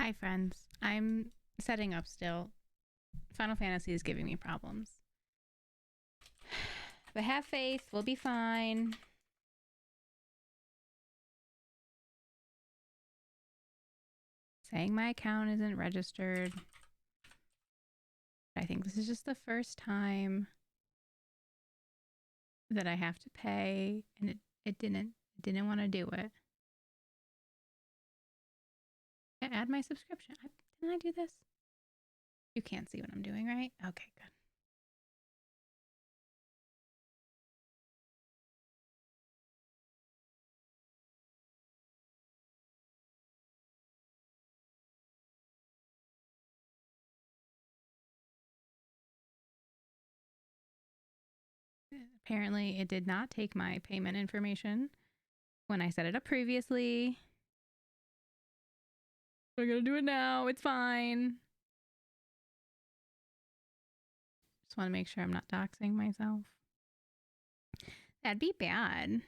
Hi, friends. I'm setting up still. Final Fantasy is giving me problems. But have faith, we'll be fine. Saying my account isn't registered. I think this is just the first time that I have to pay, and it didn't want to do it. Add my subscription. Didn't I do this? You can't see what I'm doing, right? Okay, good. Apparently, it did not take my payment information when I set it up previously. We're gonna do it now. It's fine. Just want to make sure I'm not doxing myself. That'd be bad.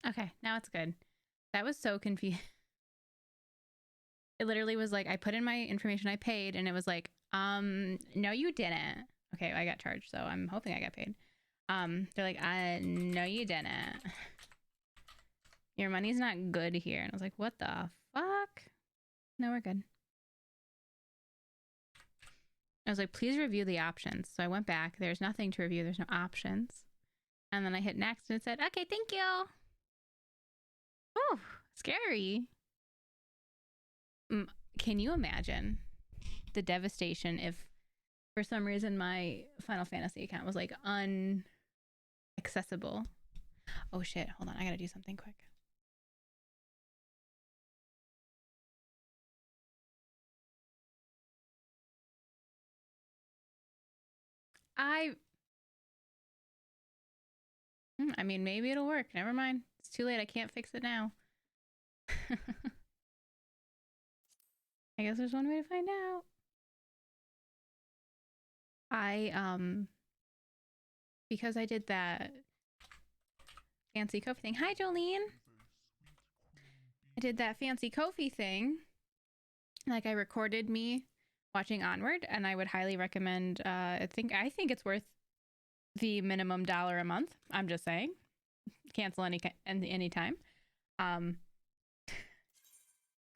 Okay, now it's good. That was so confusing. It literally was like, I put in my information, I paid, and it was like, no, you didn't. Okay, I got charged, so I'm hoping I got paid. They're like, no, you didn't. Your money's not good here. And I was like, what the fuck? No, we're good. I was like, please review the options. So I went back. There's nothing to review. There's no options. And then I hit next and it said, okay, thank you. Oh, scary. Can you imagine the devastation if for some reason my Final Fantasy account was like unaccessible? Oh shit, hold on. I gotta do something quick. I mean, maybe it'll work. Never mind. It's too late. I can't fix it now. I guess there's one way to find out. Because I did that fancy Kofi thing. Hi, Jolene. I did that fancy Kofi thing. Like, I recorded me watching Onward, and I would highly recommend. I think it's worth the minimum $1 a month. I'm just saying. Cancel any time.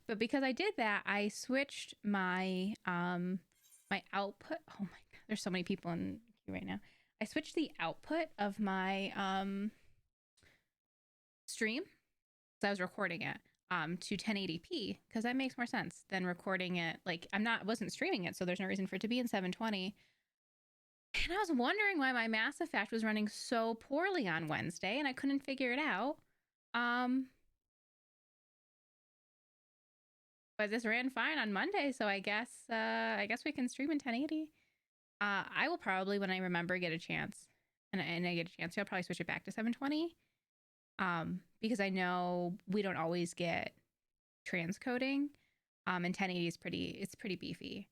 But because I did that, I switched my my output. Oh my god, there's so many people in queue right now. I switched the output of my stream, so I was recording it to 1080p because that makes more sense than recording it. Like wasn't streaming it, so there's no reason for it to be in 720. And I was wondering why my Mass Effect was running so poorly on Wednesday, and I couldn't figure it out. But this ran fine on Monday, so I guess we can stream in 1080. I will probably, when I remember, get a chance, and I get a chance, I'll probably switch it back to 720. Because I know we don't always get transcoding. And 1080 is pretty beefy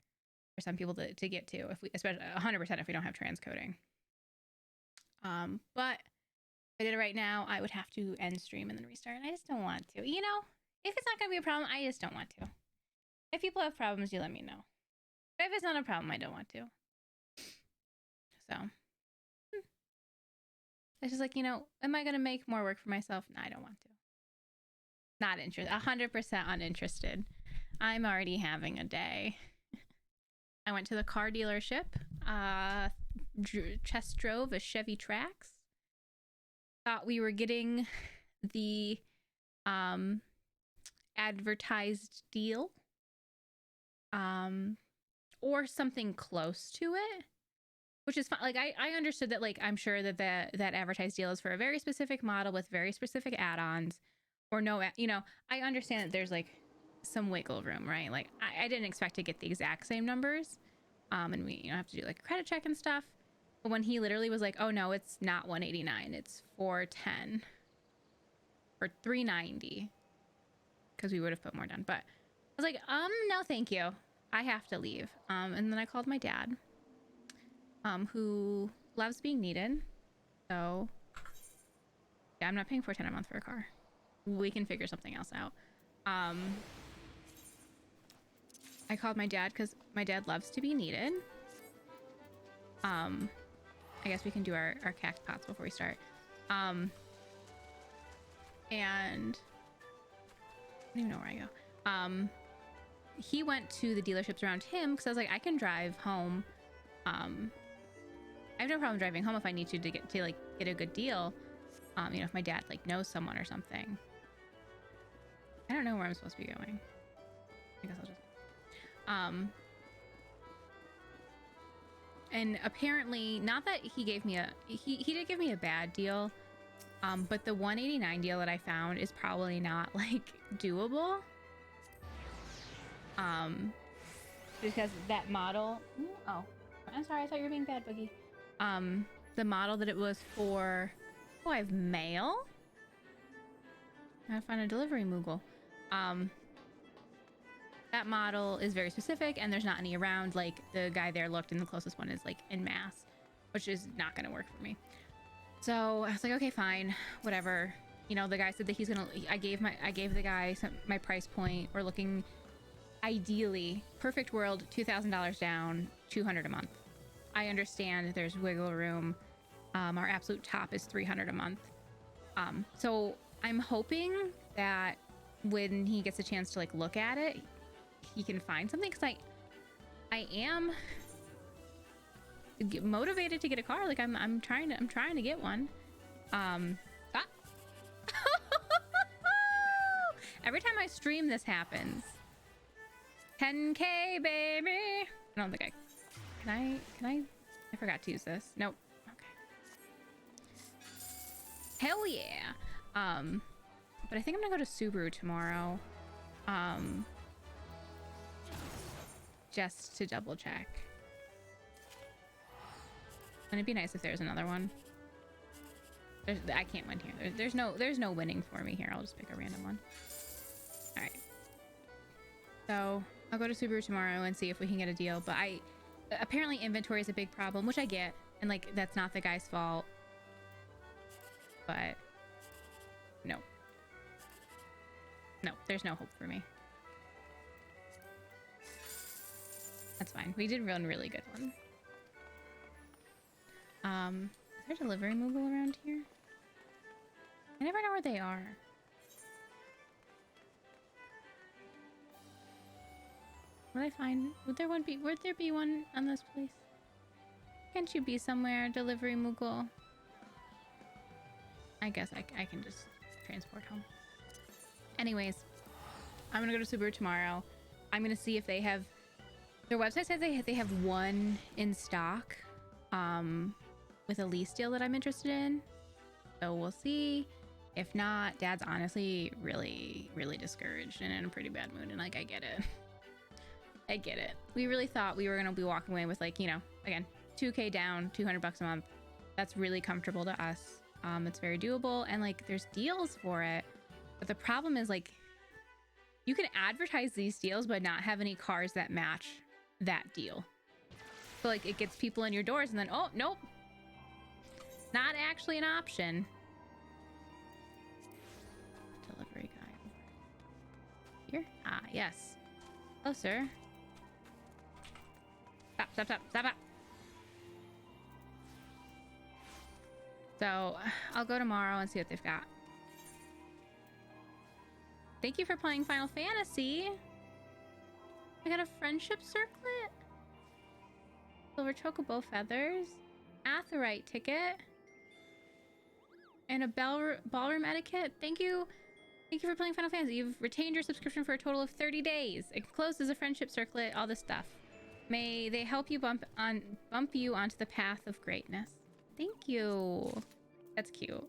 for some people to get to, if we, especially 100% if we don't have transcoding. But if I did it right now, I would have to end stream and then restart, and I just don't want to. You know, if it's not gonna be a problem, I just don't want to. If people have problems, you let me know. But if it's not a problem, I don't want to. So it's just like, you know, am I gonna make more work for myself? No, I don't want to. Not interested. 100% uninterested. I'm already having a day. I went to the car dealership. Test drove a Chevy Trax. Thought we were getting the advertised deal or something close to it, which is fine. Like I understood that, like, I'm sure that that advertised deal is for a very specific model with very specific add-ons, or no, you know, I understand that there's like some wiggle room, right? Like I didn't expect to get the exact same numbers, and we, you know, have to do like a credit check and stuff. But when he literally was like, "Oh no, it's not 189, it's 410 or 390," because we would have put more down. But I was like, no, thank you. I have to leave. And then I called my dad, who loves being needed. So yeah, I'm not paying $410 a month for a car. We can figure something else out. I called my dad because my dad loves to be needed. I guess we can do our cactus pots before we start. And I don't even know where I go. He went to the dealerships around him because I was like, I can drive home. I have no problem driving home if I need to get a good deal. You know, if my dad like knows someone or something. I don't know where I'm supposed to be going. I guess I'll just. And apparently, not that he gave me he did give me a bad deal. But the 189 deal that I found is probably not like doable. Because that model, oh, I'm sorry, I thought you were being bad, Boogie. The model that it was for, oh, I have mail. I gotta find a delivery Moogle. That model is very specific, and there's not any around. Like, the guy there looked, and the closest one is like in Mass, which is not gonna work for me. So I was like, okay, fine, whatever. You know, the guy said that he's gonna. I gave the guy my price point. We're looking, ideally, perfect world, $2,000 down, $200 a month. I understand there's wiggle room. Our absolute top is $300 a month. So I'm hoping that when he gets a chance to like look at it, he can find something, because I am motivated to get a car. Like I'm trying to get one. Every time I stream, this happens. 10K, baby. I don't think can I forgot to use this. Nope. Okay. Hell yeah. But I think I'm gonna go to Subaru tomorrow. Just to double check. Wouldn't it be nice if there's another one? I can't win here. There's no winning for me here. I'll just pick a random one. All right. So I'll go to Subaru tomorrow and see if we can get a deal. But apparently inventory is a big problem, which I get, and like that's not the guy's fault. But no, there's no hope for me. That's fine. We did run really good one. Is there a delivery Moogle around here? I never know where they are. Would I find? Would there be one on this place? Can't you be somewhere, delivery Moogle? I guess I can just transport home. Anyways, I'm gonna go to Subaru tomorrow. I'm gonna see if they have. Their website says they have one in stock, with a lease deal that I'm interested in. So we'll see. If not, Dad's honestly really, really discouraged and in a pretty bad mood, and like I get it. I get it. We really thought we were gonna be walking away with, like, you know, again, 2K down, $200 a month. That's really comfortable to us. It's very doable, and like there's deals for it. But the problem is, like, you can advertise these deals but not have any cars that match that deal. So like it gets people in your doors, and then, oh nope, not actually an option. Delivery guy here. Ah, yes. Hello, sir. Stop. So I'll go tomorrow and see what they've got. Thank you for playing Final Fantasy. I got a friendship circlet, silver chocobo feathers, Aetheryte ticket, and a ballroom etiquette. Thank you Thank you for playing Final Fantasy. You've retained your subscription for a total of 30 days. It closes a friendship circlet, all this stuff. May they help you bump you onto the path of greatness. Thank you. That's cute.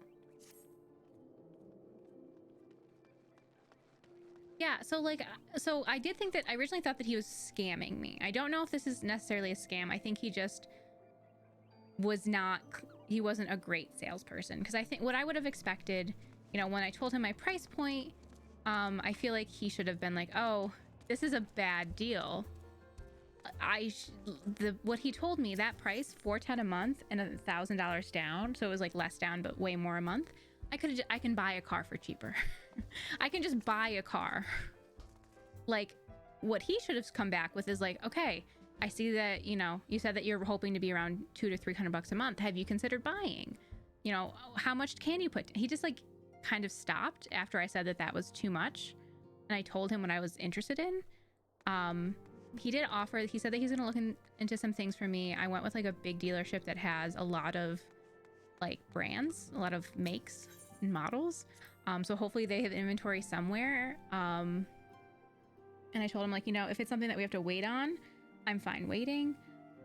Yeah, so I did think that I originally thought that he was scamming me. I don't know if this is necessarily a scam. I think he just he wasn't a great salesperson, because I think what I would have expected, you know, when I told him my price point, I feel like he should have been like, oh, this is a bad deal. What he told me, that price, $410 a month and $1,000 down, so it was like less down but way more a month. I can buy a car for cheaper. I can just buy a car. Like, what he should have come back with is like, okay, I see that, you know, you said that you're hoping to be around $200 to $300 a month. Have you considered buying? You know, how much can you put? He just like kind of stopped after I said that that was too much, and I told him what I was interested in. He did offer, he said that he's gonna look into some things for me. I went with like a big dealership that has a lot of like brands, a lot of makes and models. So hopefully they have inventory somewhere. And I told him, like, you know, if it's something that we have to wait on, I'm fine waiting.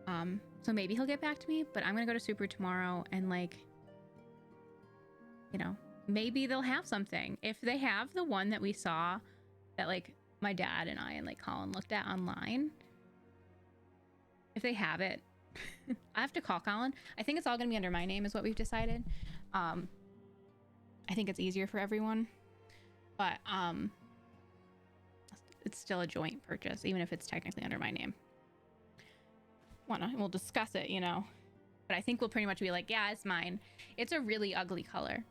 So maybe he'll get back to me, but I'm gonna go to Super tomorrow and, like, you know, maybe they'll have something. If they have the one that we saw that, like, my dad and I and, like, Colin looked at online, if they have it, I have to call Colin. I think it's all gonna be under my name is what we've decided. I think it's easier for everyone, but it's still a joint purchase, even if it's technically under my name. We'll discuss it, you know, but I think we'll pretty much be like, yeah, it's mine. It's a really ugly color.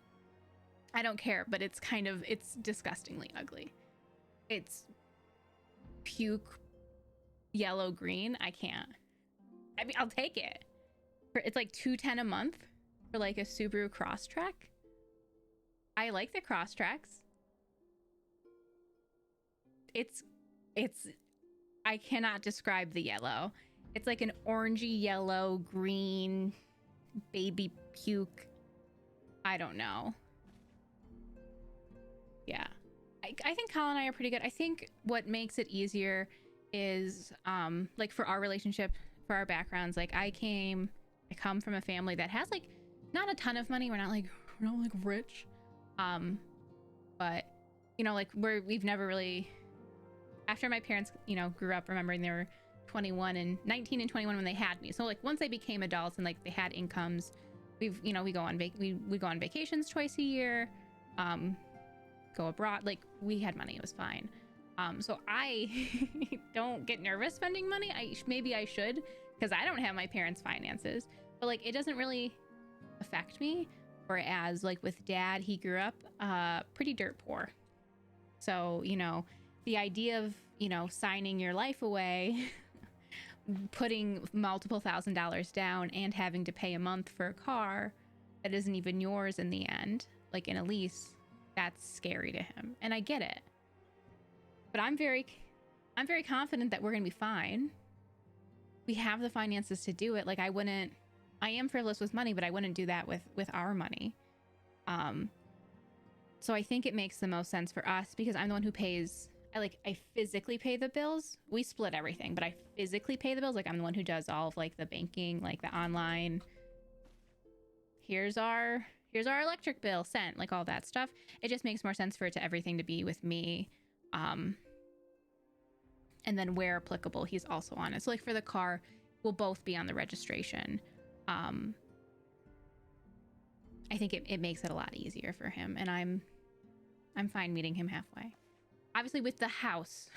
I don't care, but it's disgustingly ugly. It's puke yellow green. I can't. I mean, I'll take it. It's like $210 a month for like a Subaru Crosstrek. I like the Crosstreks. It's I cannot describe the yellow. It's like an orangey yellow, green, baby puke. I don't know. Yeah. I think Colin and I are pretty good. I think what makes it easier is like for our relationship, for our backgrounds, like I come from a family that has like not a ton of money. We're not like rich. But you know, like we've never really, after my parents, you know, grew up, remembering they were 19 and 21 when they had me. So like once they became adults and like they had incomes, we go on vacations twice a year, go abroad. Like we had money, it was fine. So I don't get nervous spending money. Maybe I should, because I don't have my parents' finances, but like it doesn't really affect me. Whereas like with dad, he grew up pretty dirt poor. So, you know, the idea of, you know, signing your life away, putting multiple $1,000s down and having to pay a month for a car that isn't even yours in the end, like in a lease, that's scary to him. And I get it. But I'm very confident that we're going to be fine. We have the finances to do it. Like I am frivolous with money, but I wouldn't do that with our money. So I think it makes the most sense for us, because I'm the one who pays. I physically pay the bills. We split everything, but I physically pay the bills. Like I'm the one who does all of like the banking, like the online. Here's our electric bill sent, like all that stuff. It just makes more sense for everything to be with me. And then where applicable, he's also on it. So like for the car, we'll both be on the registration. I think it makes it a lot easier for him, and I'm fine meeting him halfway. Obviously with the house,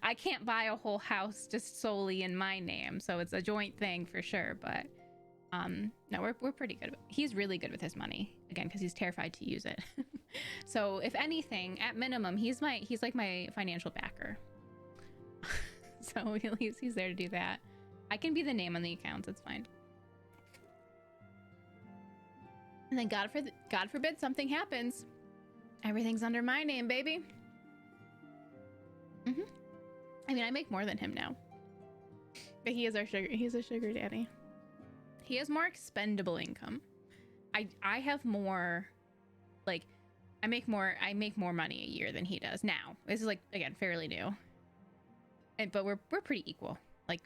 I can't buy a whole house just solely in my name, so it's a joint thing for sure. But no, we're pretty good. He's really good with his money, again, because he's terrified to use it. So if anything, at minimum, he's like my financial backer. So he's there to do that. I can be the name on the accounts, it's fine. And then God forbid something happens, everything's under my name, baby. I mean, I make more than him now, but he's a sugar daddy. He has more expendable income. I have more, like, I make more money a year than he does now. This is like, again, fairly new. But we're pretty equal. Like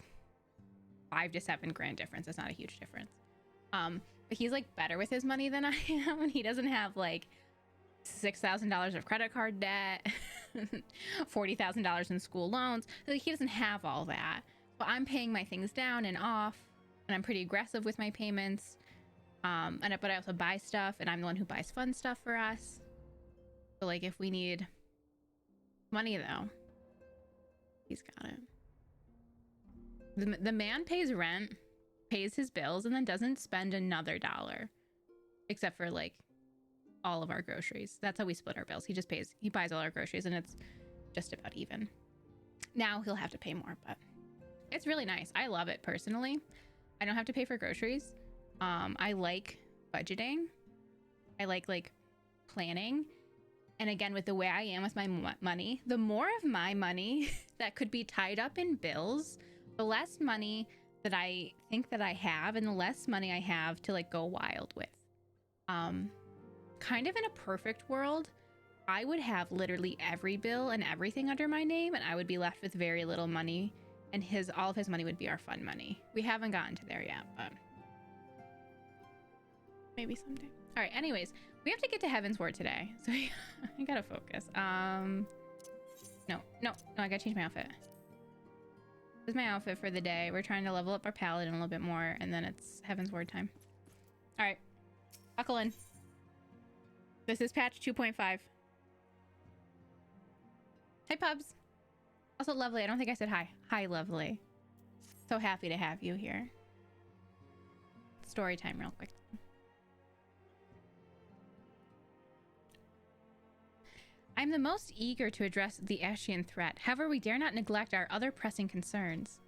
5 to 7 grand difference. That's not a huge difference. But he's like better with his money than I am, and he doesn't have like $6,000 of credit card debt, $40,000 in school loans. Like, he doesn't have all that. But I'm paying my things down and off, and I'm pretty aggressive with my payments. But I also buy stuff, and I'm the one who buys fun stuff for us. So like, if we need money though, he's got it. The man pays rent, pays his bills, and then doesn't spend another dollar, except for like all of our groceries. That's how we split our bills. He buys all our groceries, and it's just about even. Now he'll have to pay more, but it's really nice. I love it personally. I don't have to pay for groceries. I like budgeting. I like planning. And again, with the way I am with my money, the more of my money that could be tied up in bills, the less money that I think that I have, and the less money I have to like go wild with. Kind of in a perfect world, I would have literally every bill and everything under my name, and I would be left with very little money, and all of his money would be our fun money. We haven't gotten to there yet, but maybe someday. All right, anyways, we have to get to Heavensward today, so I gotta focus. No, I gotta change my outfit. This is my outfit for the day. We're trying to level up our paladin a little bit more, and then it's Heavensward time. All right, buckle in. This is patch 2.5. Hey, Pubs. Also, Lovely. I don't think I said hi. Hi, Lovely. So happy to have you here. Story time real quick. I'm the most eager to address the Ashian threat. However, we dare not neglect our other pressing concerns.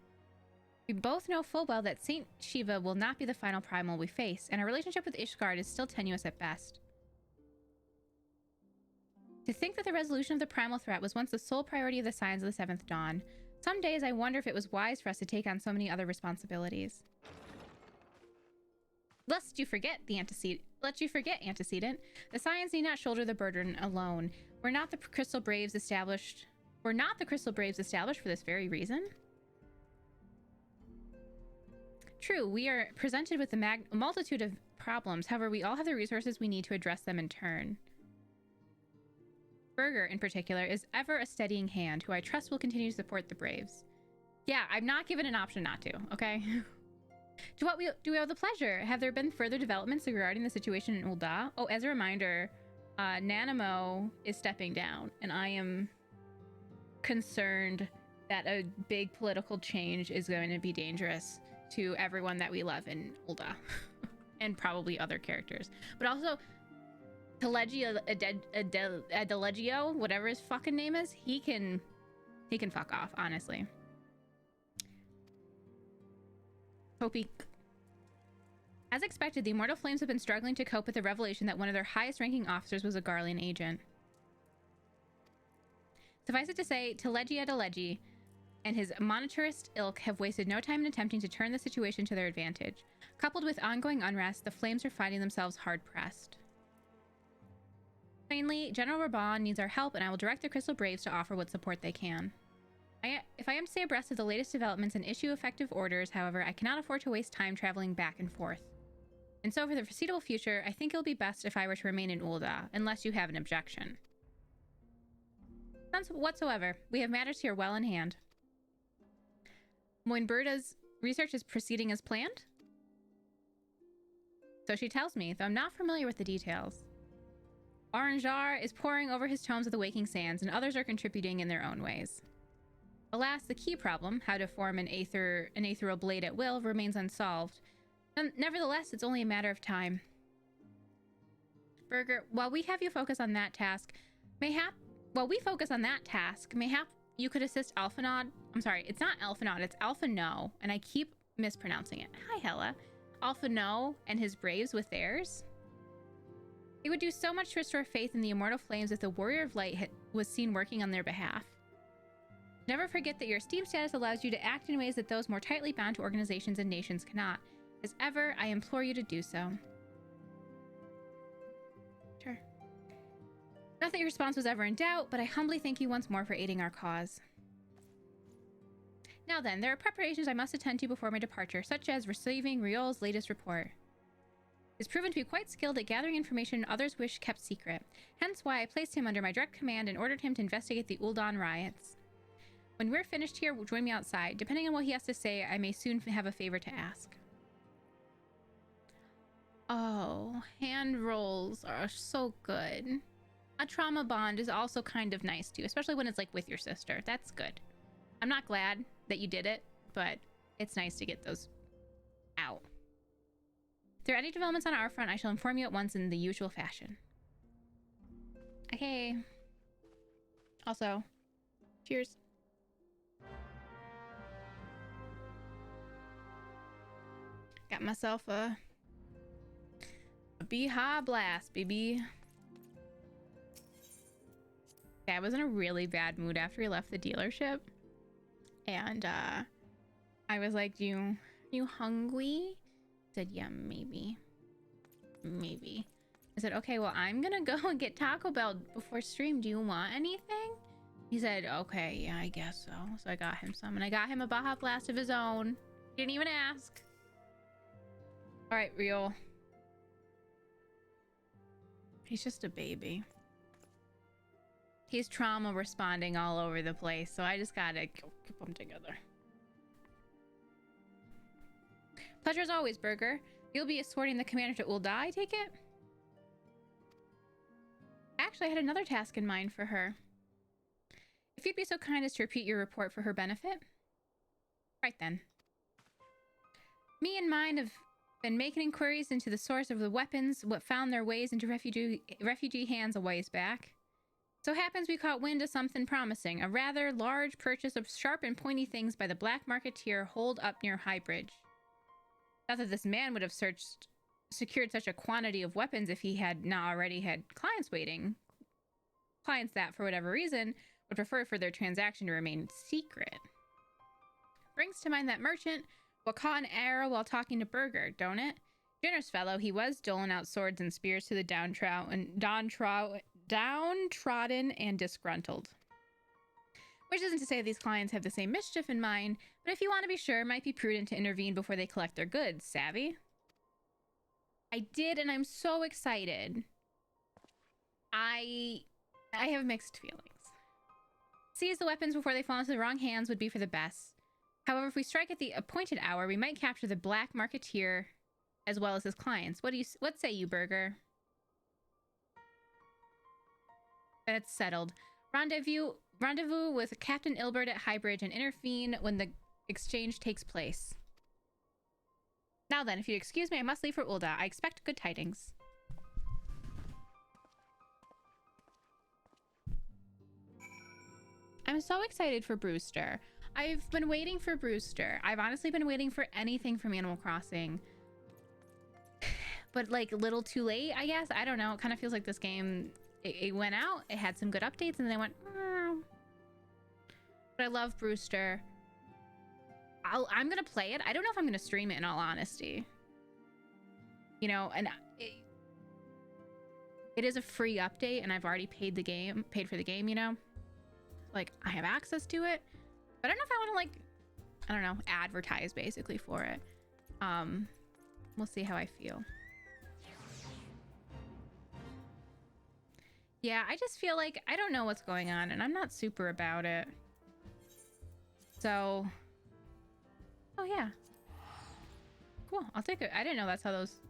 We both know full well that Saint Shiva will not be the final primal we face, and our relationship with Ishgard is still tenuous at best. To think that the resolution of the primal threat was once the sole priority of the Scions of the Seventh Dawn. Some days I wonder if it was wise for us to take on so many other responsibilities. Lest you forget, Antecedent, the Scions need not shoulder the burden alone. Were not the Crystal Braves established for this very reason? True, we are presented with a multitude of problems. However, we all have the resources we need to address them in turn. Berger, in particular, is ever a steadying hand, who I trust will continue to support the Braves. Yeah, I'm not given an option not to, okay? Do we have the pleasure? Have there been further developments regarding the situation in Ul'dah? Oh, as a reminder, Nanamo is stepping down, and I am concerned that a big political change is going to be dangerous to everyone that we love in Ul'dah. And probably other characters. But also, Adelegio, whatever his fucking name is, he can fuck off, honestly. Hopi. As expected, the Immortal Flames have been struggling to cope with the revelation that one of their highest-ranking officers was a Garlean agent. Suffice it to say, Telegi Adelegi and his monetarist ilk have wasted no time in attempting to turn the situation to their advantage. Coupled with ongoing unrest, the Flames are finding themselves hard-pressed. Plainly, General Raban needs our help, and I will direct the Crystal Braves to offer what support they can. If I am to stay abreast of the latest developments and issue effective orders, however, I cannot afford to waste time traveling back and forth. And so for the foreseeable future, I think it will be best if I were to remain in Ul'dah, unless you have an objection. None whatsoever. We have matters here well in hand. Moinberta's research is proceeding as planned? So she tells me, though I'm not familiar with the details. Oranjar is poring over his tomes of the Waking Sands, and others are contributing in their own ways. Alas, the key problem, how to form an ethereal blade at will, remains unsolved. Nevertheless, it's only a matter of time. Berger, while we have you focus on that task, mayhap you could assist Alphanod. I'm sorry, it's not Alphanod, it's Alphano, and I keep mispronouncing it. Hi, Hella. Alphano and his Braves with theirs. It would do so much to restore faith in the Immortal Flames if the Warrior of Light was seen working on their behalf. Never forget that your esteem status allows you to act in ways that those more tightly bound to organizations and nations cannot. As ever, I implore you to do so. Sure. Not that your response was ever in doubt, but I humbly thank you once more for aiding our cause. Now then, there are preparations I must attend to before my departure, such as receiving Riol's latest report. He's proven to be quite skilled at gathering information others wish kept secret, hence why I placed him under my direct command and ordered him to investigate the Ul'dan riots. When we're finished here, join me outside. Depending on what he has to say, I may soon have a favor to ask. Oh, hand rolls are so good. A trauma bond is also kind of nice too, especially when it's like with your sister. That's good. I'm not glad that you did it, but it's nice to get those out. If there are any developments on our front, I shall inform you at once in the usual fashion. Okay. Also, cheers. Got myself a Beehaw Blast, baby. Yeah, I was in a really bad mood after we left the dealership. And I was like, you hungry? I said, yeah, maybe. Maybe. I said, okay, well, I'm gonna go and get Taco Bell before stream. Do you want anything? He said, okay, yeah, I guess so. So I got him some. And I got him a Baja Blast of his own. Didn't even ask. All right, Riol. He's just a baby. He's trauma responding all over the place, so I just gotta keep them together. Pleasure as always, Burger. You'll be escorting the commander to Ul'dah, I take it? Actually, I had another task in mind for her. If you'd be so kind as to repeat your report for her benefit. Right then. Me and mine have been making inquiries into the source of the weapons, what found their ways into refugee hands a ways back. So happens we caught wind of something promising, a rather large purchase of sharp and pointy things by the black marketeer holed up near High Bridge. Not that this man would have secured such a quantity of weapons if he had not already had clients waiting. Clients that, for whatever reason, would prefer for their transaction to remain secret. Brings to mind that merchant what caught an arrow while talking to Burger, don't it? Generous fellow, he was doling out swords and spears to the downtrodden and disgruntled. Which isn't to say these clients have the same mischief in mind, but if you want to be sure, it might be prudent to intervene before they collect their goods, savvy? I did, and I'm so excited. I have mixed feelings. Seize the weapons before they fall into the wrong hands would be for the best. However, if we strike at the appointed hour, we might capture the black marketeer as well as his clients. What say you, Burger? Then it's settled. Rendezvous with Captain Ilbert at Highbridge and intervene when the exchange takes place. Now then, if you excuse me, I must leave for Ul'dah. I expect good tidings. I'm so excited for Brewster. I've been waiting for Brewster. I've honestly been waiting for anything from Animal Crossing. But like a little too late, I guess. I don't know. It kind of feels like this game, it went out, it had some good updates, and then they went, But I love Brewster. I'm gonna play it. I don't know if I'm gonna stream it, in all honesty. You know, and it is a free update, and I've already paid for the game, you know? Like, I have access to it. But I don't know if I want to, like, I don't know, advertise basically for it. We'll see how I feel. Yeah, I just feel like I don't know what's going on, and I'm not super about it. So, oh yeah, cool. I'll take it. I didn't know that's how those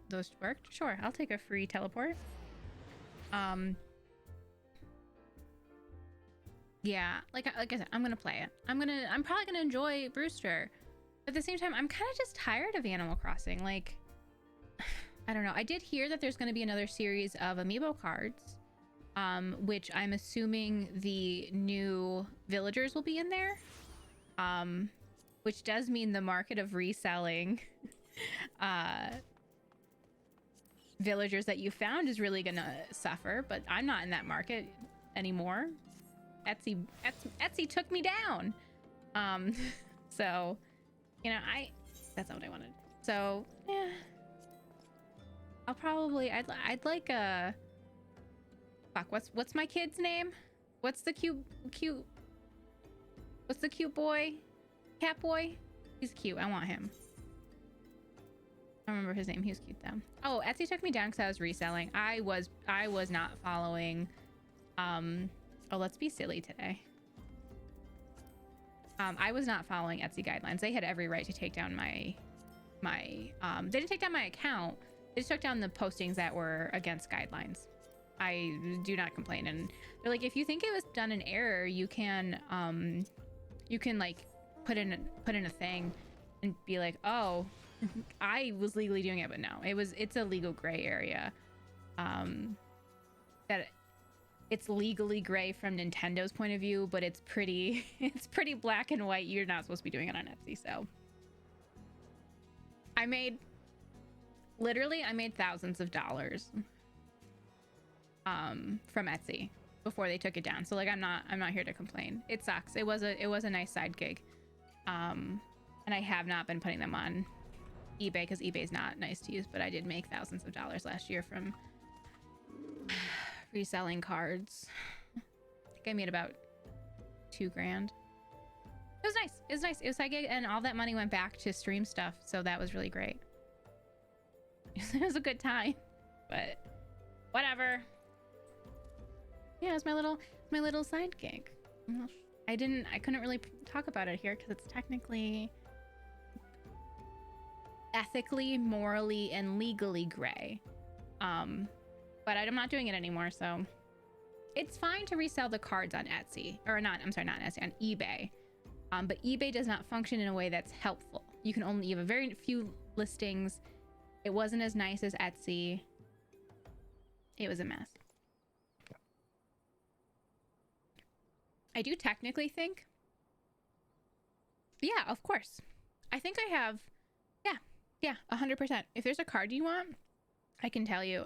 worked. Sure, I'll take a free teleport. Yeah, like I said, I'm gonna play it. I'm probably gonna enjoy Brewster. But at the same time, I'm kind of just tired of Animal Crossing. Like, I don't know. I did hear that there's gonna be another series of amiibo cards, which I'm assuming the new villagers will be in there. Which does mean the market of reselling villagers that you found is really gonna suffer, but I'm not in that market anymore. Etsy took me down. So, you know, that's not what I wanted. So, yeah. I'd like a Fuck, what's my kid's name? What's the cute what's the cute boy? Cat boy? He's cute. I want him. I don't remember his name. He was cute though. Oh, Etsy took me down because I was reselling. I was not following oh, let's be silly today. I was not following Etsy guidelines. They had every right to take down my they didn't take down my account. They just took down the postings that were against guidelines. I do not complain. And they're like, if you think it was done in error, you can like put in a thing and be like, oh, I was legally doing it, but no, it's a legal gray area. That it's legally gray from Nintendo's point of view, but it's pretty black and white. You're not supposed to be doing it on Etsy. So I made thousands of dollars from Etsy before they took it down. So like I'm not here to complain. It sucks. It was a nice side gig. And I have not been putting them on eBay because eBay's not nice to use, but I did make thousands of dollars last year from reselling cards. I think I made about $2,000. It was nice. It was nice. It was side gig, and all that money went back to stream stuff, so that was really great. It was a good time, but whatever. Yeah, it was my little side gig. I couldn't really talk about it here because it's technically ethically, morally, and legally gray. But I'm not doing it anymore, so it's fine to resell the cards on Etsy, or not. I'm sorry, not Etsy, on eBay. But eBay does not function in a way that's helpful. You have a very few listings. It wasn't as nice as Etsy. It was a mess. I do technically think, yeah, of course. I think I have, yeah, 100%. If there's a card you want, I can tell you.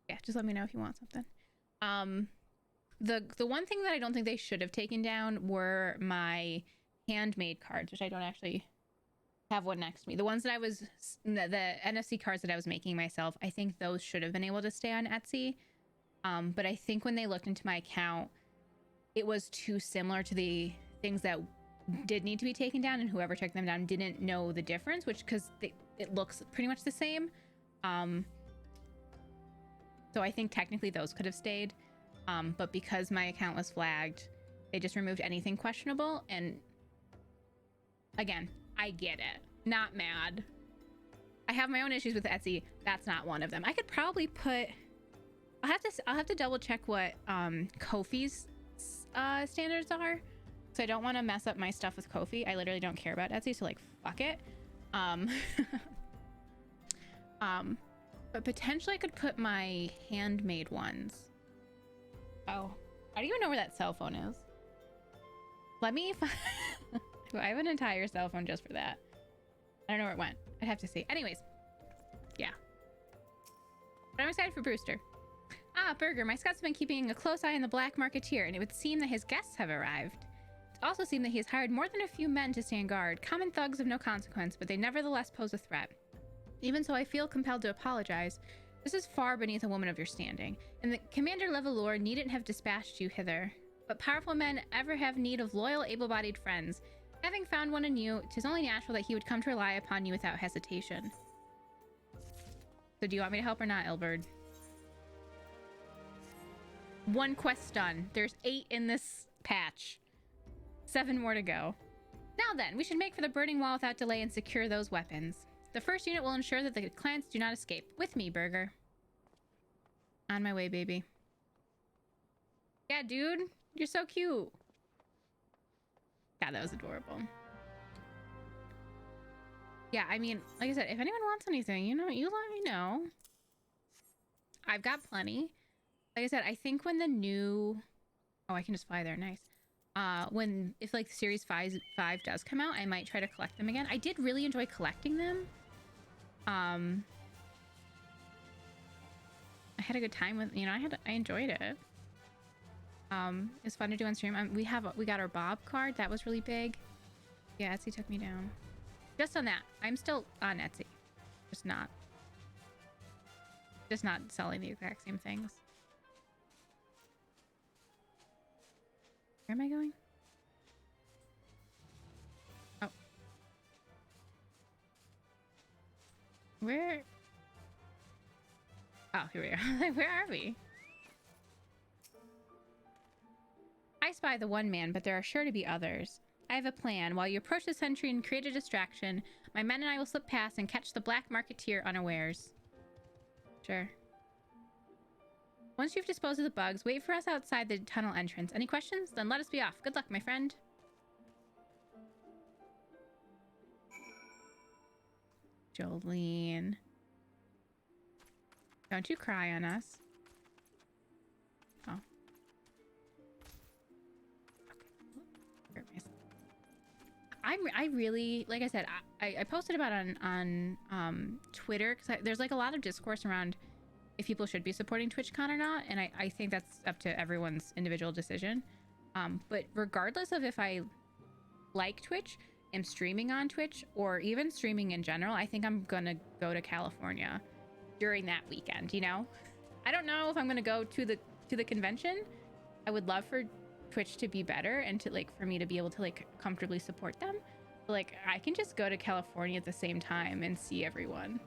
Yeah, just let me know if you want something. The one thing that I don't think they should have taken down were my handmade cards, which I don't actually have one next to me. The ones that the NFC cards that I was making myself, I think those should have been able to stay on Etsy. But I think when they looked into my account, it was too similar to the things that did need to be taken down, and whoever took them down didn't know the difference, because it looks pretty much the same. So I think technically those could have stayed. But because my account was flagged, they just removed anything questionable. And again, I get it. Not mad. I have my own issues with Etsy. That's not one of them. I could probably put... I'll have to double check what Ko-fi's standards are. So I don't want to mess up my stuff with Ko-fi. I literally don't care about Etsy, so like fuck it. But potentially I could put my handmade ones. Oh, I don't even know where that cell phone is. Let me I have an entire cell phone just for that. I don't know where it went. I'd have to see. Anyways, yeah. But I'm excited for Brewster. Ah, Burger, my Scott's been keeping a close eye on the black marketeer, and it would seem that his guests have arrived. It also seemed that he has hired more than a few men to stand guard, common thugs of no consequence, but they nevertheless pose a threat. Even so, I feel compelled to apologize. This is far beneath a woman of your standing, and the commander-level lord needn't have dispatched you hither. But powerful men ever have need of loyal, able-bodied friends. Having found one in you, 'tis only natural that he would come to rely upon you without hesitation. So do you want me to help or not, Ilberd? 1 quest done. There's 8 in this patch. 7 more to go. Now then, we should make for the burning wall without delay and secure those weapons. The first unit will ensure that the clients do not escape. With me, Burger. On my way, baby. Yeah, dude. You're so cute. God, that was adorable. Yeah, I mean, like I said, if anyone wants anything, you let me know. I've got plenty. Like I said, I think when the new... Oh, I can just fly there. Nice. If like Series 5 does come out, I might try to collect them again. I did really enjoy collecting them. I had a good time with, I enjoyed it. It's fun to do on stream. We got our Bob card. That was really big. Yeah, Etsy took me down. Just on that. I'm still on Etsy. Just not. Just not selling the exact same things. Where am I going? Oh. Where? Oh, here we are. Where are we? I spy the one man, but there are sure to be others. I have a plan. While you approach the sentry and create a distraction, my men and I will slip past and catch the black marketeer unawares. Sure. Once you've disposed of the bugs, wait for us outside the tunnel entrance. Any questions? Then let us be off. Good luck, my friend. Jolene. Don't you cry on us. Oh. Okay. I really, like I said, I posted about it on Twitter, because there's like a lot of discourse around if people should be supporting TwitchCon or not, and I think that's up to everyone's individual decision. But regardless of if I like Twitch, am streaming on Twitch, or even streaming in general, I think I'm gonna go to California during that weekend, you know? I don't know if I'm gonna go to the convention. I would love for Twitch to be better and to like for me to be able to like comfortably support them. But like I can just go to California at the same time and see everyone.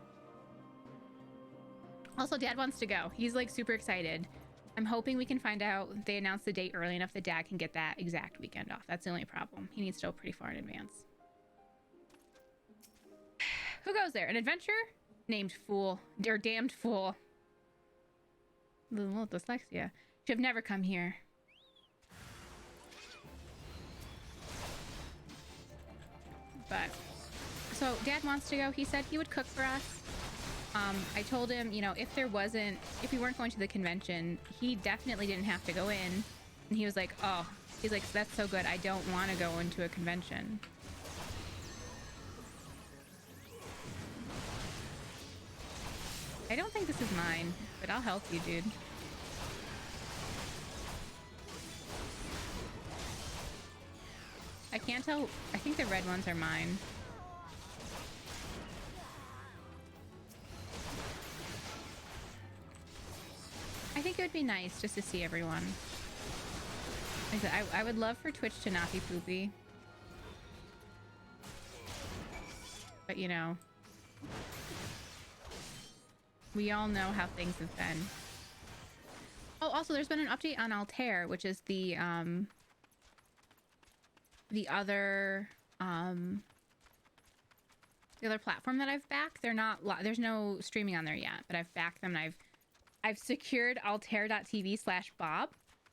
Also, Dad wants to go. He's like super excited. I'm hoping we can find out. They announce the date early enough that Dad can get that exact weekend off. That's the only problem. He needs to go pretty far in advance. Who goes there? An adventurer? Named Fool. Or Damned Fool. A little dyslexia. Should have never come here. But, so Dad wants to go. He said he would cook for us. I told him, you know, if we weren't going to the convention, he definitely didn't have to go in. And he was like, oh, he's like, that's so good. I don't want to go into a convention. I don't think this is mine, but I'll help you, dude. I can't tell. I think the red ones are mine. I think it would be nice just to see everyone. Like I said, I would love for Twitch to not be poopy. But you know, we all know how things have been. Oh, also there's been an update on Altair, which is the other platform that I've backed. They're not there's no streaming on there yet, but I've backed them and I've secured altair.tv/Bob.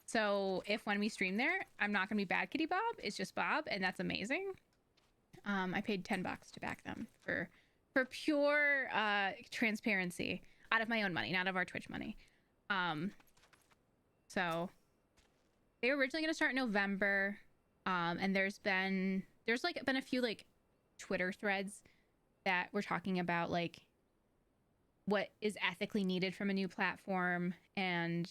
So if when we stream there, I'm not gonna be Bad Kitty Bob, it's just Bob, and that's amazing. I paid $10 to back them for pure transparency out of my own money, not of our Twitch money. So they were originally gonna start in November, and there's been a few like Twitter threads that were talking about like what is ethically needed from a new platform, and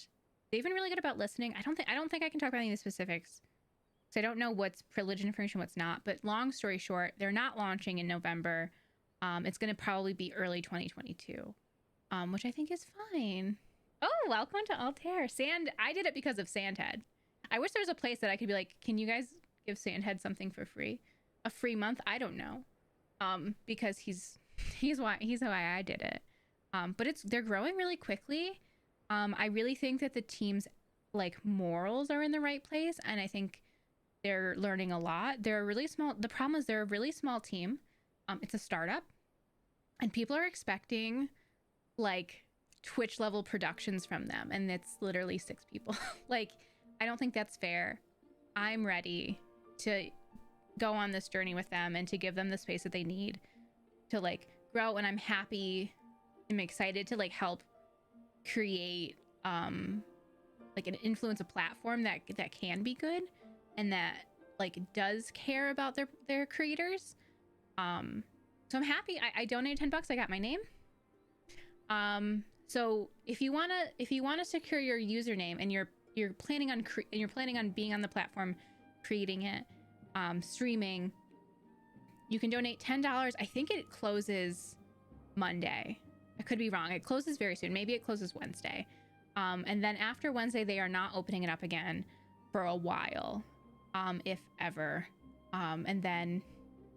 they've been really good about listening. I don't think I can talk about any of the specifics because I don't know what's privileged information, what's not. But long story short, they're not launching in November. It's going to probably be early 2022, which I think is fine. Oh, welcome to Altair. I did it because of Sandhead. I wish there was a place that I could be like, can you guys give Sandhead something for free? A free month? I don't know. Because he's why I did it. But they're growing really quickly. I really think that the team's like morals are in the right place, and I think they're learning a lot. They're a really small. The problem is they're a really small team. It's a startup, and people are expecting like Twitch level productions from them, and it's literally 6 people. Like, I don't think that's fair. I'm ready to go on this journey with them and to give them the space that they need to like grow, and I'm happy. I'm excited to like help create like an influence a platform that can be good and that like does care about their creators. So I'm happy. I donated $10. I got my name. So if you wanna secure your username and you're planning on being on the platform, creating it, streaming, you can donate $10. I think it closes Monday. could be wrong. It closes very soon. Maybe it closes Wednesday. And then after Wednesday, they are not opening it up again for a while, if ever. And then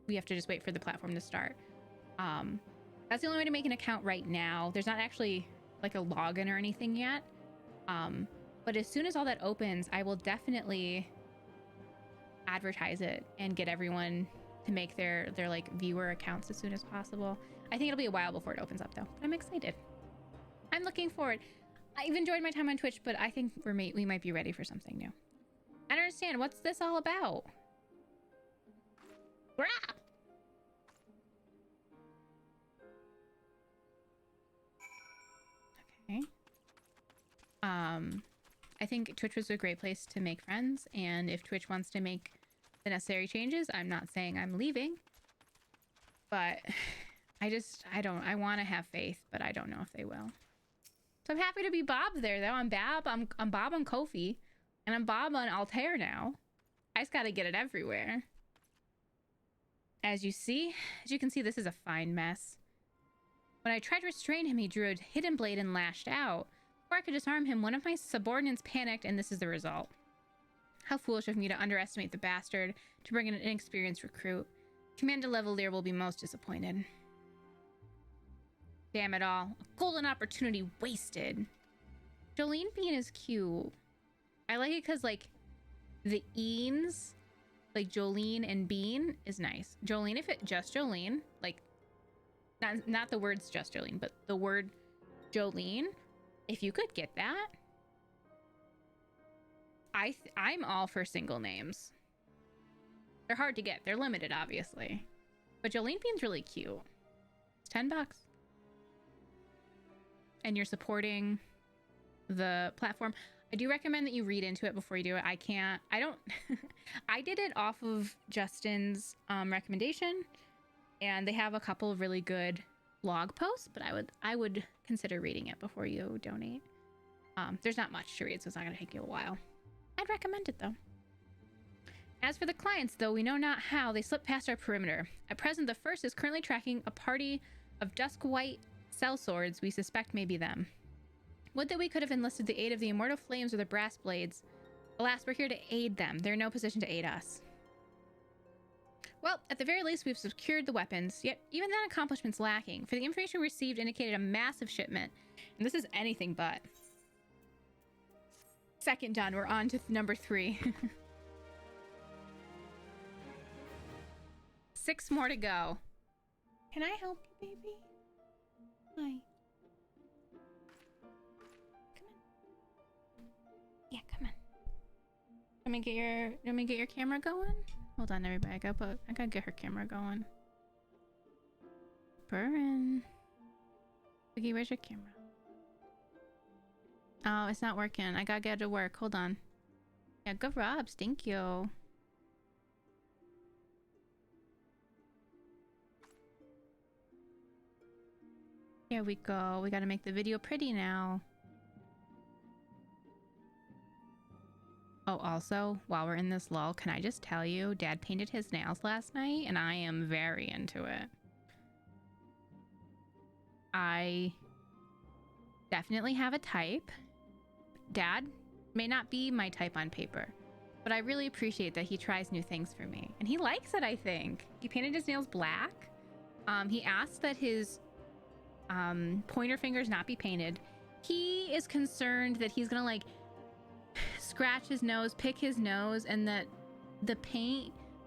we have to just wait for the platform to start. That's the only way to make an account right now. There's not actually like a login or anything yet. But as soon as all that opens, I will definitely advertise it and get everyone to make their like viewer accounts as soon as possible. I think it'll be a while before it opens up though, but I'm excited. I'm looking forward. I've enjoyed my time on Twitch, but I think we might be ready for something new. I don't understand. What's this all about? Rah! Okay. I think Twitch was a great place to make friends, and if Twitch wants to make the necessary changes, I'm not saying I'm leaving, but I want to have faith, but I don't know if they will. So I'm happy to be Bob there, though. I'm Bob on Ko-fi, and I'm Bob on Altair now. I just gotta get it everywhere. As you can see, this is a fine mess. When I tried to restrain him, he drew a hidden blade and lashed out. Before I could disarm him, one of my subordinates panicked, and this is the result. How foolish of me to underestimate the bastard, to bring in an inexperienced recruit. Commander Levalier will be most disappointed. Damn it all. A golden opportunity wasted. Jolene Bean is cute. I like it because, like, the Eans, like Jolene and Bean, is nice. Jolene, if it just Jolene, like, not the words just Jolene, but the word Jolene, if you could get that. I'm all for single names. They're hard to get. They're limited, obviously. But Jolene Bean's really cute. It's $10. And you're supporting the platform. I do recommend that you read into it before you do it. I did it off of Justin's recommendation, and they have a couple of really good blog posts, but I would consider reading it before you donate. There's not much to read, so it's not going to take you a while. I'd recommend it, though. As for the clients, though we know not how, they slipped past our perimeter. At present, the first is currently tracking a party of dusk white sellswords we suspect may be them. Would that we could have enlisted the aid of the immortal flames or the brass blades. Alas, we're here to aid them. They're in no position to aid us. Well, at the very least, we've secured the weapons, yet even that accomplishment's lacking, for the information we received indicated a massive shipment. And this is anything but. Second done, we're on to number 3. 6 more to go. Can I help you, baby? Hi. Come on. Yeah, come on. Let me get your camera going. Hold on, everybody. I gotta get her camera going. Burn. Boogie, where's your camera? Oh, it's not working. I gotta get it to work. Hold on. Yeah, good Robs. Thank you. Here we go. We gotta make the video pretty now. Oh, also, while we're in this lull, can I just tell you, Dad painted his nails last night, and I am very into it. I definitely have a type. Dad may not be my type on paper, but I really appreciate that he tries new things for me. And he likes it, I think. He painted his nails black. He asked that his pointer fingers not be painted. He is concerned that he's gonna, like, scratch his nose, pick his nose, and that the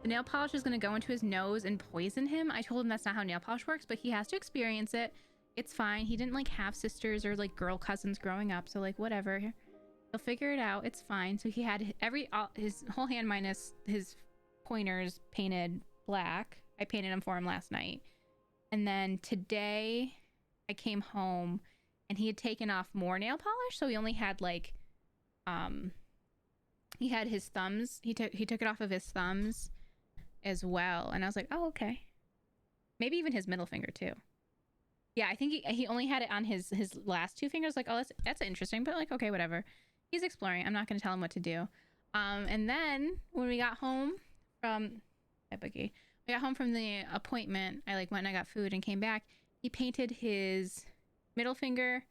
nail polish is gonna go into his nose and poison him. I told him that's not how nail polish works, but he has to experience it. It's fine. He didn't, like, have sisters or, like, girl cousins growing up, so, like, whatever. He'll figure it out. It's fine. So he had his whole hand minus his pointers painted black. I painted them for him last night. And then today I came home and he had taken off more nail polish, so he only had, like, he had his thumbs. He took it off of his thumbs as well. And I was like, oh, okay. Maybe even his middle finger too. Yeah, I think he only had it on his last 2 fingers. Like, oh, that's interesting, but, like, okay, whatever. He's exploring. I'm not going to tell him what to do. And then when we got home from we got home from the appointment, I, like, went and I got food and came back. He painted his middle finger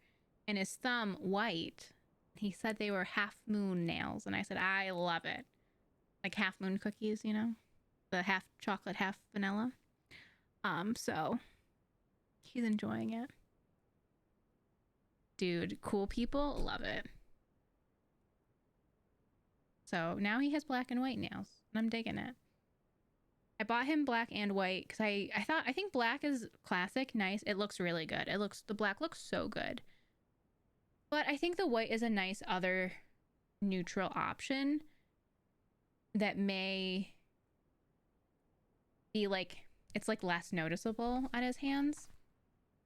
and his thumb white. He said they were half moon nails, and I said, I love it. Like half moon cookies, you know? The half chocolate, half vanilla. So he's enjoying it. Dude, cool people love it. So now he has black and white nails, and I'm digging it. I bought him black and white because I think black is classic, nice. It looks really good. The black looks so good. But I think the white is a nice other neutral option that may be like, it's like less noticeable on his hands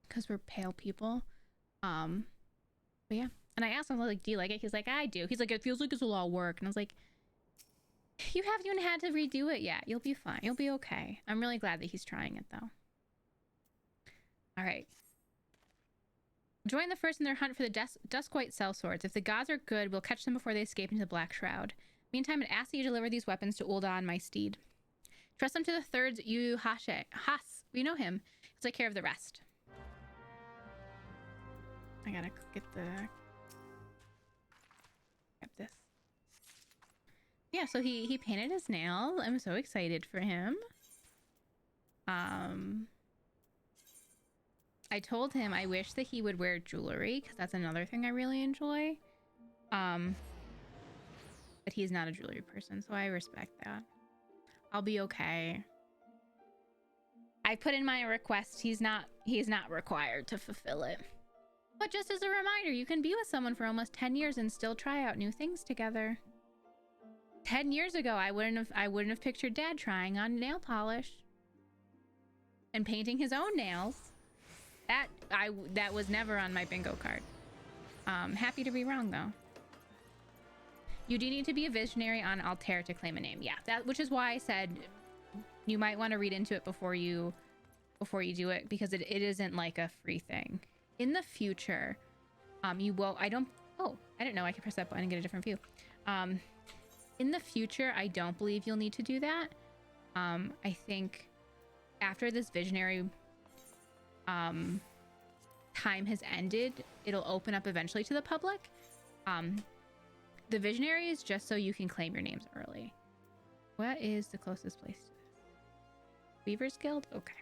because we're pale people. But yeah. And I asked him, like, do you like it? He's like, I do. He's like, it feels like it's a lot of work. And I was like, you haven't even had to redo it yet. You'll be fine. You'll be okay. I'm really glad that he's trying it, though. All right. Join the first in their hunt for the Duskwhite sellswords. If the gods are good, we'll catch them before they escape into the Black Shroud. Meantime, it asks that you deliver these weapons to Uldan, my steed. Trust them to the thirds Has. We know him. He'll take care of the rest. I gotta get the... Grab this. Yeah, so he painted his nails. I'm so excited for him. I told him I wish that he would wear jewelry because that's another thing I really enjoy. But he's not a jewelry person, so I respect that. I'll be okay. I put in my request. He's not required to fulfill it. But just as a reminder, you can be with someone for almost 10 years and still try out new things together. 10 years ago, I wouldn't have pictured Dad trying on nail polish and painting his own nails. That was never on my bingo card. Happy to be wrong though. You do need to be a visionary on Altair to claim a name. Yeah, which is why I said you might want to read into it before you do it, because it isn't like a free thing. In the future, you will. I didn't know I could press that button and get a different view. In the future, I don't believe you'll need to do that. I think after this visionary time has ended, it'll open up eventually to the public. The visionary is just so you can claim your names early. What is the closest place to this? Weaver's Guild? Okay.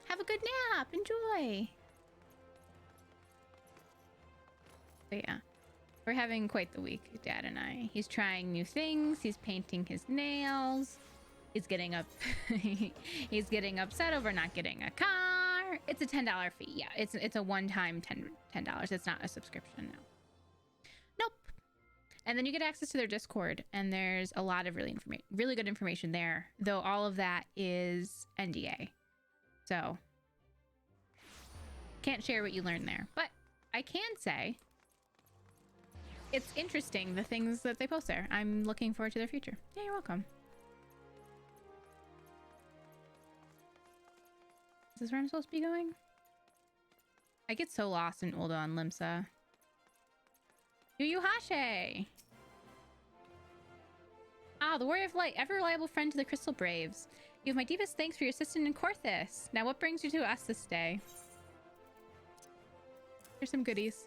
Have a good nap. Enjoy. But yeah, we're having quite the week, Dad and I. He's trying new things. He's painting his nails. He's getting up. He's getting upset over not getting a car. It's a $10 fee. Yeah, it's a one-time $10. It's not a subscription. No. Nope. And then you get access to their Discord, and there's a lot of really good information there. Though all of that is NDA, so can't share what you learn there. But I can say it's interesting, the things that they post there. I'm looking forward to their future. Yeah, you're welcome. Is this where I'm supposed to be going? I get so lost in Uldan Limsa. Yuyuhashe! Ah, the Warrior of Light, ever reliable friend to the Crystal Braves. You have my deepest thanks for your assistance in Korthis. Now what brings you to us this day? Here's some goodies.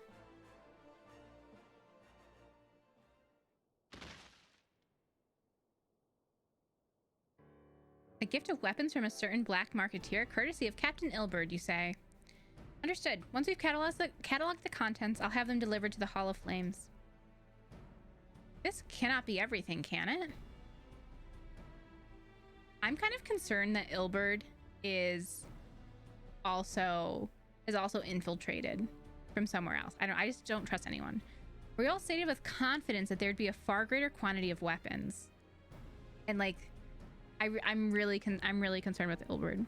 A gift of weapons from a certain black marketeer, courtesy of Captain Ilberd, you say. Understood. Once we've cataloged the contents, I'll have them delivered to the Hall of Flames. This cannot be everything, can it? I'm kind of concerned that Ilberd is also infiltrated from somewhere else. I just don't trust anyone. We all stated with confidence that there'd be a far greater quantity of weapons. And like, I'm really concerned with Ilberd.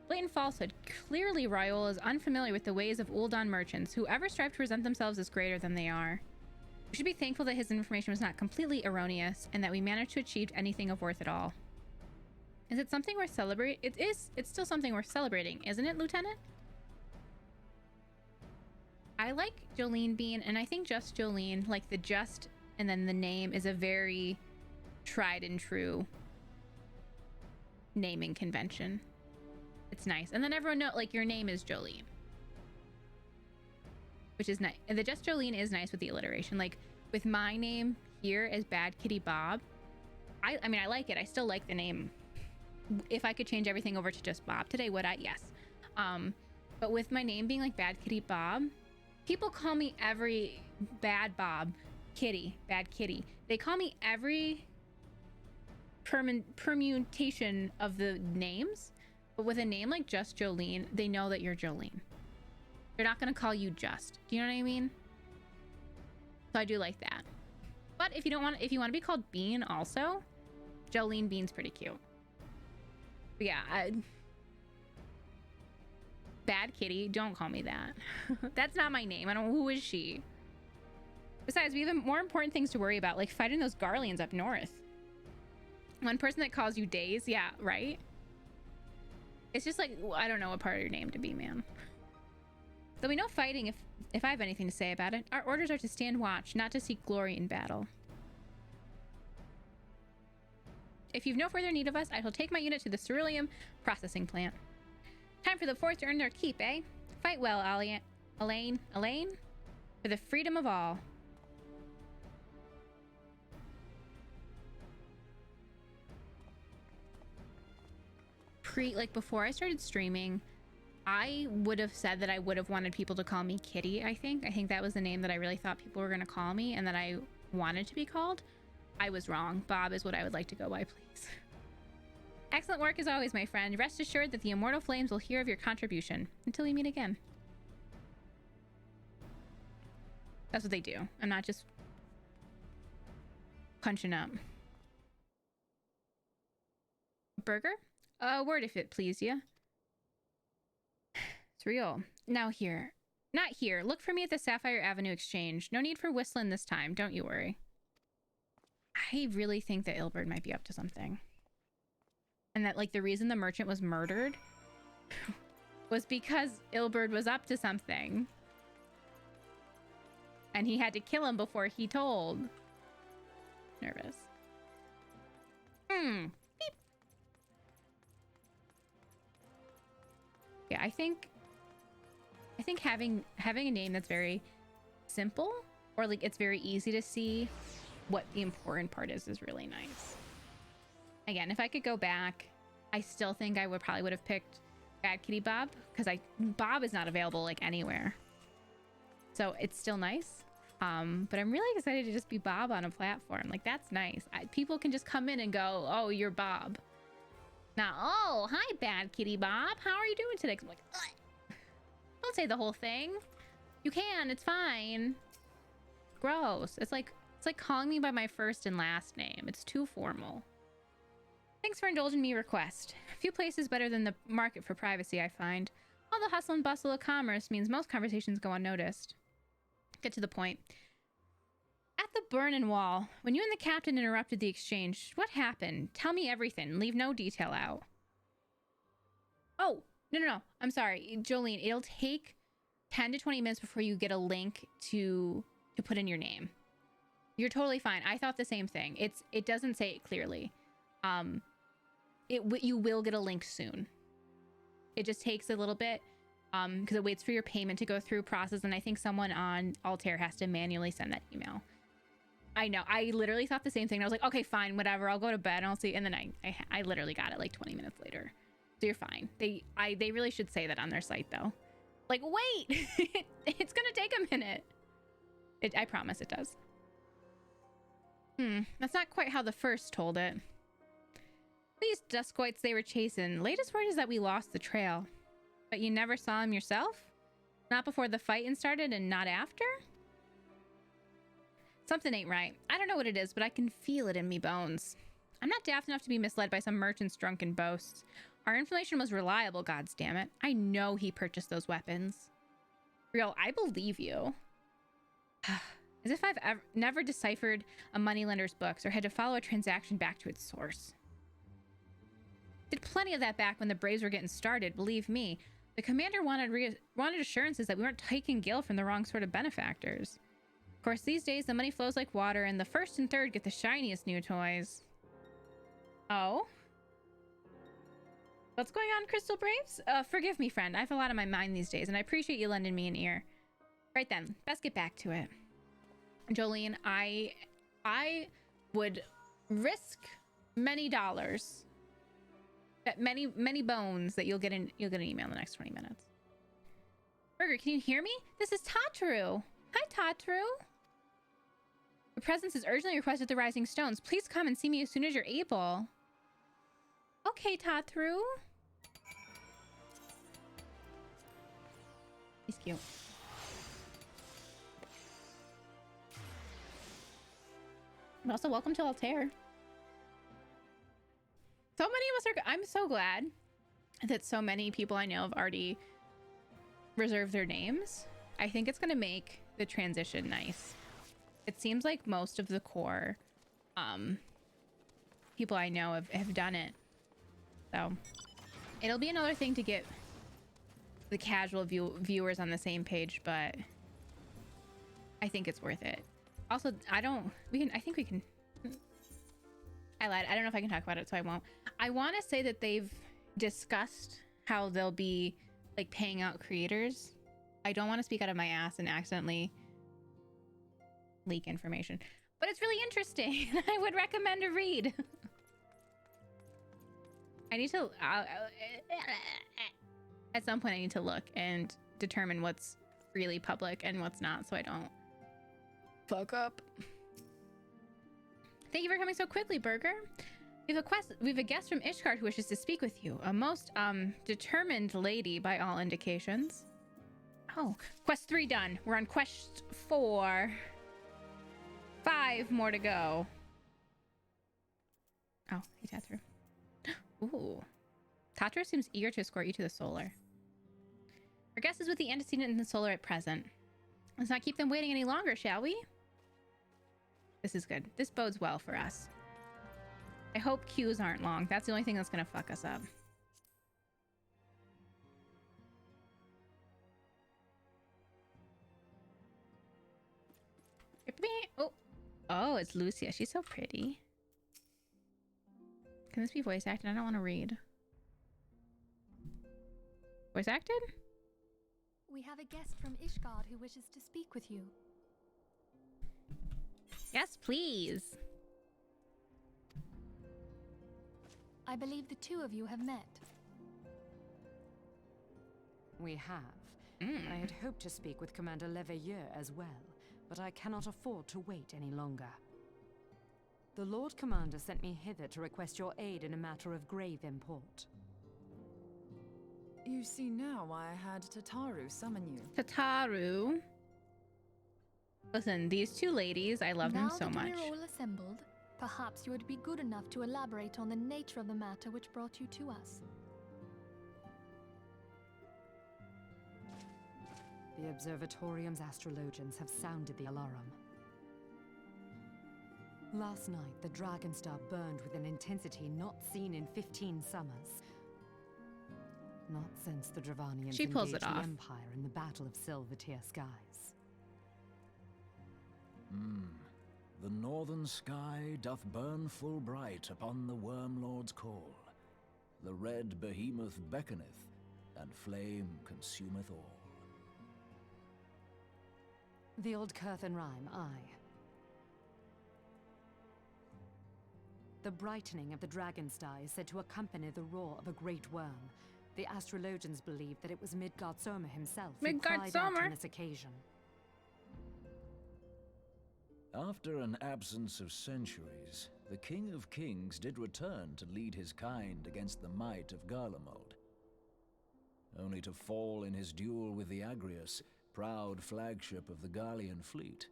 Blatant falsehood. Clearly, Raoul is unfamiliar with the ways of Uldan merchants. Whoever strive to present themselves as greater than they are. We should be thankful that his information was not completely erroneous, and that we managed to achieve anything of worth at all. Is it something worth celebrating? It is. It's still something worth celebrating, isn't it, Lieutenant? I like Jolene being, and I think just Jolene, like the just and then the name is a very tried and true naming convention. It's nice. And then everyone know, like, your name is Jolene. which is nice. And the Just Jolene is nice with the alliteration. Like with my name here as Bad Kitty Bob, I mean, I like it. I still like the name. If I could change everything over to just Bob today, would I? Yes. But with my name being like Bad Kitty Bob, people call me every Bad Bob, Kitty, Bad Kitty. They call me every permutation of the names. But with a name like Just Jolene, they know that you're Jolene. They're not going to call you Just. Do you know what I mean? So I do like that. But if you want to be called Bean also, Jolene Bean's pretty cute. But yeah, Bad Kitty, don't call me that. That's not my name. I don't know, who is she? Besides, we have more important things to worry about, like fighting those Garleans up north. One person that calls you Days, yeah, right? It's just like, I don't know what part of your name to be, man. Though we know fighting, if I have anything to say about it. Our orders are to stand watch, not to seek glory in battle. If you've no further need of us, I shall take my unit to the ceruleum processing plant. Time for the Fourth to earn their keep, eh? Fight well, Elaine, for the freedom of all. Like before I started streaming, I would have said that I would have wanted people to call me Kitty. I think that was the name that I really thought people were going to call me and that I wanted to be called. I was wrong. Bob is what I would like to go by, please. Excellent work as always, my friend. Rest assured that the immortal flames will hear of your contribution until we meet again. That's what they do. I'm not just punching up. Burger? A word if it please you. It's real. Now here. Not here. Look for me at the Sapphire Avenue Exchange. No need for whistling this time. Don't you worry. I really think that Ilberd might be up to something. And that, like, the reason the merchant was murdered was because Ilberd was up to something. And he had to kill him before he told. Nervous. Beep. Yeah, I think having a name that's very simple, or like it's very easy to see what the important part is really nice. Again, if I could go back, I still think I probably would have picked Bad Kitty Bob, because Bob is not available like anywhere. So it's still nice. But I'm really excited to just be Bob on a platform. Like, that's nice. People can just come in and go, oh, you're Bob. Now, oh, hi, Bad Kitty Bob. How are you doing today? 'Cause I'm like, ugh. Don't say the whole thing. You can. It's fine. Gross. It's like calling me by my first and last name. It's too formal. Thanks for indulging me request. Few places better than the market for privacy, I find. All the hustle and bustle of commerce means most conversations go unnoticed. Get to the point. At the Burnin' Wall, when you and the captain interrupted the exchange, what happened? Tell me everything. Leave no detail out. Oh, no. I'm sorry. Jolene, it'll take 10 to 20 minutes before you get a link to put in your name. You're totally fine. I thought the same thing. It doesn't say it clearly. You will get a link soon. It just takes a little bit because it waits for your payment to go through process, and I think someone on Altair has to manually send that email. I know. I literally thought the same thing. I was like, okay, fine, whatever. I'll go to bed and I'll see. And then I literally got it like 20 minutes later. So you're fine. They really should say that on their site though. Like, wait, it's gonna take a minute. I promise it does. That's not quite how the first told it. These Duskoites they were chasing. Latest word is that we lost the trail. But you never saw him yourself? Not before the fighting started and not after? Something ain't right. I don't know what it is, but I can feel it in me bones. I'm not daft enough to be misled by some merchant's drunken boasts. Our information was reliable, goddammit. I know he purchased those weapons. Real, I believe you. As if I've never deciphered a moneylender's books or had to follow a transaction back to its source. Did plenty of that back when the Braves were getting started, believe me. The commander wanted assurances that we weren't taking Gil from the wrong sort of benefactors. Of course, these days the money flows like water, and the first and third get the shiniest new toys. Oh? What's going on, Crystal Braves? Forgive me, friend. I have a lot on my mind these days, and I appreciate you lending me an ear. Right then, let's get back to it. Jolene, I would risk many dollars, that many bones, that you'll get an email in the next 20 minutes. Burger, can you hear me? This is Tataru. Hi, Tataru. Your presence is urgently requested at the Rising Stones. Please come and see me as soon as you're able. Okay, Tataru. He's cute. But also, welcome to Altair. So many of us are... I'm so glad that so many people I know have already reserved their names. I think it's going to make the transition nice. It seems like most of the core people I know have done it. So it'll be another thing to get the casual viewers on the same page, but I think it's worth it. Also, I think we can. I lied. I don't know if I can talk about it, so I won't. I want to say that they've discussed how they'll be like paying out creators. I don't want to speak out of my ass and accidentally leak information, but it's really interesting. I would recommend a read. I need to at some point I need to look and determine what's really public and what's not, so I don't fuck up. Thank you for coming so quickly, Burger. We have a guest from Ishgard who wishes to speak with you. A most determined lady by all indications. Oh, quest 3 done. We're on quest 4. 5 more to go. Oh, hey, Tataru. Ooh. Tataru seems eager to escort you to the solar. Our guest is with the antecedent in the solar at present. Let's not keep them waiting any longer, shall we? This is good. This bodes well for us. I hope queues aren't long. That's the only thing that's gonna fuck us up. Oh, it's Lucia. She's so pretty. Can this be voice acted? I don't want to read. Voice acted? We have a guest from Ishgard who wishes to speak with you. Yes, please. I believe the two of you have met. We have. I had hoped to speak with Commander Leveilleur as well, but I cannot afford to wait any longer. The Lord Commander sent me hither to request your aid in a matter of grave import. You see now why I had Tataru summon you. Tataru. Listen, these two ladies, I love them so much. Now that we're all assembled, perhaps you would be good enough to elaborate on the nature of the matter which brought you to us. The Observatorium's astrologians have sounded the alarm. Last night, the Dragon Star burned with an intensity not seen in 15 summers. Not since the Dravanians She pulls engaged it off. the Empire in the Battle of Silvertear Skies. The northern sky doth burn full bright upon the Wormlord's call. The red behemoth beckoneth, and flame consumeth all. The old Curthan rhyme, aye. The brightening of the Dragon Star is said to accompany the roar of a great worm. The astrologians believe that it was Midgard Soma himself who cried out on this occasion. After an absence of centuries, the King of Kings did return to lead his kind against the might of Garlemald, only to fall in his duel with the Agrius, proud flagship of the Garlean fleet.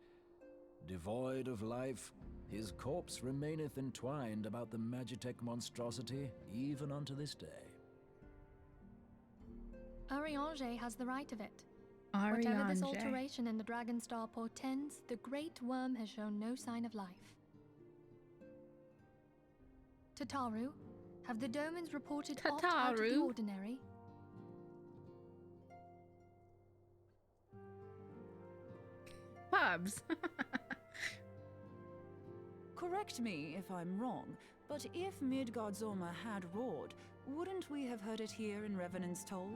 Devoid of life, his corpse remaineth entwined about the Magitech monstrosity even unto this day. Ariange has the right of it. Ariange. Whatever this alteration in the Dragon Star portends, the Great Worm has shown no sign of life. Tataru, have the Domans reported aught out of the ordinary? Pubs. Correct me if I'm wrong, but if Midgard Zorma had roared, wouldn't we have heard it here in Revenant's Toll?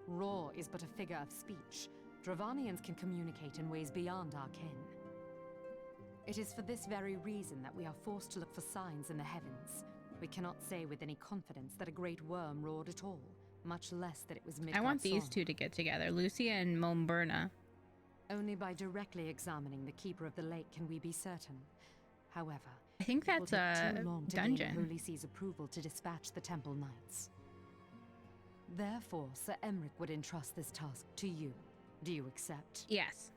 Roar is but a figure of speech. Dravanians can communicate in ways beyond our ken. It is for this very reason that we are forced to look for signs in the heavens. We cannot say with any confidence that a great worm roared at all, much less that it was Midgardsormr. I want these two to get together, Lucia and Momberna. Only by directly examining the Keeper of the Lake can we be certain. However, I think it will that's take a too long to dungeon. gain Holy See's approval to dispatch the Temple Knights. Therefore, Sir Emric would entrust this task to you. Do you accept? Yes.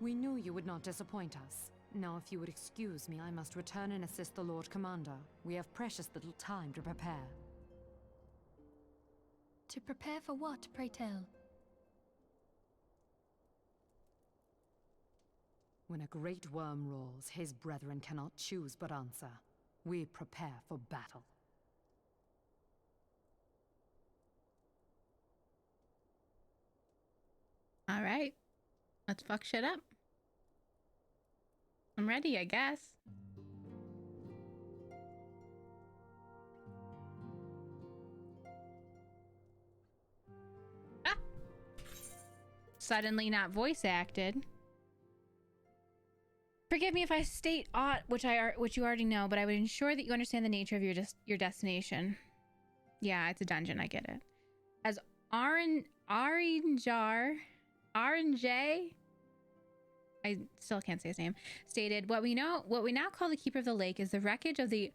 We knew you would not disappoint us. Now, if you would excuse me, I must return and assist the Lord Commander. We have precious little time to prepare. To prepare for what, pray tell? When a great worm roars, his brethren cannot choose but answer. We prepare for battle. All right. Let's fuck shit up. I'm ready, I guess. Ah! Suddenly not voice acted. Forgive me if I state aught which you already know, but I would ensure that you understand the nature of your destination. Yeah, it's a dungeon, I get it. As Arinjar, I still can't say his name, stated, what we now call the Keeper of the Lake is the wreckage of the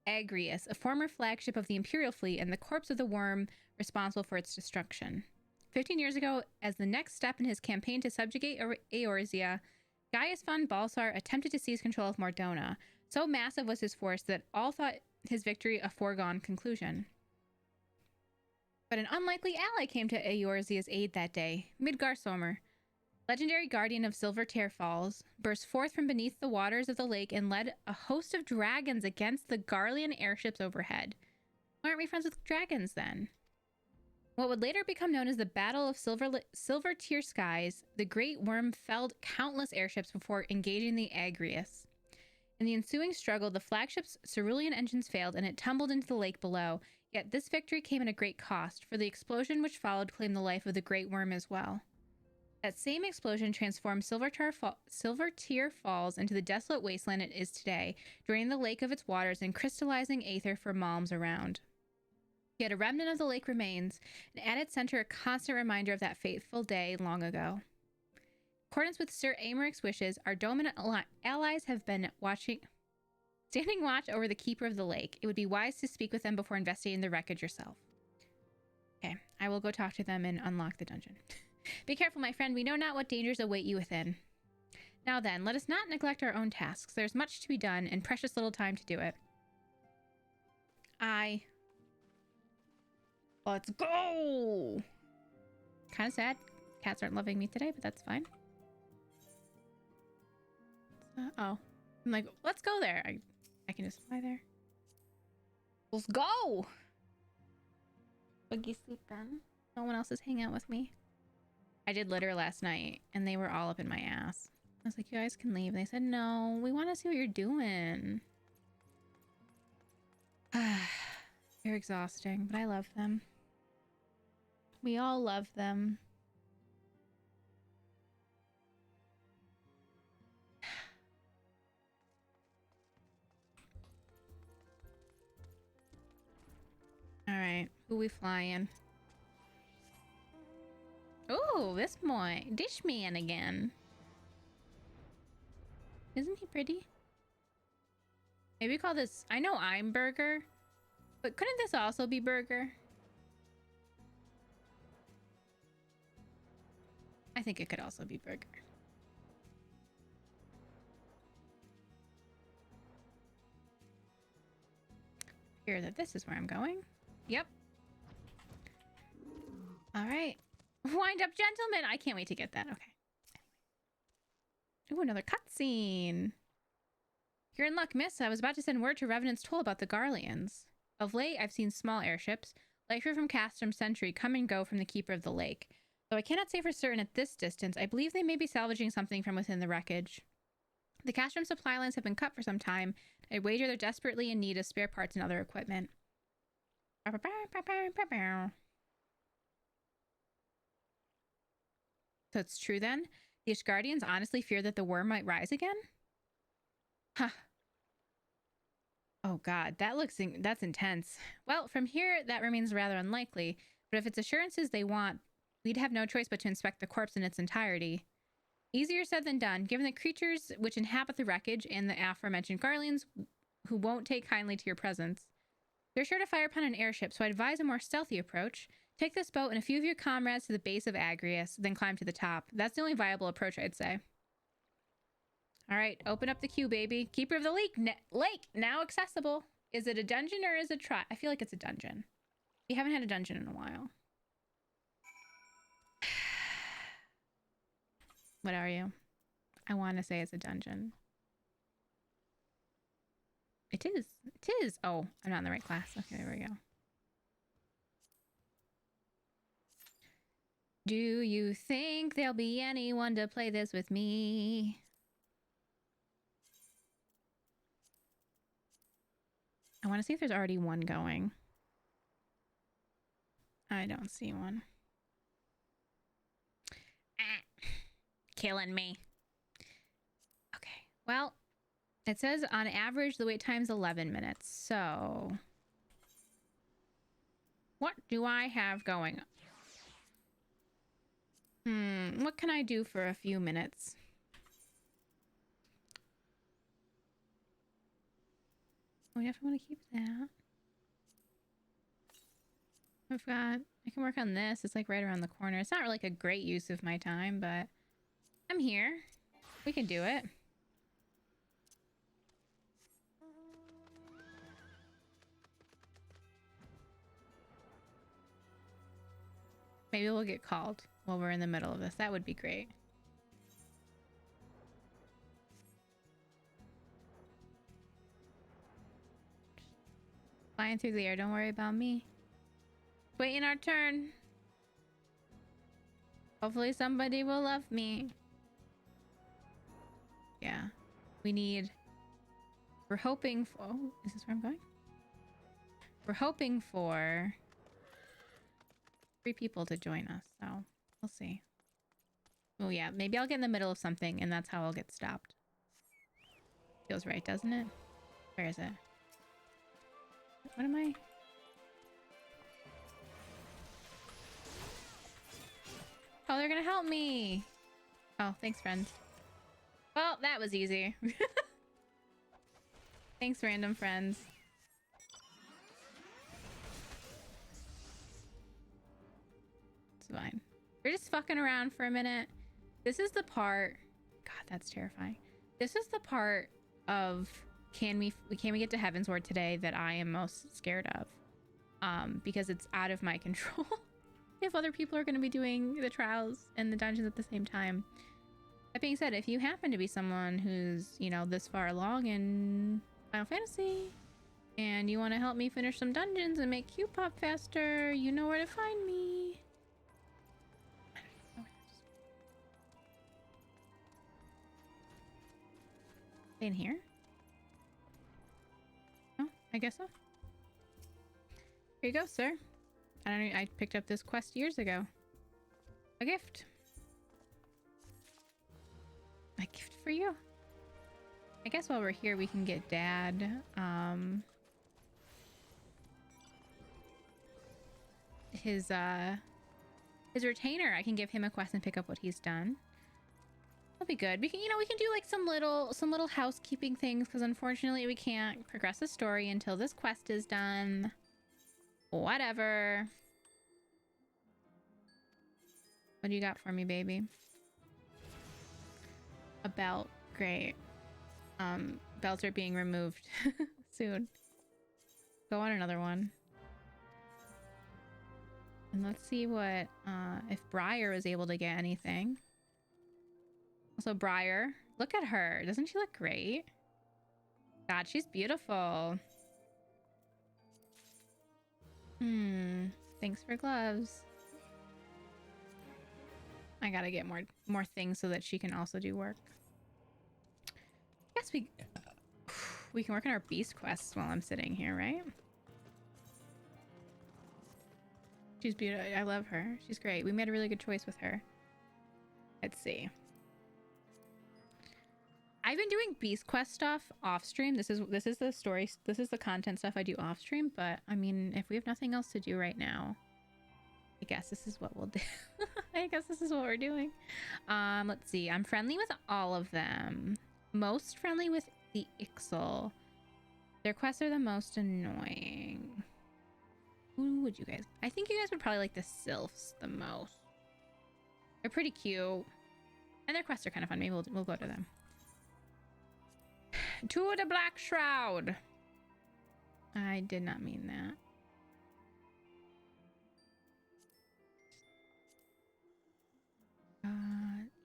Agrius, a former flagship of the Imperial fleet, and the corpse of the worm responsible for its destruction. 15 years ago, as the next step in his campaign to subjugate Eorzea, Gaius von Balsar attempted to seize control of Mordona. So massive was his force that all thought his victory a foregone conclusion. But an unlikely ally came to Eorzea's aid that day. Midgardsormr, legendary guardian of Silvertear Falls, burst forth from beneath the waters of the lake and led a host of dragons against the Garlean airships overhead. Why aren't we friends with dragons then? What would later become known as the Battle of Silvertear Skies, the Great Worm felled countless airships before engaging the Agrius. In the ensuing struggle, the flagship's cerulean engines failed and it tumbled into the lake below, yet this victory came at a great cost, for the explosion which followed claimed the life of the Great Worm as well. That same explosion transformed Silvertear Falls into the desolate wasteland it is today, draining the lake of its waters and crystallizing aether for malms around. Yet a remnant of the lake remains, and at its center a constant reminder of that fateful day long ago. In accordance with Sir Americ's wishes, our dominant allies have been standing watch over the Keeper of the Lake. It would be wise to speak with them before investigating the wreckage yourself. Okay, I will go talk to them and unlock the dungeon. Be careful, my friend. We know not what dangers await you within. Now then, let us not neglect our own tasks. There's much to be done and precious little time to do it. Let's go! Kind of sad. Cats aren't loving me today, but that's fine. Oh. I'm like, let's go there. I can just fly there. Let's go! Boogie sleeping. No one else is hanging out with me. I did litter last night, and they were all up in my ass. I was like, you guys can leave. They said, no, we want to see what you're doing. You're exhausting, but I love them. We all love them. All right, who we flying? Oh, this boy, Dish Man again. Isn't he pretty? Maybe call this. I know I'm Burger, but couldn't this also be Burger? I think it could also be Burger. Hear that this is where I'm going. Yep. All right. Wind up, gentlemen. I can't wait to get that. Okay. Ooh, another cutscene. You're in luck, miss. I was about to send word to Revenant's Toll about the Garleans. Of late, I've seen small airships, likely from Castrum Sentry, come and go from the Keeper of the Lake. Though I cannot say for certain at this distance, I believe they may be salvaging something from within the wreckage. The Castrum supply lines have been cut for some time. I wager they're desperately in need of spare parts and other equipment. So it's true then? The Ishgardians honestly fear that the worm might rise again? Huh. Oh god, that's intense. Well, from here, that remains rather unlikely, but if it's assurances they want, we'd have no choice but to inspect the corpse in its entirety. Easier said than done, given the creatures which inhabit the wreckage and the aforementioned Garleans who won't take kindly to your presence. They're sure to fire upon an airship, so I advise a more stealthy approach. Take this boat and a few of your comrades to the base of Agrius, then climb to the top. That's the only viable approach, I'd say. All right, open up the queue, baby. Keeper of the lake, now accessible. Is it a dungeon or is it I feel like it's a dungeon. We haven't had a dungeon in a while. What are you? I want to say it's a dungeon. It is. It is. Oh, I'm not in the right class. Okay, there we go. Do you think there'll be anyone to play this with me? I want to see if there's already one going. I don't see one. Killing me. Okay, well, it says on average the wait time's 11 minutes, so what do I have going? What can I do for a few minutes? Oh, we definitely want to keep that. I can work on this. It's like right around the corner. It's not really like a great use of my time, but I'm here. We can do it. Maybe we'll get called while we're in the middle of this. That would be great. Flying through the air. Don't worry about me. Waiting our turn. Hopefully somebody will love me. Yeah. We're hoping for... Oh, is this where I'm going? We're hoping for 3 people to join us, so we'll see. Oh yeah, maybe I'll get in the middle of something and that's how I'll get stopped. Feels right, doesn't it? Where is it? What am I? Oh, they're gonna help me! Oh, thanks, friends. Well, that was easy. Thanks, random friends. It's fine. We're just fucking around for a minute. This is the part... God, that's terrifying. This is the part of can we get to Heavensward today that I am most scared of. Because it's out of my control. If other people are going to be doing the trials and the dungeons at the same time. That being said, if you happen to be someone who's, you know, this far along in Final Fantasy and you want to help me finish some dungeons and make Q pop faster, you know where to find me. In here? Oh, I guess so. Here you go, sir. I picked up this quest years ago. A gift. A gift for you. I guess while we're here, we can get Dad. His retainer. I can give him a quest and pick up what he's done. That'll be good. We can, we can do like some little housekeeping things because unfortunately we can't progress the story until this quest is done. Whatever. What do you got for me, baby? A belt. Great. Belts are being removed soon. Go on another one. And let's see what, if Briar was able to get anything. Also, Briar, look at her. Doesn't she look great? God, she's beautiful. Thanks for gloves. I gotta get more things so that she can also do work. Guess we can work on our beast quests while I'm sitting here, right? She's beautiful. I love her. She's great. We made a really good choice with her. Let's see. I've been doing Beast Quest stuff off stream. This is the story. This is the content stuff I do off stream. But I mean, if we have nothing else to do right now, I guess this is what we'll do. I guess this is what we're doing. Let's see. I'm friendly with all of them. Most friendly with the Ixal. Their quests are the most annoying. Who would you guys? I think you guys would probably like the Sylphs the most. They're pretty cute, and their quests are kind of fun. Maybe we'll go to them. To the Black Shroud. I did not mean that.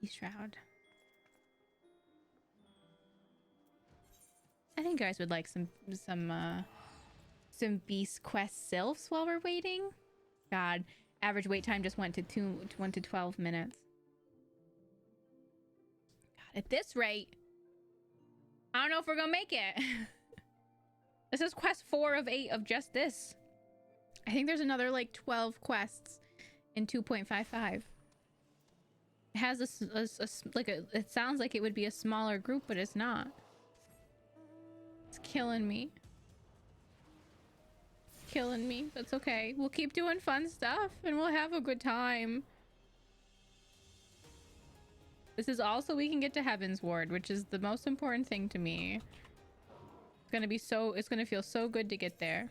East Shroud. I think you guys would like some Beast Quest Sylphs while we're waiting. God, average wait time just went to 12 minutes. God, at this rate, I don't know if we're gonna make it. This is quest 4 of 8 of just this. I think there's another like 12 quests in 2.55. It has it sounds like it would be a smaller group, but it's not. It's killing me. Killing me. That's okay. We'll keep doing fun stuff and we'll have a good time. This is also we can get to Heavensward, which is the most important thing to me. It's gonna feel so good to get there.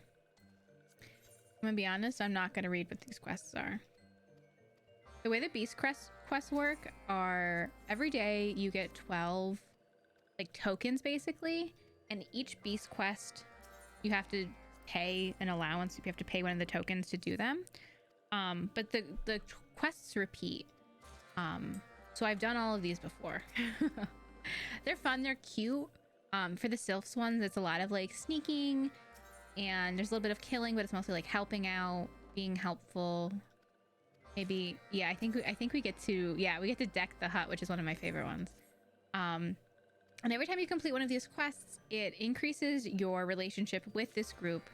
I'm gonna be honest, I'm not gonna read what these quests are. The way the Beast quests work are every day you get 12 like tokens basically, and each Beast quest you have to pay an allowance. You have to pay one of the tokens to do them. But the quests repeat. So I've done all of these before. They're fun, they're cute. For the Sylphs ones, it's a lot of like sneaking and there's a little bit of killing, but it's mostly like helping out, being helpful. Maybe, yeah, I think we get to deck the hut, which is one of my favorite ones. And every time you complete one of these quests, it increases your relationship with this group.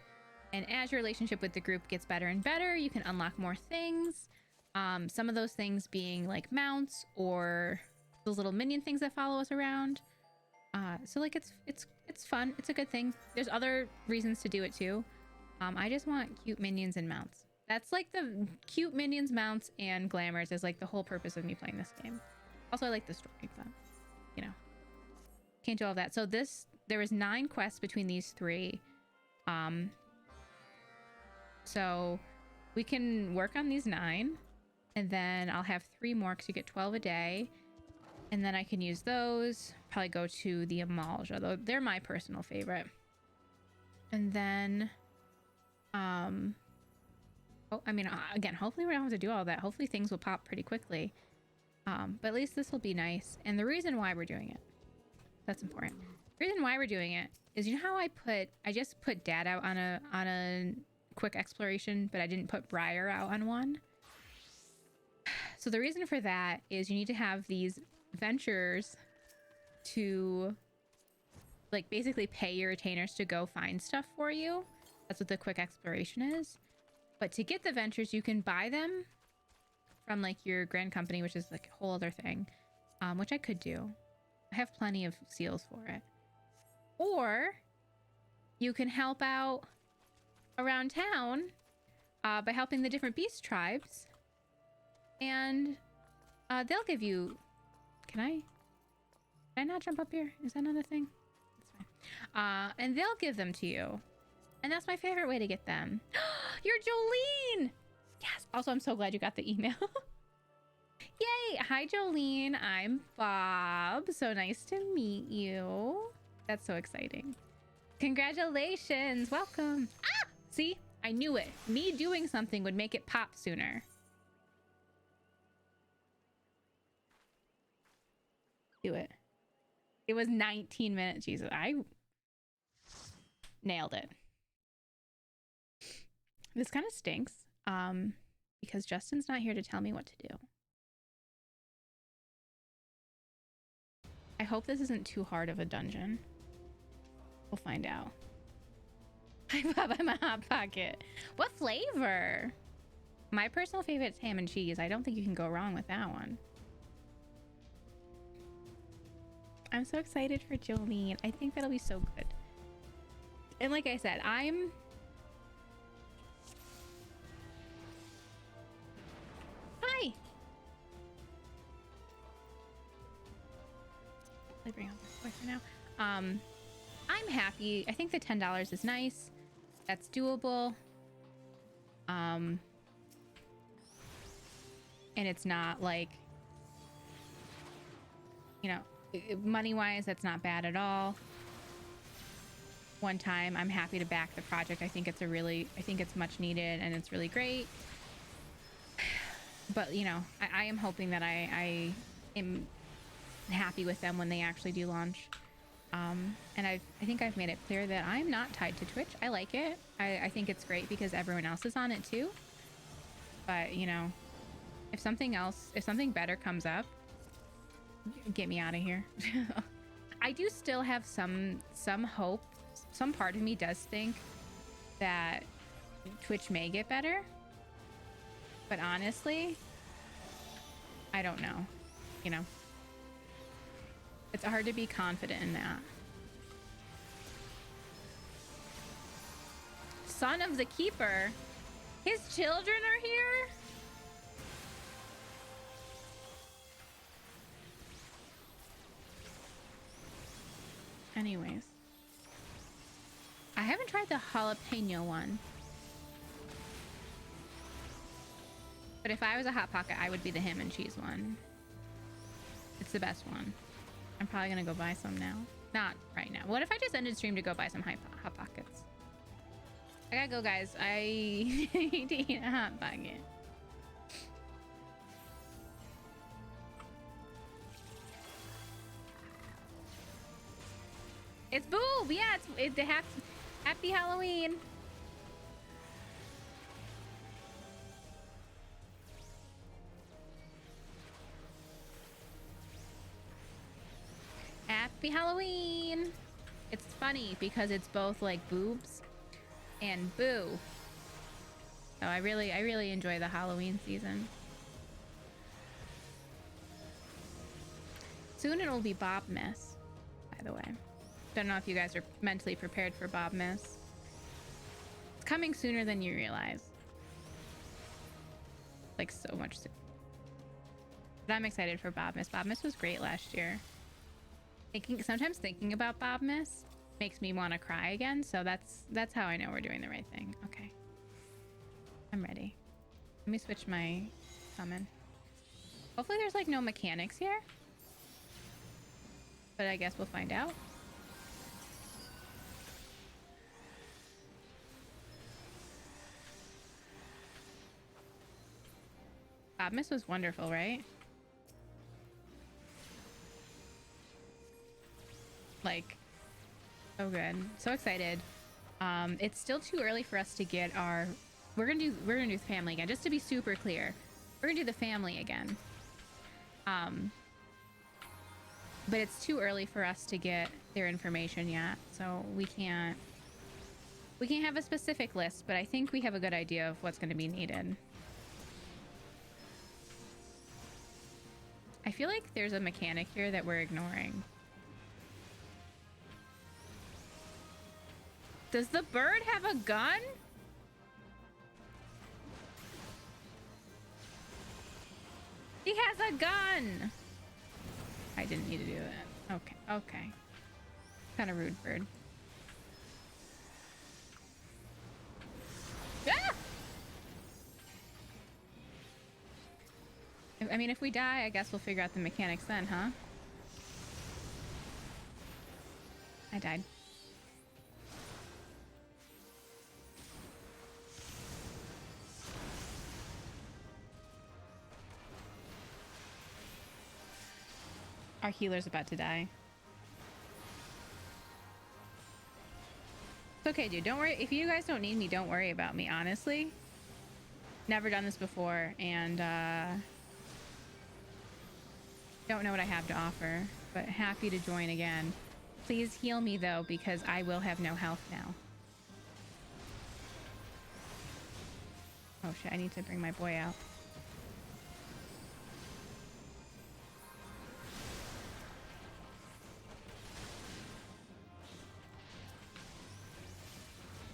And as your relationship with the group gets better and better, you can unlock more things. Some of those things being like mounts or those little minion things that follow us around. So like it's fun. It's a good thing. There's other reasons to do it too. I just want cute minions and mounts. That's like the cute minions, mounts, and glamours is like the whole purpose of me playing this game. Also, I like the story, but you know, can't do all of that. So there was 9 quests between these 3. So we can work on these 9, and then I'll have 3 more because you get 12 a day. And then I can use those. Probably go to the Amalja, though they're my personal favorite. And then, again, hopefully we don't have to do all that. Hopefully things will pop pretty quickly. But at least this will be nice. And the reason why we're doing it, that's important. The reason why we're doing it is, you know how I just put Dad out on a quick exploration, but I didn't put Briar out on one. So the reason for that is you need to have these ventures to like basically pay your retainers to go find stuff for you. That's what the quick exploration is. But to get the ventures, you can buy them from like your grand company, which is like a whole other thing, which I could do. I have plenty of seals for it. Or you can help out around town by helping the different beast tribes, and they'll give you... Can I not jump up here? Is that not a thing? That's fine. And they'll give them to you. And that's my favorite way to get them. You're Jolene! Yes! Also, I'm so glad you got the email. Yay! Hi, Jolene. I'm Bob. So nice to meet you. That's so exciting. Congratulations! Welcome! Ah! See? I knew it. Me doing something would make it pop sooner. Do it. It was 19 minutes. Jesus, I nailed it. This kind of stinks, because Justin's not here to tell me what to do. I hope this isn't too hard of a dungeon. We'll find out. Hi, Bob. I'm a Hot Pocket. What flavor? My personal favorite is ham and cheese. I don't think you can go wrong with that one. I'm so excited for Jolene. I think that'll be so good. And like I said, Hi. Let me bring up my voice for now. I'm happy. I think the $10 is nice. That's doable. And it's not like, you know, money-wise, that's not bad at all. One time, I'm happy to back the project. I think it's much needed and it's really great. But, you know, I am hoping that I am happy with them when they actually do launch. And I think I've made it clear that I'm not tied to Twitch. I like it. I think it's great because everyone else is on it too. But, you know, if something better comes up, get me out of here. I do still have some hope. Some part of me does think that Twitch may get better. But honestly, I don't know. You know, it's hard to be confident in that. Son of the Keeper? His children are here? Anyways. I haven't tried the jalapeno one. But if I was a Hot Pocket, I would be the ham and cheese one. It's the best one. I'm probably gonna go buy some now. Not right now. What if I just ended stream to go buy some Hot Pockets? I gotta go, guys. I need to eat a Hot Pocket. It's Boob! Yeah, it's the Happy Halloween! Happy Halloween! It's funny because it's both like boobs and boo. So I really enjoy the Halloween season. Soon it'll be Bobmas, by the way. Don't know if you guys are mentally prepared for Bobmas. It's coming sooner than you realize. Like so much sooner. But I'm excited for Bobmas. Bobmas was great last year. Sometimes thinking about Bobmas makes me want to cry again, so that's how I know we're doing the right thing. Okay. I'm ready. Let me switch my summon. Hopefully there's like no mechanics here. But I guess we'll find out. Bobmas was wonderful, right? Like, so good. So excited. It's still too early for us to get our... We're gonna do the family again, just to be super clear. We're gonna do the family again. But it's too early for us to get their information yet, so we can't have a specific list, but I think we have a good idea of what's gonna be needed. I feel like there's a mechanic here that we're ignoring. Does the bird have a gun? He has a gun! I didn't need to do that. Okay, okay. Kind of rude, bird. Ah! I mean, if we die, I guess we'll figure out the mechanics then, huh? I died. Our healer's about to die. It's okay, dude. Don't worry. If you guys don't need me, don't worry about me, honestly. Never done this before, and don't know what I have to offer, but happy to join again. Please heal me, though, because I will have no health now. Oh shit, I need to bring my boy out.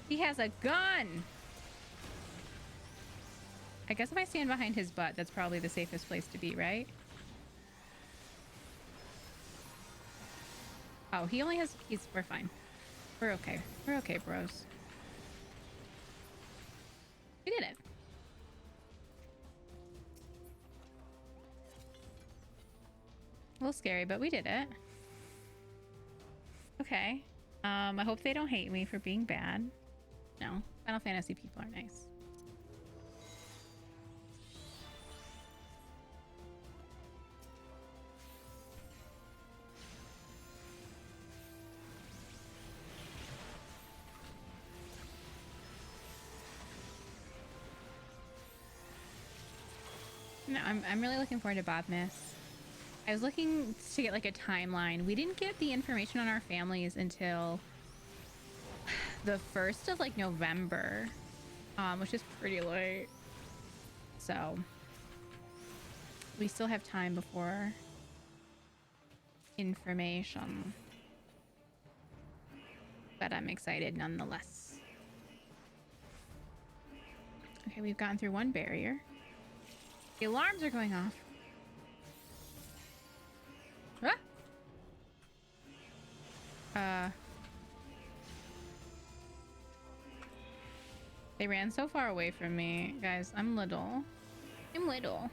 He has a gun! I guess if I stand behind his butt, that's probably the safest place to be, right? Oh, he only has... We're fine. We're okay. We're okay, bros. We did it. A little scary, but we did it. Okay. I hope they don't hate me for being bad. No. Final Fantasy people are nice. No, I'm really looking forward to Bodmas. I was looking to get like a timeline. We didn't get the information on our families until the 1st of like November, which is pretty late. So we still have time before information. But I'm excited nonetheless. Okay, we've gotten through one barrier. The alarms are going off. Ah! They ran so far away from me. Guys, I'm little. I'm little.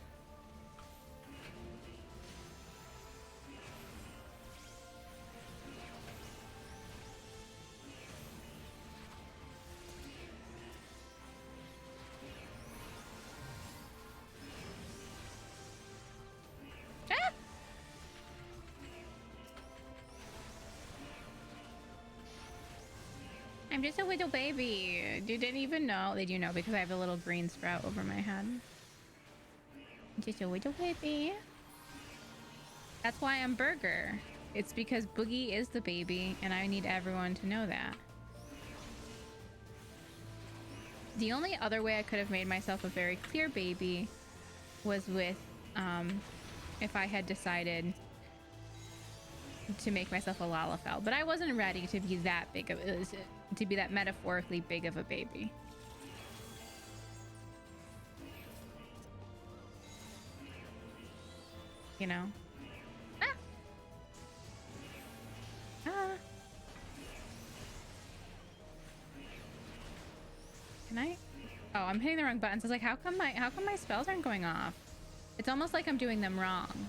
Ah! I'm just a little baby. You didn't even know. They do know because I have a little green sprout over my head. Just a little baby. That's why I'm Burger. It's because Boogie is the baby and I need everyone to know that. The only other way I could have made myself a very clear baby was with, if I had decided to make myself a Lalafell, but I wasn't ready to be that big of to be that metaphorically big of a baby. You know? Ah! Ah! Can I? Oh, I'm hitting the wrong buttons. I was like, how come my spells aren't going off? It's almost like I'm doing them wrong.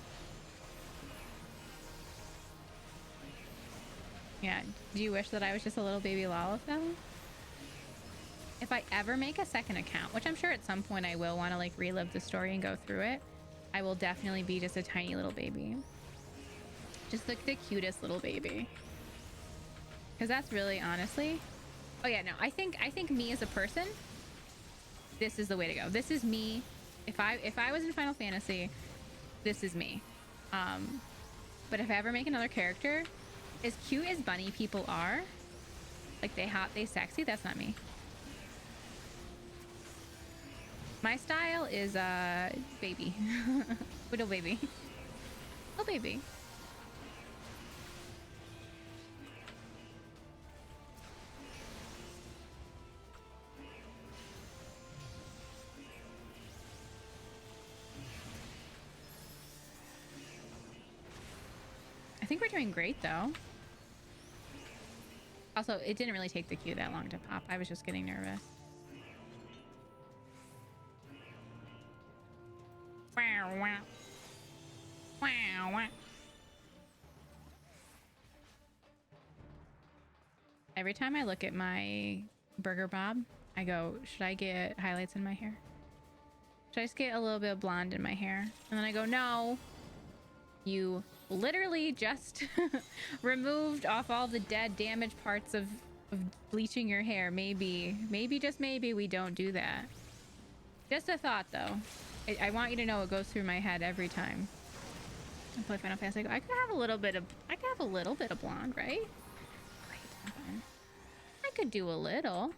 Yeah, do you wish that I was just a little baby Lalafell? If I ever make a second account, which I'm sure at some point I will want to like relive the story and go through it, I will definitely be just a tiny little baby. Just like the cutest little baby. Because that's really honestly... Oh yeah, no, I think me as a person, this is the way to go. This is me. If I was in Final Fantasy, this is me. But if I ever make another character, as cute as bunny people are, like they hot, they sexy, that's not me. My style is baby. Little baby. Little baby. I think we're doing great though. Also, it didn't really take the queue that long to pop. I was just getting nervous. Wow, wow. Wow, wow. Every time I look at my burger bob, I go, should I get highlights in my hair? Should I just get a little bit of blonde in my hair? And then I go, no. You literally just removed off all the dead, damaged parts of bleaching your hair. Maybe, just maybe we don't do that. Just a thought, though. I want you to know it goes through my head every time I play Final Fantasy. I could have a little bit of blonde, right? Wait, I could do a little.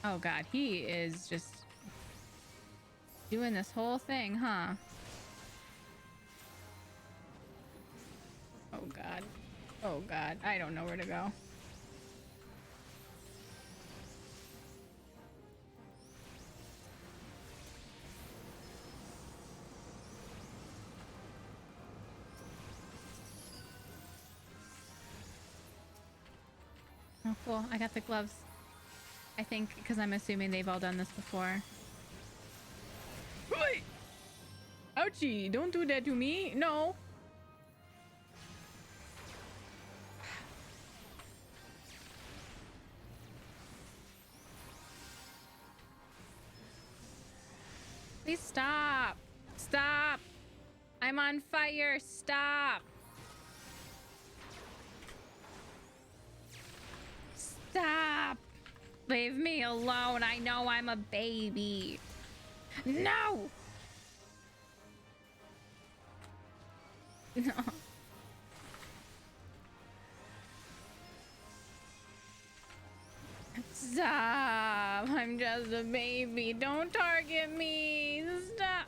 Oh god, he is just doing this whole thing, huh? Oh god. Oh god. I don't know where to go. Oh, cool. I got the gloves. I think because I'm assuming they've all done this before. Wait! Ouchie! Don't do that to me! No! Please stop! Stop! I'm on fire! Stop! Stop! Leave me alone. I know I'm a baby. No! No. Stop! I'm just a baby. Don't target me. Stop.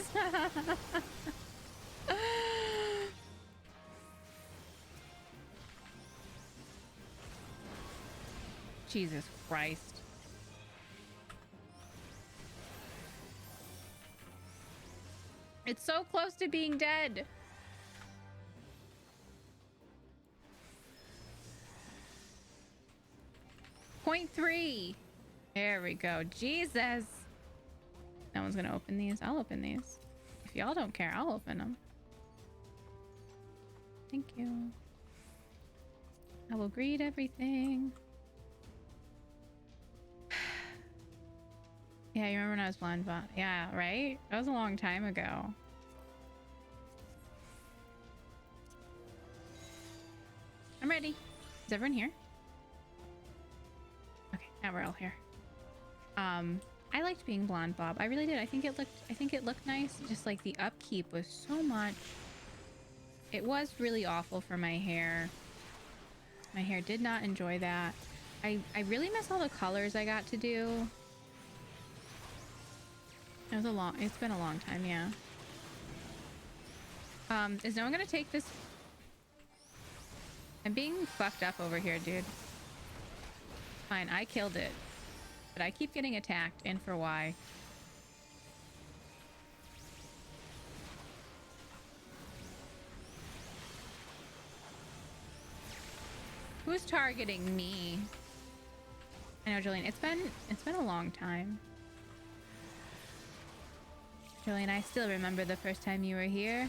Stop. Jesus Christ. It's so close to being dead. Point 3. There we go. Jesus. No one's gonna open these. I'll open these. If y'all don't care, I'll open them. Thank you. I will greet everything. Yeah, you remember when I was blind, but yeah, right? That was a long time ago. I'm ready. Is everyone here? Okay, now we're all here. I liked being blonde bob. I really did. I think it looked nice. Just like the upkeep was so much. It was really awful for my hair. My hair did not enjoy that. I really miss all the colors I got to do. It's been a long time, yeah. Is no one gonna take this? I'm being fucked up over here, dude. Fine, I killed it. But I keep getting attacked, and for why? Who's targeting me? I know, Julian. It's been a long time. Julian, I still remember the first time you were here.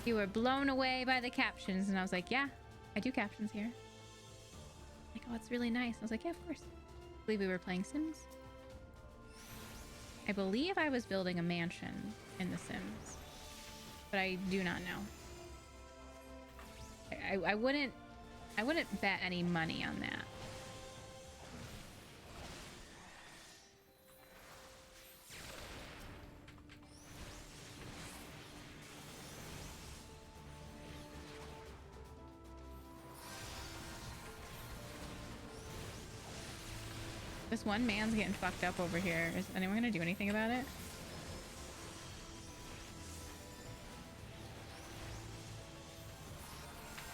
You were blown away by the captions, and I was like, yeah, I do captions here. Like, oh, it's really nice. I was like, yeah, of course. I believe we were playing Sims. I believe I was building a mansion in The Sims, but I do not know. I wouldn't bet any money on that. This one man's getting fucked up over here. Is anyone gonna do anything about it?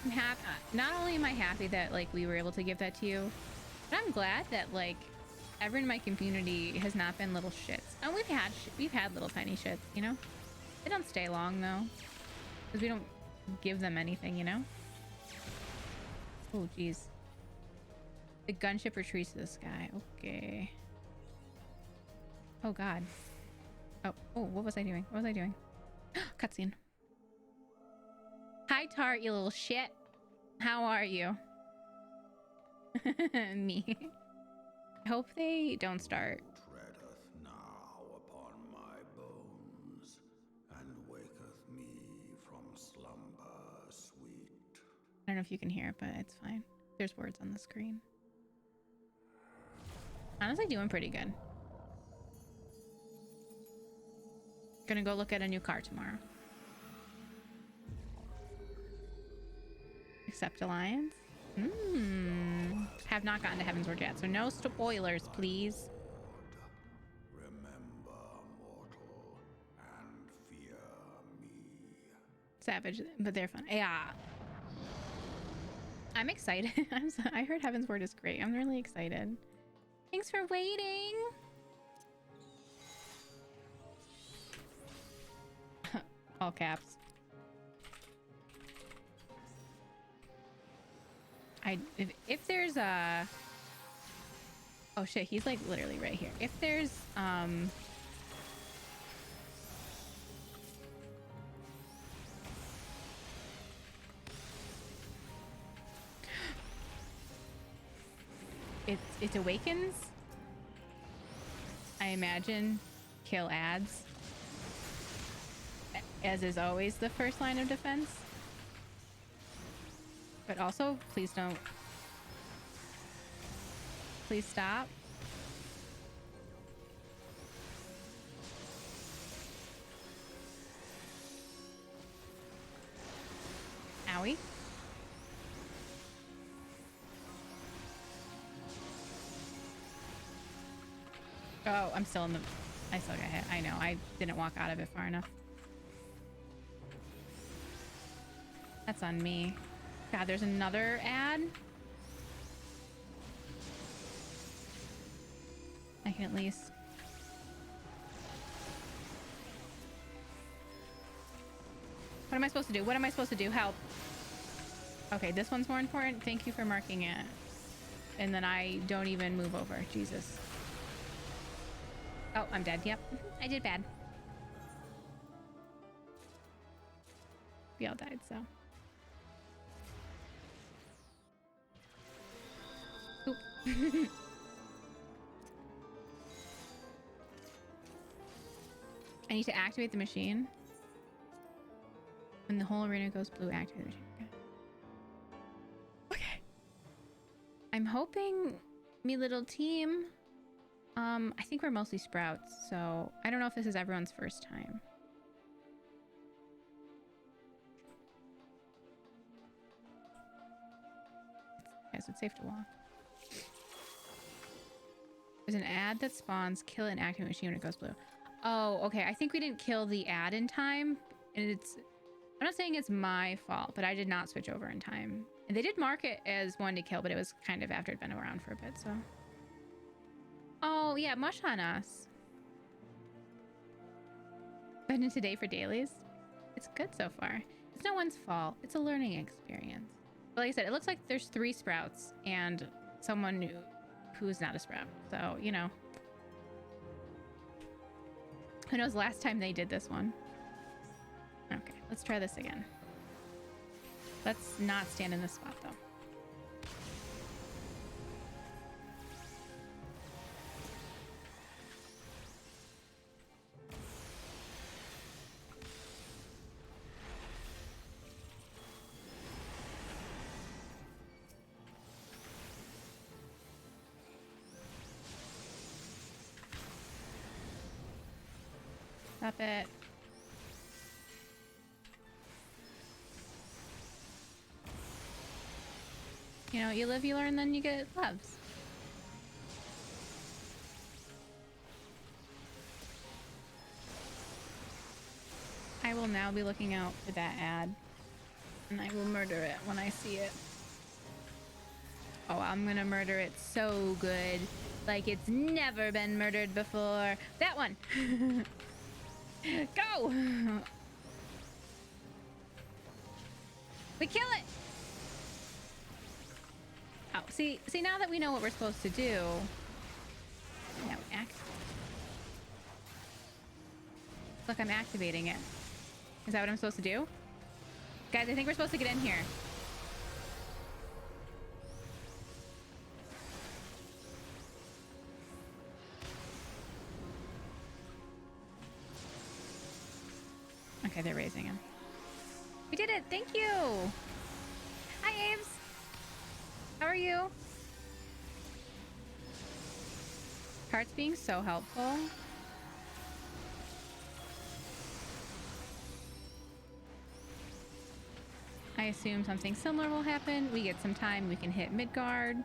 I'm happy. Not only am I happy that like we were able to give that to you, but I'm glad that like everyone in my community has not been little shits. And we've had little tiny shits, you know. They don't stay long though, because we don't give them anything, you know. Oh jeez. The gunship retreats to the sky. Okay. Oh god. Oh, what was I doing? What was I doing? Cutscene. Hi Tart, you little shit. How are you? Me. I hope they don't start. Treadeth now upon my bones, and waketh me from slumber sweet. I don't know if you can hear it, but it's fine. There's words on the screen. Honestly, doing pretty good. Gonna go look at a new car tomorrow. Accept alliance. Have not gotten to Heavensward yet, so no spoilers, please. Remember, mortal, and fear me. Savage, but they're fun. Yeah. I'm excited. I heard Heavensward is great. I'm really excited. Thanks for waiting. All caps. If there's a... Oh shit, he's like literally right here. If there's it awakens, I imagine kill ads, as is always the first line of defense. But also, please don't. Please stop. Owie. Oh, I'm still in the... I still got hit. I know. I didn't walk out of it far enough. That's on me. God, there's another ad. I can at least... What am I supposed to do? What am I supposed to do? Help. Okay, this one's more important. Thank you for marking it. And then I don't even move over. Jesus. Oh, I'm dead. Yep. I did bad. We all died, so... Oop. I need to activate the machine. When the whole arena goes blue, activate the machine. Okay. Okay. I'm hoping me little team... I think we're mostly sprouts, so I don't know if this is everyone's first time. Okay, so it's safe to walk. There's an ad that spawns, kill an active machine when it goes blue. Oh, okay. I think we didn't kill the ad in time. And it's... I'm not saying it's my fault, but I did not switch over in time. And they did mark it as one to kill, but it was kind of after it'd been around for a bit, so... Oh, yeah, mush on us. Been in today for dailies. It's good so far. It's no one's fault. It's a learning experience. But like I said, it looks like there's 3 sprouts and someone who's not a sprout. So, you know. Who knows last time they did this one. Okay, let's try this again. Let's not stand in this spot, though. Stop it. You know, you live, you learn, then you get loves. I will now be looking out for that ad. And I will murder it when I see it. Oh, I'm gonna murder it so good. Like it's never been murdered before. That one! Go! We kill it! Oh, see now that we know what we're supposed to do. Now act. Look, I'm activating it. Is that what I'm supposed to do? Guys, I think we're supposed to get in here. Okay, they're raising him. We did it! Thank you! Hi, Ames! How are you? Cart's being so helpful. I assume something similar will happen. We get some time. We can hit Midgard.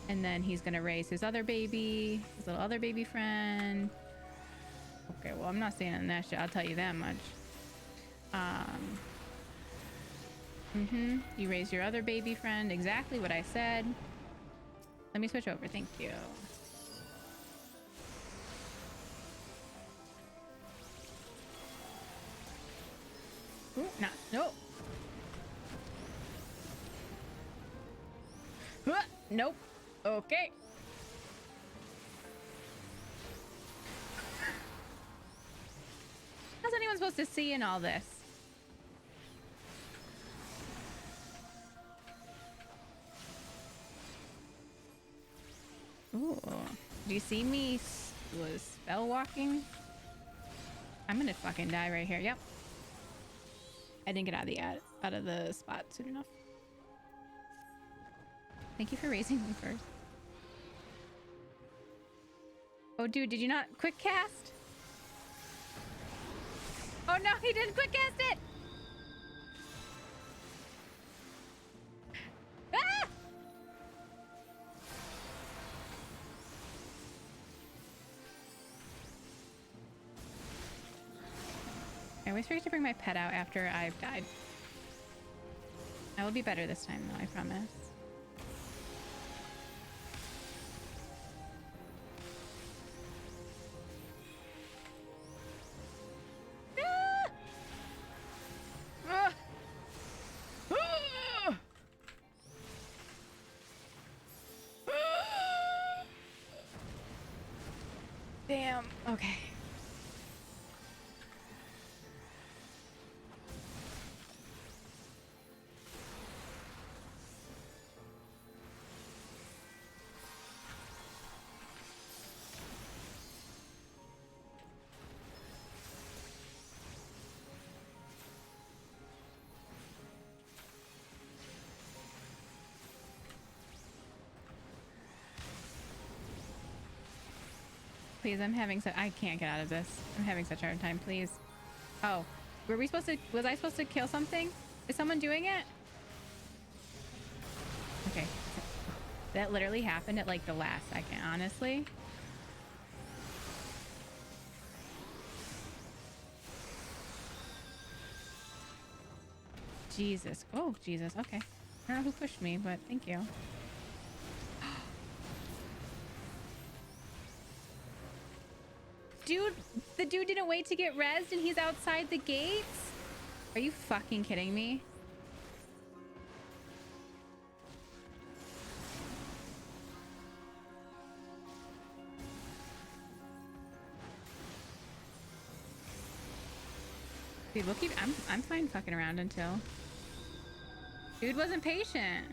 And then he's gonna raise his other baby, his little other baby friend. Okay, well, I'm not staying in that shit. I'll tell you that much. You raise your other baby friend. Exactly what I said. Let me switch over. Thank you. Ooh, no. Nope. Okay. How's anyone supposed to see in all this? Ooh. Do you see me was spell walking? I'm gonna fucking die right here. Yep. I didn't get out of the spot soon enough. Thank you for raising me first. Oh, dude, did you not quick cast? Oh no, he didn't quick cast it! Ah! I always forget to bring my pet out after I've died. I will be better this time though, I promise. Damn. Okay. Please, I can't get out of this. I'm having such a hard time, please. Oh, was I supposed to kill something? Is someone doing it? Okay. That literally happened at like the last second, honestly. Jesus. Oh, Jesus. Okay. I don't know who pushed me, but thank you. Dude, the dude didn't wait to get rezzed and he's outside the gates? Are you fucking kidding me? Dude, we'll keep... I'm fine fucking around until... Dude wasn't patient.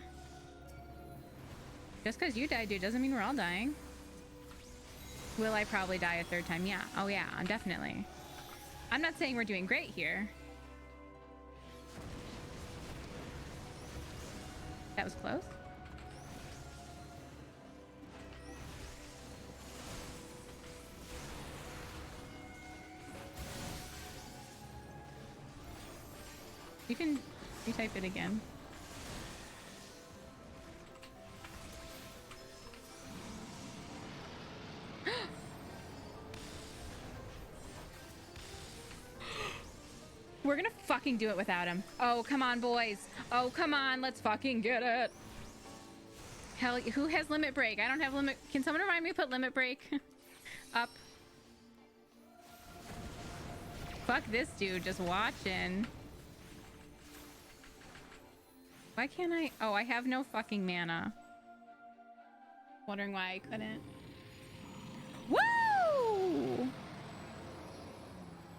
Just because you died, dude, doesn't mean we're all dying. Will I probably die a third time? Yeah. Oh, yeah. Definitely. I'm not saying we're doing great here. That was close. You can retype it again. We're gonna fucking do it without him. Oh, come on, boys. Oh, come on. Let's fucking get it. Hell, who has limit break? I don't have limit. Can someone remind me to put limit break up? Fuck this dude just watching. Why can't I? Oh, I have no fucking mana. Wondering why I couldn't. Woo!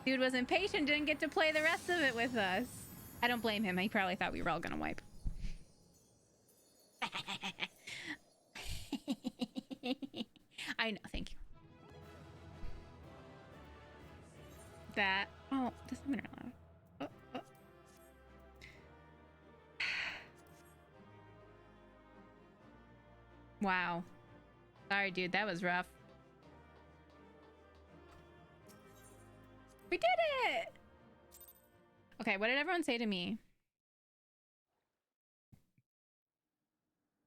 Dude was impatient, didn't get to play the rest of it with us. I don't blame him. He probably thought we were all gonna wipe. I know, thank you. That... Oh, this is allowed. Oh. Wow. Sorry, dude. That was rough. We did it! Okay, what did everyone say to me?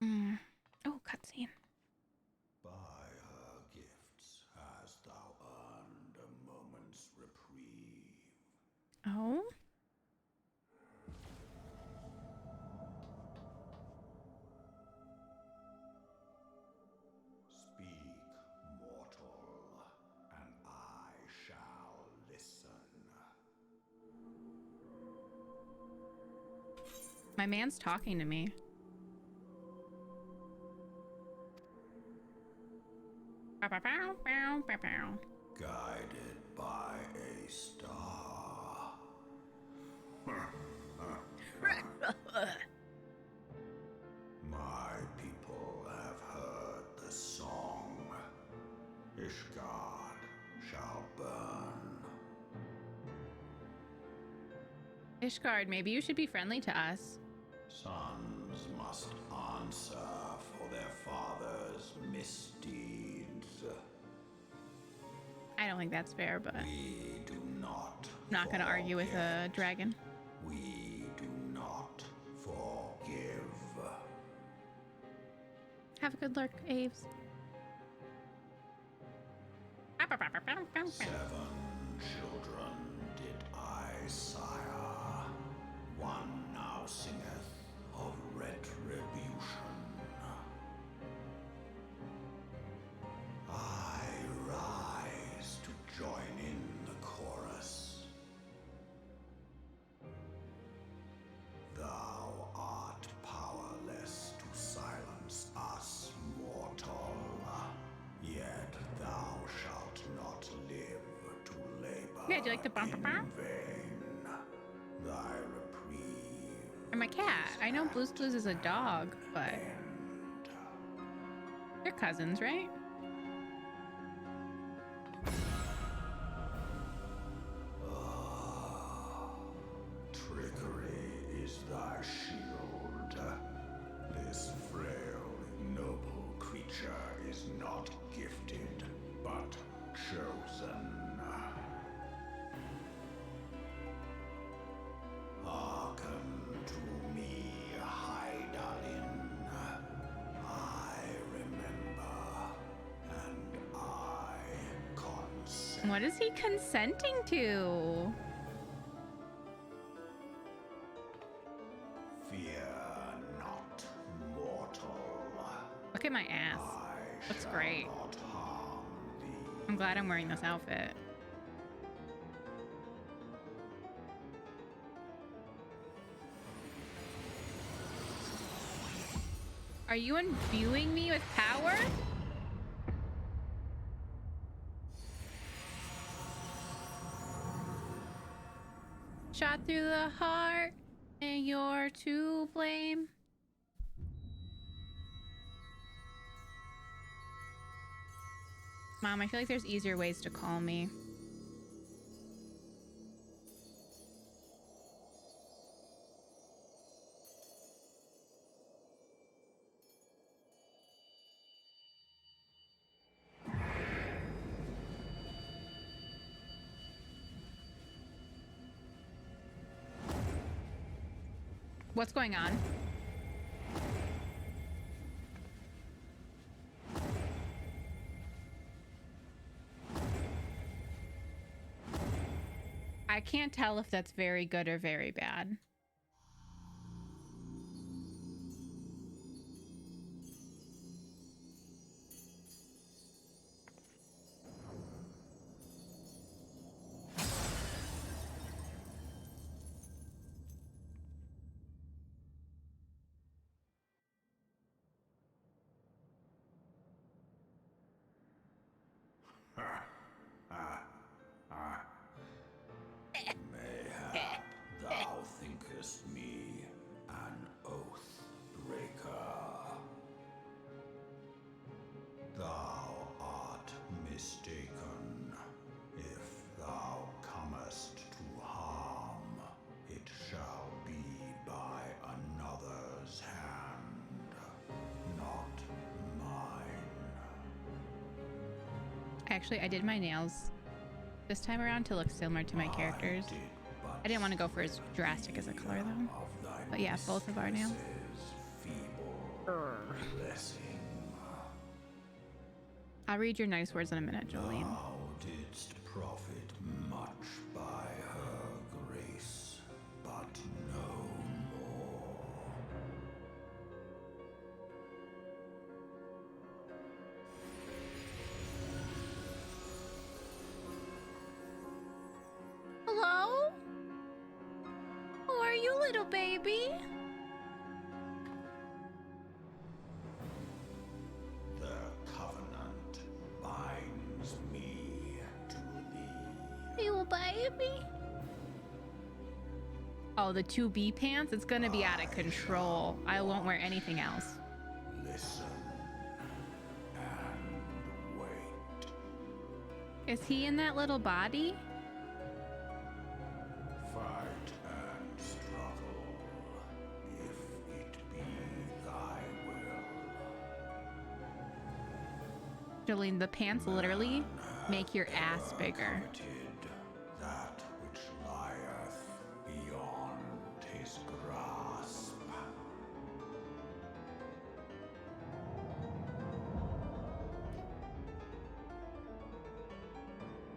Oh, cutscene. By her gifts hast thou earned a moment's reprieve. Oh? Speak, mortal, and I shall listen. My man's talking to me. Guided by a star. My people have heard the song. Ishgard shall burn. Ishgard, maybe you should be friendly to us. Sons must answer for their father's misdeeds. I don't think that's fair, but We do not. I'm not gonna argue with a forget. dragon. We do not forgive. Have a good lurk, Aves. 7 children did I sire. One now singeth of retribution. I rise to join in the chorus. Thou art powerless to silence us, mortal. Yet thou shalt not live to labor Yeah, do you like the bumper in bar? vain. Thy reprieve Or my cat. I know Blue's Clues is a dog, but end. they're cousins, right? Trickery is thy shield. This frail, noble creature is not gifted, but chosen. Hearken to me, Hydaelyn. I remember, and I consent. What is he consenting to? Fear not, mortal. Look at my ass. I Looks shall great. not harm thee. I'm glad I'm wearing this outfit. Are you imbuing me with power? Shot through the heart, and you're to blame. Mom, I feel like there's easier ways to call me. What's going on? I can't tell if that's very good or very bad. Mayhap thou thinkest me an oath breaker. Thou art mistaken. If thou comest to harm, it shall be by another's hand, not mine. Actually, I did my nails this time around to look similar to my characters. I did I didn't want to go for as drastic as a color though. But yeah, both of our nails. I'll read your nice words in a minute, Jolene. Thou didst profit much by her grace, but no more. Hello? Who are you, little baby? The covenant binds me to thee. You baby? Oh, the 2B pants? It's gonna be out of control. I won't wear anything else. Listen and wait. Is he in that little body? Fight and struggle, if it be thy will. Jolene, the pants literally make your ass bigger. Coveted that which lieth beyond his grasp.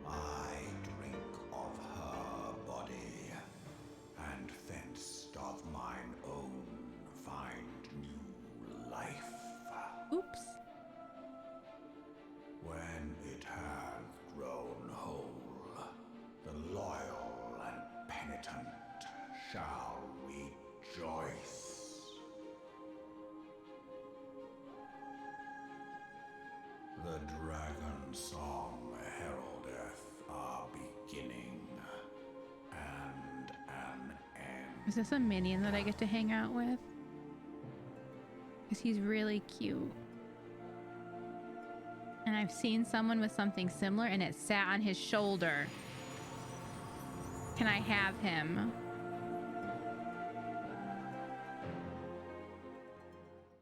I drink of her body, and thence doth mine own find new life. Oops. When it hath grown whole, the loyal and penitent shall rejoice. The dragon song heraldeth a beginning and an end. Is this a minion that I get to hang out with? Because he's really cute. And I've seen someone with something similar and it sat on his shoulder. Can I have him?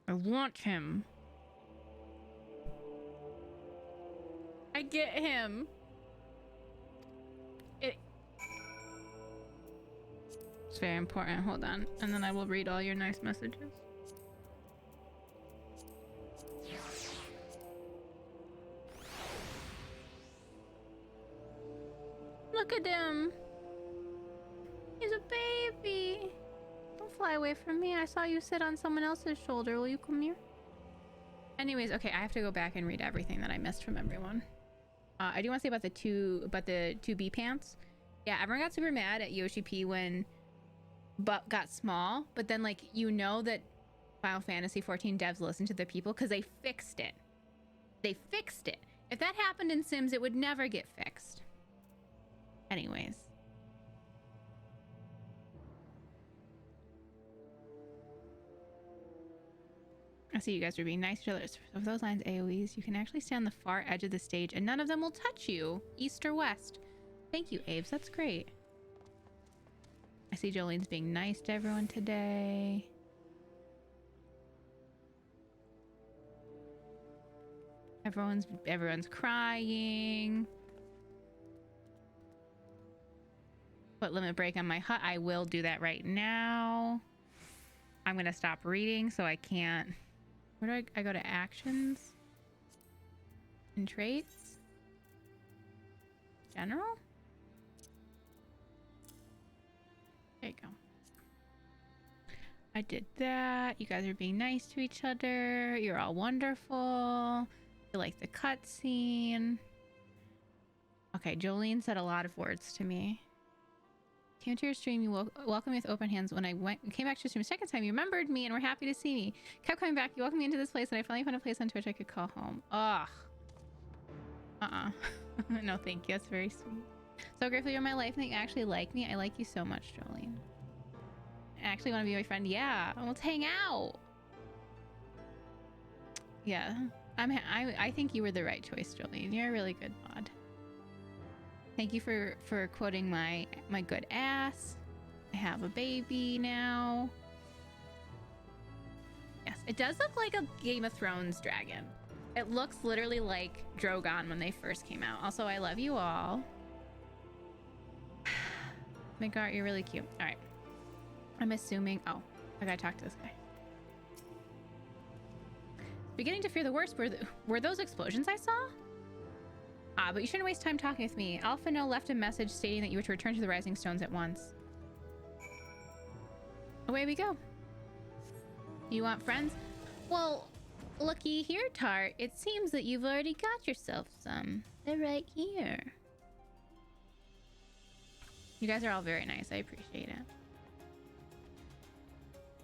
I want him. I get him. It's very important. Hold on. And then I will read all your nice messages. Look at him. He's a baby. Don't fly away from me. I saw you sit on someone else's shoulder. Will you come here? Anyways, okay, I have to go back and read everything that I missed from everyone. I do want to say about the 2B pants. Yeah, everyone got super mad at Yoshi P when Butt got small, but then like you know that Final Fantasy 14 devs listen to the people because they fixed it. They fixed it. If that happened in Sims, it would never get fixed. Anyways. I see you guys are being nice to each other. So for those lines AoEs, you can actually stay on the far edge of the stage and none of them will touch you, east or west. Thank you, Aves. That's great. I see Jolene's being nice to everyone today. Everyone's crying. Put limit break on my hut. I will do that right now. I'm gonna stop reading so I can't. Where do I go to actions? And traits? General? There you go. I did that. You guys are being nice to each other. You're all wonderful. You like the cutscene. Okay, Jolene said a lot of words to me. Came to your stream, you welcomed me with open hands. When I came back to your stream a second time, you remembered me and were happy to see me. Kept coming back, you welcomed me into this place, and I finally found a place on Twitch I could call home. Ugh. No, thank you. That's very sweet. So grateful you're in my life and that you actually like me. I like you so much, Jolene. I actually want to be my friend. Yeah, let's hang out. Yeah, I think you were the right choice, Jolene. You're a really good mod. Thank you for quoting my good ass. I have a baby now. Yes, it does look like a Game of Thrones dragon. It looks literally like Drogon when they first came out. Also, I love you all. Midgard, you're really cute. All right. I'm assuming... Oh, I gotta talk to this guy. Beginning to fear the worst. Were those explosions I saw? Ah, but you shouldn't waste time talking with me. Alphino left a message stating that you were to return to the Rising Stones at once. Away we go. You want friends? Well, looky here, Tart. It seems that you've already got yourself some. They're right here. You guys are all very nice. I appreciate it.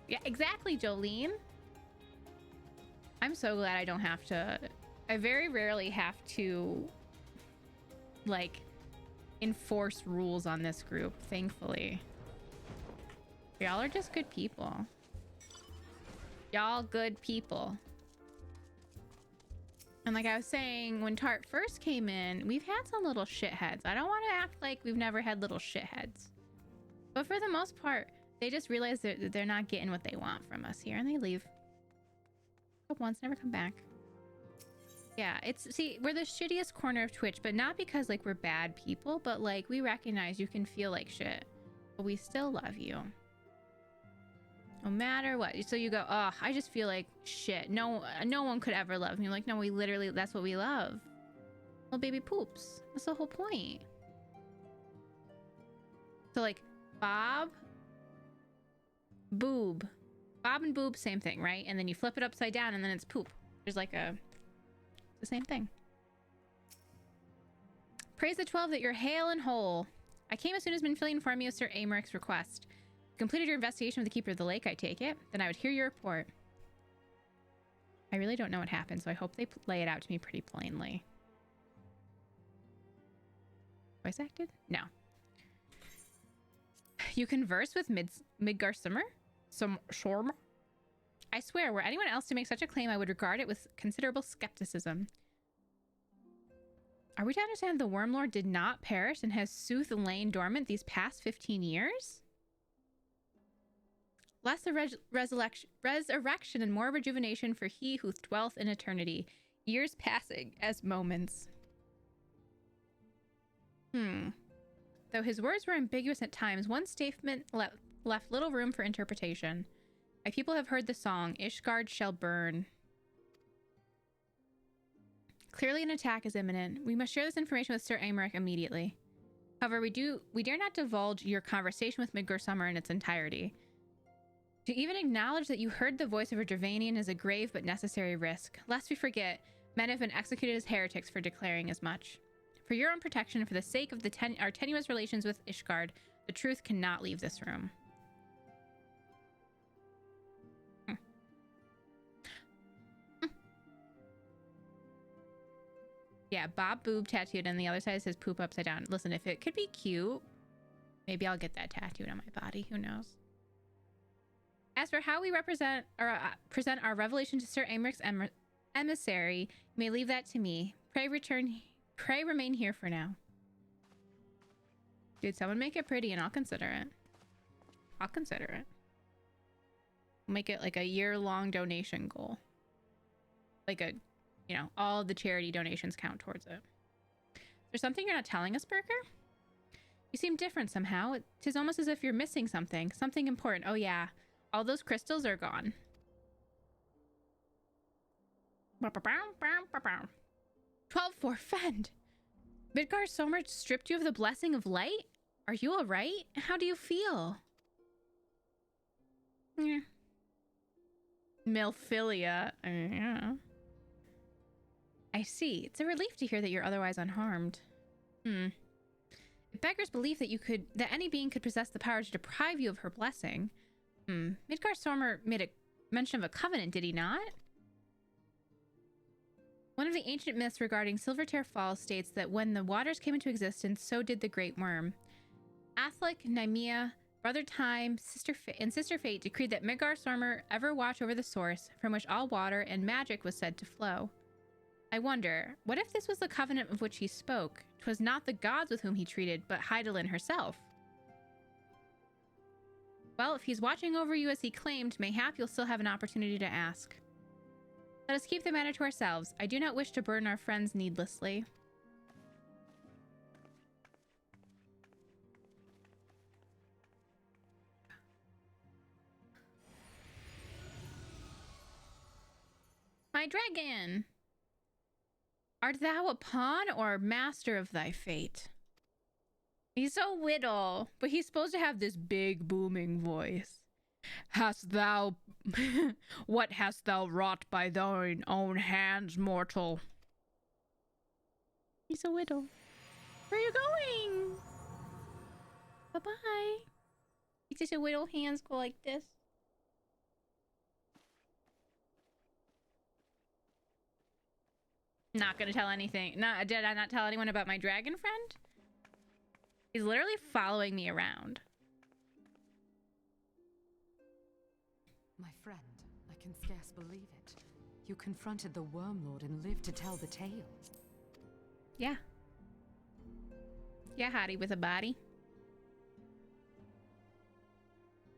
Yeah, exactly, Jolene. I'm so glad I don't have to... I very rarely have to, like, enforce rules on this group, thankfully. Y'all are just good people. Y'all good people. And like I was saying, when Tart first came in, we've had some little shitheads. I don't want to act like we've never had little shitheads. But for the most part, they just realize that they're not getting what they want from us here, and they leave. Once, never come back. Yeah, see, we're the shittiest corner of Twitch, but not because, like, we're bad people, but, like, we recognize you can feel like shit. But we still love you. No matter what. So you go, oh, I just feel like shit. No one could ever love me. Like, no, we literally, that's what we love. Well, baby poops. That's the whole point. So, like, Bob, boob. Bob and boob, same thing, right? And then you flip it upside down and then it's poop. There's like it's the same thing. Praise the 12 that you're hale and whole. I came as soon as Minfilly informed me of Sir Amaric's request. Completed your investigation of the Keeper of the Lake, I take it. Then I would hear your report. I really don't know what happened, so I hope they lay it out to me pretty plainly. Voice acted? No. You converse with Midgar Summer? Shorm? I swear, were anyone else to make such a claim, I would regard it with considerable skepticism. Are we to understand the Wormlord did not perish and has sooth lain dormant these past 15 years? Less the resurrection and more rejuvenation for he who dwelleth in eternity, years passing as moments. Though his words were ambiguous at times, one statement left little room for interpretation. My people have heard the song, Ishgard shall burn. Clearly an attack is imminent. We must share this information with Sir Amaric immediately. However, we dare not divulge your conversation with Midgar Summer in its entirety. To even acknowledge that you heard the voice of a Dravanian is a grave but necessary risk. Lest we forget, men have been executed as heretics for declaring as much. For your own protection and for the sake of our tenuous relations with Ishgard, the truth cannot leave this room. Yeah, Bob boob tattooed and the other side says poop upside down. Listen, if it could be cute, maybe I'll get that tattooed on my body. Who knows? As for how we present our revelation to Sir Amaric's emissary, you may leave that to me. Pray remain here for now. Dude, someone make it pretty and I'll consider it. I'll consider it. Make it like a year-long donation goal. Like a, you know, all of the charity donations count towards it. Is there something you're not telling us, Burger? You seem different somehow. Tis almost as if you're missing something. Something important. Oh yeah. All those crystals are gone. 12-4 Fend. Midgar Sommer stripped you of the blessing of light? Are you alright? How do you feel? Yeah. Milphilia. Yeah. I see. It's a relief to hear that you're otherwise unharmed. It beggars belief that any being could possess the power to deprive you of her blessing. Midgar Sommer made a mention of a covenant, did he not? One of the ancient myths regarding Silvertear Falls states that when the waters came into existence, so did the Great Worm. Athlic, Nymea, Brother Time, and Sister Fate decreed that Midgar Sommer ever watch over the source from which all water and magic was said to flow. I wonder, what if this was the covenant of which he spoke? 'Twas not the gods with whom he treated, but Hydaelyn herself. Well, if he's watching over you as he claimed, mayhap you'll still have an opportunity to ask. Let us keep the matter to ourselves. I do not wish to burden our friends needlessly. my dragon. Art thou a pawn or master of thy fate? He's so little, but he's supposed to have this big booming voice. Hast thou... What hast thou wrought by thine own hands, mortal? He's so little. Where are you going? Bye-bye. It's just a little hands go like this. Not gonna tell anything. Did I not tell anyone about my dragon friend? He's literally following me around. My friend, I can scarce believe it. You confronted the Wormlord and lived to tell the tale. Yeah. Yeah, hottie with a body.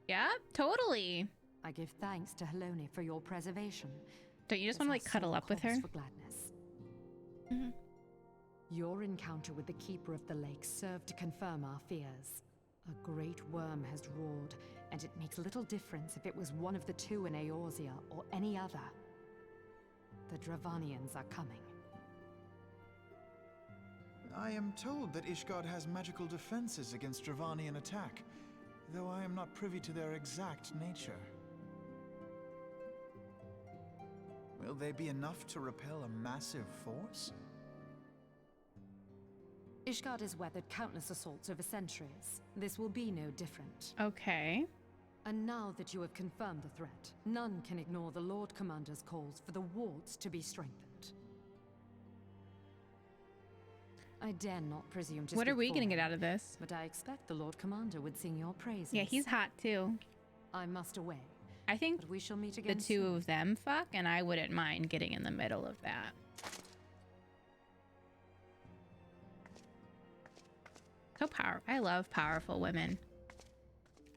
Yeah, totally. I give thanks to Helone for your preservation. Don't you just want to like cuddle up with her? For gladness. Mm-hmm. Your encounter with the Keeper of the Lake served to confirm our fears. A great worm has roared, and it makes little difference if it was one of the two in Eorzea or any other. The Dravanians are coming. I am told that Ishgard has magical defenses against Dravanian attack, though I am not privy to their exact nature. Will they be enough to repel a massive force? Ishgard has weathered countless assaults over centuries. This will be no different. Okay. And now that you have confirmed the threat, none can ignore the Lord Commander's calls for the wards to be strengthened. I dare not presume to What are speak we for gonna get him, out of this? but I expect the Lord Commander would sing your praises. Yeah, he's hot too. I must away, I think but we shall meet the again two soon. of them fuck, and I wouldn't mind getting in the middle of that. So powerful. I love powerful women.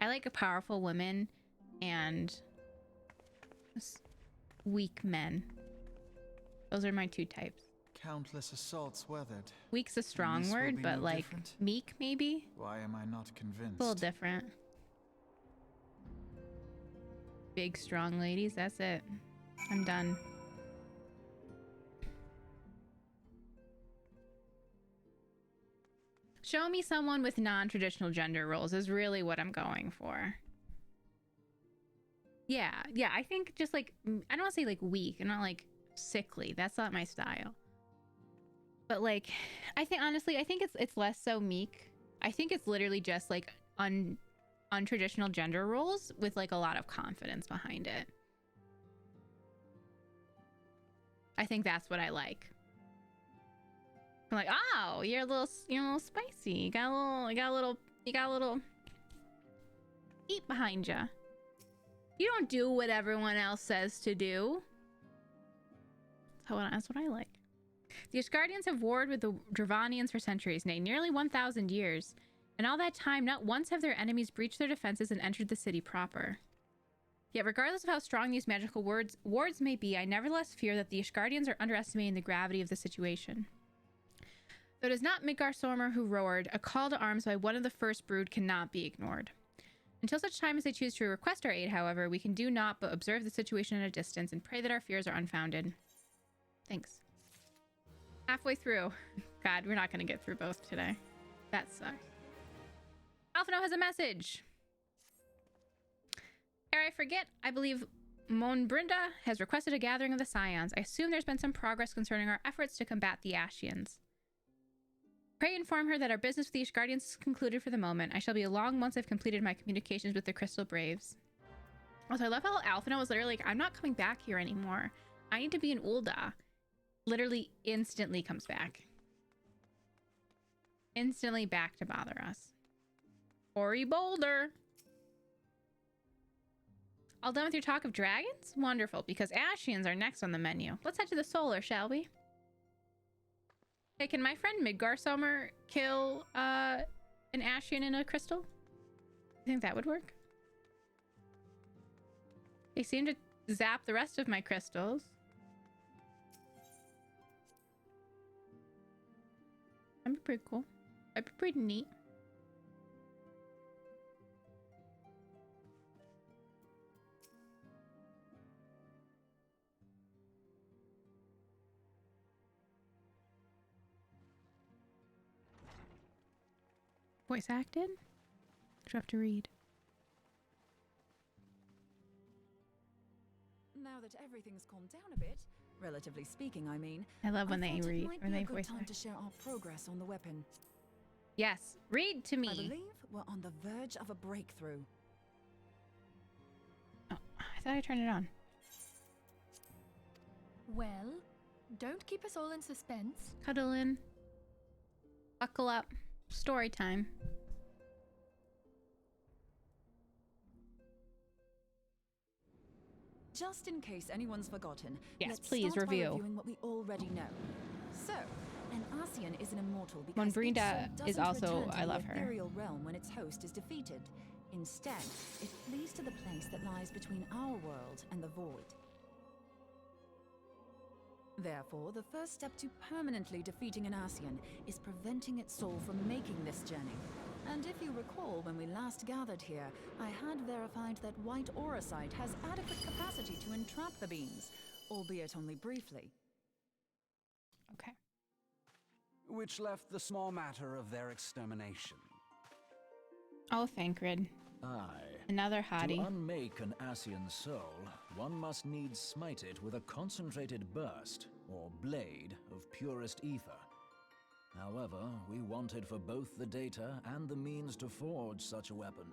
I like a powerful women and weak men. Those are my two types. Countless assaults weathered. Weak's a strong This will word, be but no like different? meek maybe? Why am I not convinced? A little different. Big strong ladies, that's it. I'm done. Show me someone with non-traditional gender roles is really what I'm going for. Yeah, I think just like, I don't want to say like weak, I'm not like sickly. That's not my style. But like, I think honestly, I think it's less so meek. I think it's literally just like untraditional gender roles with like a lot of confidence behind it. I think that's what I like. I'm like, oh, you're a little spicy. You got a little heat behind you. You don't do what everyone else says to do. That's what I like. The Ishgardians have warred with the Dravanians for centuries, nay, nearly 1,000 years. In all that time, not once have their enemies breached their defenses and entered the city proper. Yet regardless of how strong these magical wards may be, I nevertheless fear that the Ishgardians are underestimating the gravity of the situation. Though it is not Midgardsormr who roared, a call to arms by one of the first brood cannot be ignored. Until such time as they choose to request our aid, however, we can do naught but observe the situation at a distance and pray that our fears are unfounded. Thanks. Halfway through. God, we're not going to get through both today. That sucks. Alphino has a message. Ere I forget, I believe Monbrinda has requested a gathering of the Scions. I assume there's been some progress concerning our efforts to combat the Ashians. Pray inform her that our business with the Ishgardians is concluded for the moment. I shall be along once I've completed my communications with the Crystal Braves. Also, I love how Alphino was literally like, I'm not coming back here anymore. I need to be in Ul'dah. Literally instantly comes back. Instantly back to bother us. Ori Boulder. All done with your talk of dragons? Wonderful, because Ashians are next on the menu. Let's head to the Solar, shall we? Hey, can my friend Midgardsormr kill an Ashian in a crystal? You think that would work? They seem to zap the rest of my crystals. That'd be pretty cool. That'd be pretty neat. Voice acted? Do you have to read? Now that everything's calmed down a bit, relatively speaking, I mean, I love when I they thought it read, might when be they a good voice time act. to share our progress on the weapon. Yes, read to I me. believe we're on the verge of a breakthrough. Oh, I thought I turned it on. Well, don't keep us all in suspense. Cuddle in. Buckle up. Story time. Just in case anyone's forgotten, Yes, let's please, start review. by reviewing what we already know. So, an Ascian is an immortal because When its Brenda soul is doesn't also- return to I the love her. ethereal realm when its host is defeated. Instead, it flees to the place that lies between our world and the void. Therefore, the first step to permanently defeating an Ascian is preventing its soul from making this journey. And if you recall, when we last gathered here, I had verified that white auracite has adequate capacity to entrap the beings, albeit only briefly. Okay. Which left the small matter of their extermination. Oh, Thancred. Aye. Another To hottie. unmake an Ascian soul, one must needs smite it with a concentrated burst, or blade, of purest ether. However, we wanted for both the data and the means to forge such a weapon.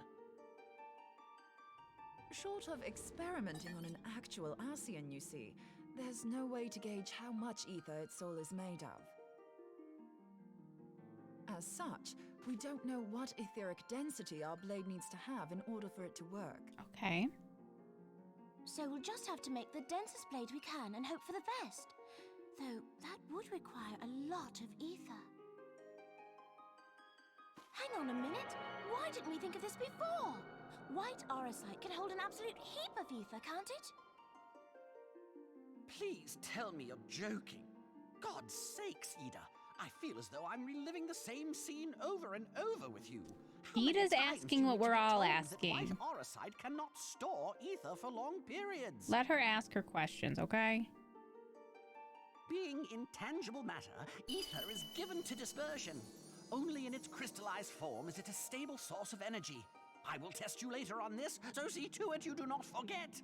Short of experimenting on an actual Ascian, you see, there's no way to gauge how much ether its soul is made of. As such, we don't know what etheric density our blade needs to have in order for it to work. Okay. So we'll just have to make the densest blade we can and hope for the best. Though that would require a lot of ether. Hang on a minute. Why didn't we think of this before? White auracite can hold an absolute heap of ether, can't it? Please tell me you're joking. God's sakes, Ida. I feel as though I'm reliving the same scene over and over with you. How many Ida's times asking do you what need to we're be all told that asking. White auracite cannot store ether for long periods. Let her ask her questions, okay? Being intangible matter, ether is given to dispersion. Only in its crystallized form is it a stable source of energy. I will test you later on this, so see to it you do not forget.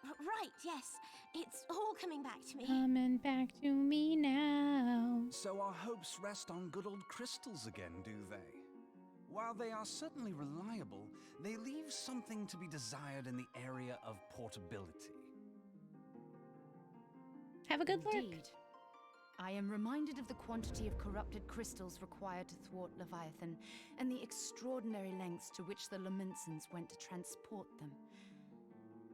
Right, yes. It's all coming back to me. Coming back to me now. So our hopes rest on good old crystals again, do they? While they are certainly reliable, they leave something to be desired in the area of portability. Have a good look. Indeed. I am reminded of the quantity of corrupted crystals required to thwart Leviathan, and the extraordinary lengths to which the Lamentsons went to transport them.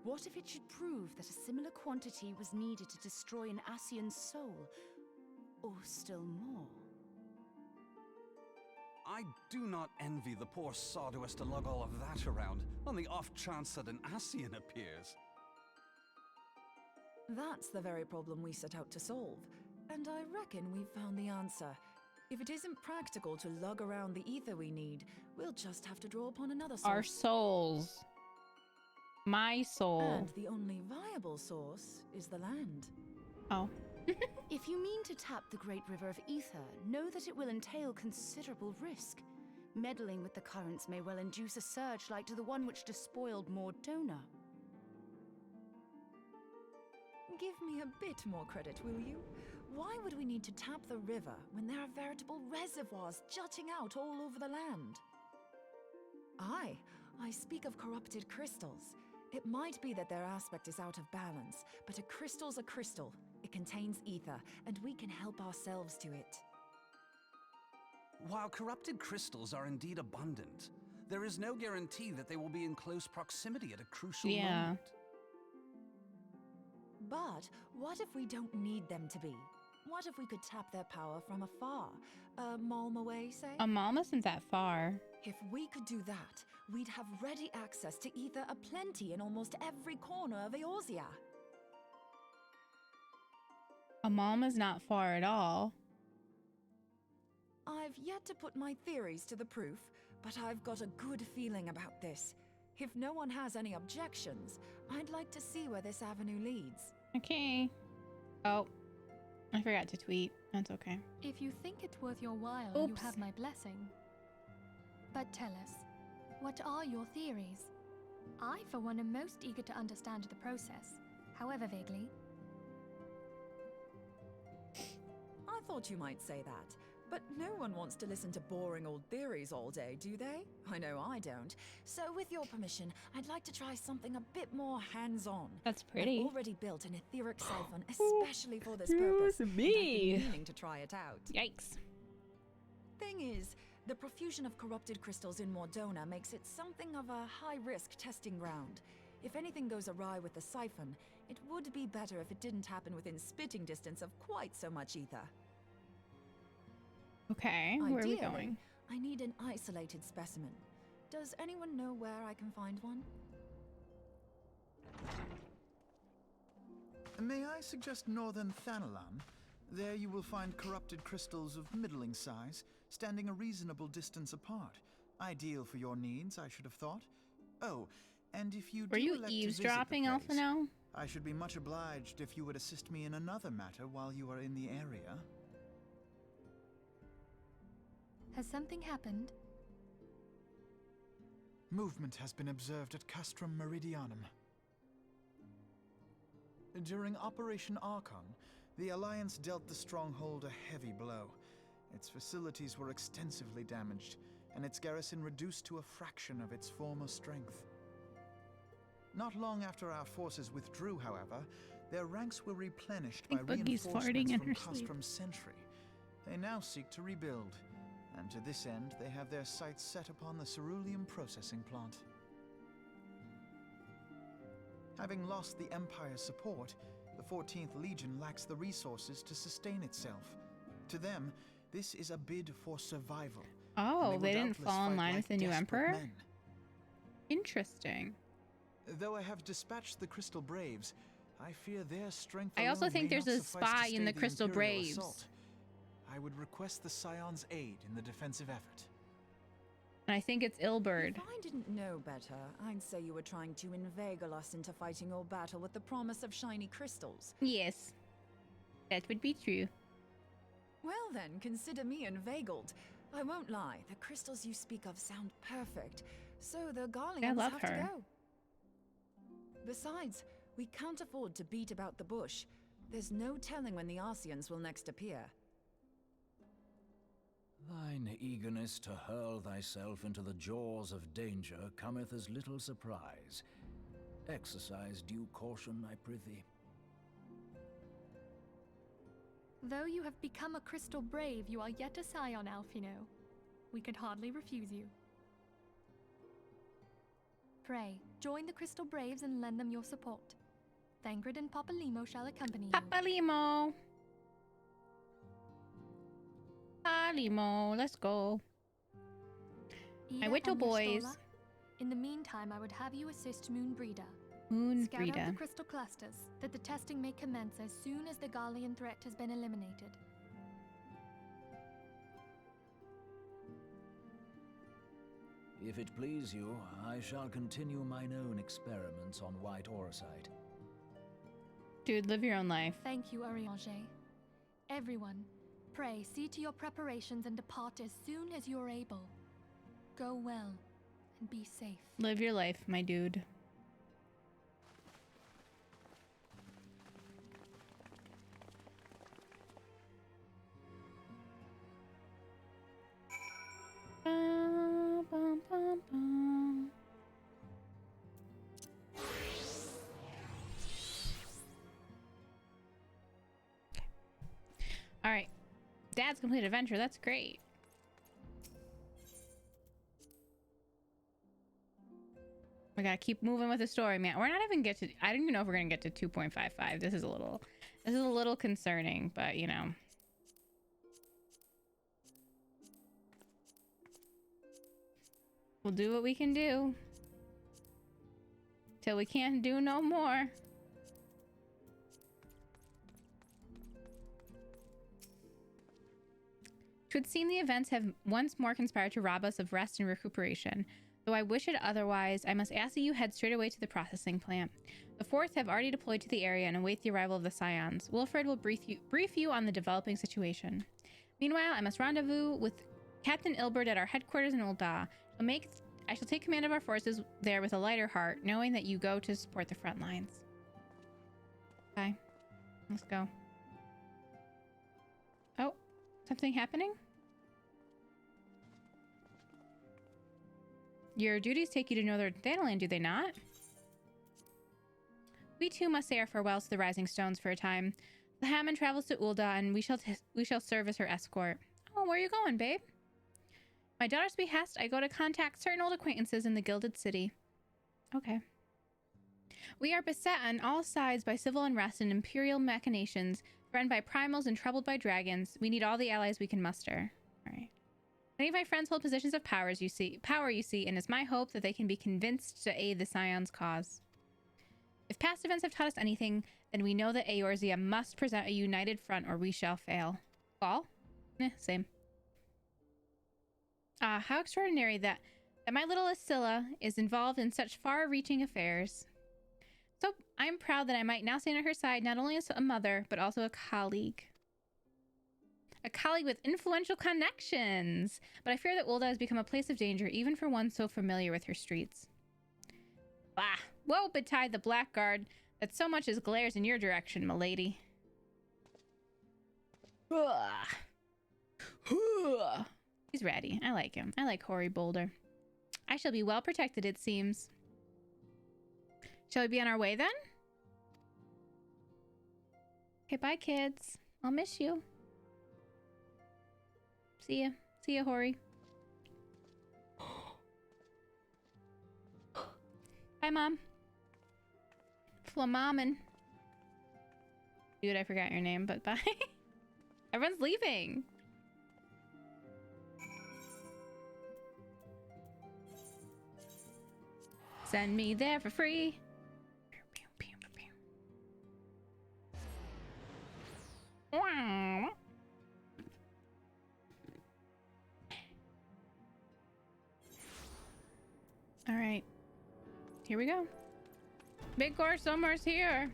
What if it should prove that a similar quantity was needed to destroy an Ascian's soul? Or still more? I do not envy the poor sod who has to lug all of that around, on the off chance that an Ascian appears. That's the very problem we set out to solve. And I reckon we've found the answer. If it isn't practical to lug around the ether we need, we'll just have to draw upon another source. Our souls. My soul. And the only viable source is the land. Oh. If you mean to tap the Great River of Ether, know that it will entail considerable risk. Meddling with the currents may well induce a surge like to the one which despoiled Mordona. Give me a bit more credit, will you? Why would we need to tap the river when there are veritable reservoirs jutting out all over the land? Aye, I speak of corrupted crystals. It might be that their aspect is out of balance, but a crystal's a crystal. It contains ether, and we can help ourselves to it. While corrupted crystals are indeed abundant, there is no guarantee that they will be in close proximity at a crucial moment. But what if we don't need them to be? What if we could tap their power from afar? A Malm away, say? A mom isn't that far. If we could do that, we'd have ready access to ether aplenty in almost every corner of Eorzea. A mom is not far at all. I've yet to put my theories to the proof, but I've got a good feeling about this. If no one has any objections, I'd like to see where this avenue leads. Okay. Oh, I forgot to tweet. That's okay. If you think it's worth your while, you Oops. have my blessing. But tell us, what are your theories? I, for one, am most eager to understand the process, however vaguely. I thought you might say that, but no one wants to listen to boring old theories all day, do they? I know I don't. So with your permission, I'd like to try something a bit more hands-on. That's pretty. I've already built an etheric siphon especially for this purpose. And I've been meaning to try it out. Yikes. Thing is, the profusion of corrupted crystals in Mordona makes it something of a high-risk testing ground. If anything goes awry with the siphon, it would be better if it didn't happen within spitting distance of quite so much ether. Okay, where are we Ideally, going? I need an isolated specimen. Does anyone know where I can find one? May I suggest northern Thanalan? There you will find corrupted crystals of middling size, standing a reasonable distance apart. Ideal for your needs, I should have thought. Oh, and if you Were do you elect to visit the eavesdropping, place, Alphino? I should be much obliged if you would assist me in another matter while you are in the area. Has something happened? Movement has been observed at Castrum Meridianum. During Operation Archon, the Alliance dealt the stronghold a heavy blow. Its facilities were extensively damaged, and its garrison reduced to a fraction of its former strength. Not long after our forces withdrew, however, their ranks were replenished by Boogie's farting reinforcements in from her sleep. Castrum's sentry. They now seek to rebuild, and to this end they have their sights set upon the ceruleum processing plant. Having lost the Empire's support, the 14th Legion lacks the resources to sustain itself. To them, this is a bid for survival. Oh, and they will didn't doubtless fall in fight line like with the new desperate emperor? men. Interesting. Though I have dispatched the Crystal Braves, I fear their strength I also alone think may there's not a suffice to spy in stay the Crystal Imperial Braves. assault. I would request the Scion's aid in the defensive effort. And I think it's Ilberd. If I didn't know better, I'd say you were trying to inveigle us into fighting your battle with the promise of shiny crystals. Yes. That would be true. Well then, consider me inveigled. I won't lie, the crystals you speak of sound perfect, so the Garleans love have her. to go. Besides, we can't afford to beat about the bush. There's no telling when the Arceans will next appear. Thine eagerness to hurl thyself into the jaws of danger cometh as little surprise. Exercise due caution, I prithee. Though you have become a crystal brave, you are yet a scion, Alphino. We could hardly refuse you. Pray, join the Crystal Braves and lend them your support. Thangred and Papalimo shall accompany you. Papalimo. Papalimo, let's go. My Ida Whittle and your boys. Stola. In the meantime, I would have you assist Moonbreeder. Scout out Moonbreeder. the crystal clusters, that the testing may commence as soon as the Garlean threat has been eliminated. If it please you, I shall continue mine own experiments on white orosite. Dude, live your own life. Thank you, Arianger. Everyone, pray see to your preparations and depart as soon as you are able. Go well, and be safe. Live your life, my dude. Bum, bum, bum, bum. All right. Dad's complete adventure. That's great. We gotta keep moving with the story, man. We're not even I don't even know if we're gonna get to 2.55. This is a little concerning, but you know. We'll do what we can do. Till we can't do no more. Twould seem the events have once more conspired to rob us of rest and recuperation. Though I wish it otherwise, I must ask that you head straight away to the processing plant. The Fourth have already deployed to the area and await the arrival of the Scions. Wilfred will brief you on the developing situation. Meanwhile, I must rendezvous with Captain Ilbert at our headquarters in Ul'dah. I shall take command of our forces there with a lighter heart, knowing that you go to support the front lines. Okay, let's go. Oh, something happening? Your duties take you to Northern Thanalan, do they not? We too must say our farewells to the Rising Stones for a time. The Hammond travels to Ul'dah, and we shall serve as her escort. Oh, where are you going, babe? My daughter's behest, I go to contact certain old acquaintances in the Gilded City. Okay. We are beset on all sides by civil unrest and imperial machinations, threatened by primals and troubled by dragons. We need all the allies we can muster. All right. Many of my friends hold positions of power, you see, and it's my hope that they can be convinced to aid the Scion's cause. If past events have taught us anything, then we know that Eorzea must present a united front or we shall fail. Fall? Same. How extraordinary that my little Ascilla is involved in such far-reaching affairs. So I'm proud that I might now stand at her side, not only as a mother, but also a colleague. A colleague with influential connections! But I fear that Ul'dah has become a place of danger, even for one so familiar with her streets. Bah! Woe betide the blackguard that so much as glares in your direction, milady. He's ratty. I like him. I like Hoary Boulder. I shall be well protected, it seems. Shall we be on our way, then? Okay, bye, kids. I'll miss you. See ya. See ya, Hoary. Bye, Mom. Flamamin. Dude, I forgot your name, but bye. Everyone's leaving. Send me there for free. All right. Here we go. Big Gore Somewhere's here.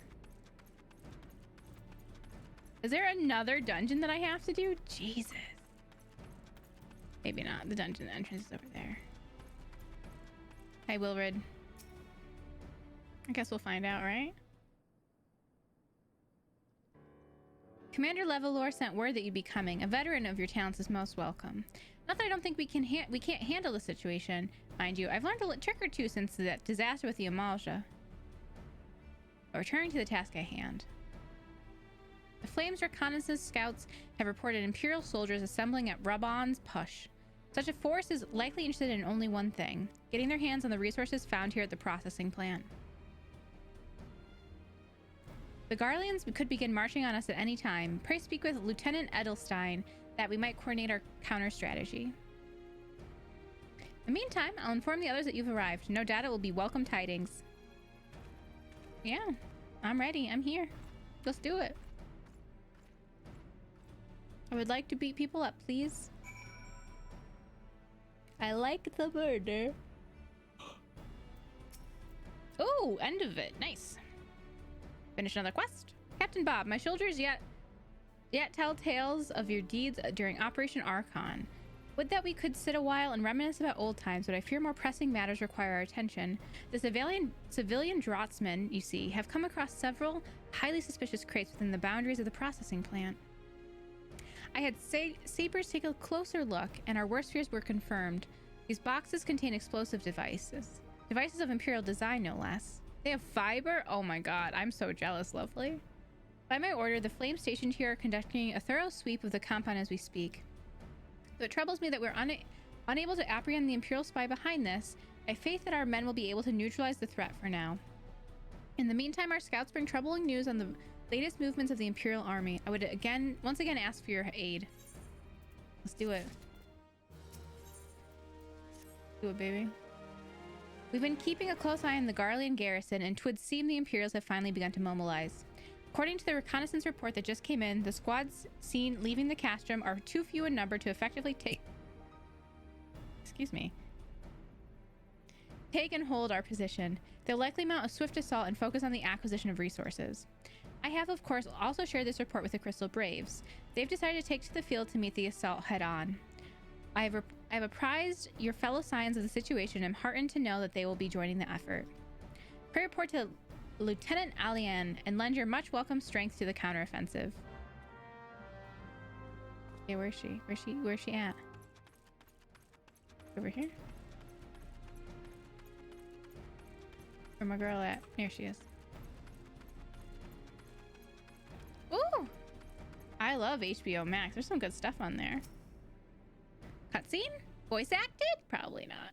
Is there another dungeon that I have to do? Jesus. Maybe not. The dungeon entrance is over there. Hi, Wilred. I guess we'll find out, right? Commander Levelor sent word that you'd be coming. A veteran of your talents is most welcome. Not that I don't think we can't handle the situation. Mind you, I've learned a trick or two since that disaster with the Amalja. But returning to the task at hand. The Flames Reconnaissance Scouts have reported Imperial soldiers assembling at Rabban's Push. Such a force is likely interested in only one thing: getting their hands on the resources found here at the processing plant. The Garleans could begin marching on us at any time. Pray speak with Lieutenant Edelstein that we might coordinate our counter strategy. In the meantime, I'll inform the others that you've arrived. No doubt it will be welcome tidings. Yeah, I'm ready. I'm here. Let's do it. I would like to beat people up, please. I like the murder. Oh, end of it. Nice. Finish another quest. Captain Bob, my shoulders yet tell tales of your deeds during Operation Archon. Would that we could sit a while and reminisce about old times, but I fear more pressing matters require our attention. The civilian draftsmen, you see, have come across several highly suspicious crates within the boundaries of the processing plant. I had Sabers take a closer look, and our worst fears were confirmed. These boxes contain explosive devices. Devices of Imperial design, no less. They have fiber? Oh my god, I'm so jealous, lovely. By my order, the Flame stationed here are conducting a thorough sweep of the compound as we speak. Though it troubles me that we're unable to apprehend the Imperial spy behind this, I have faith that our men will be able to neutralize the threat for now. In the meantime, our scouts bring troubling news on the latest movements of the Imperial army. I would once again ask for your aid. Let's do it. Do it, baby. We've been keeping a close eye on the Garlean garrison, and 'twould seem the Imperials have finally begun to mobilize. According to the reconnaissance report that just came in, the squads seen leaving the castrum are too few in number to effectively take... Excuse me. take and hold our position. They'll likely mount a swift assault and focus on the acquisition of resources. I have, of course, also shared this report with the Crystal Braves. They've decided to take to the field to meet the assault head-on. I have apprised your fellow Scions of the situation and am heartened to know that they will be joining the effort. Pray report to Lieutenant Alian and lend your much welcome strength to the counteroffensive. Okay, where is she? Where's she at? Over here? Where my girl at? There she is. Ooh! I love HBO Max. There's some good stuff on there. Cutscene? Voice acted? Probably not.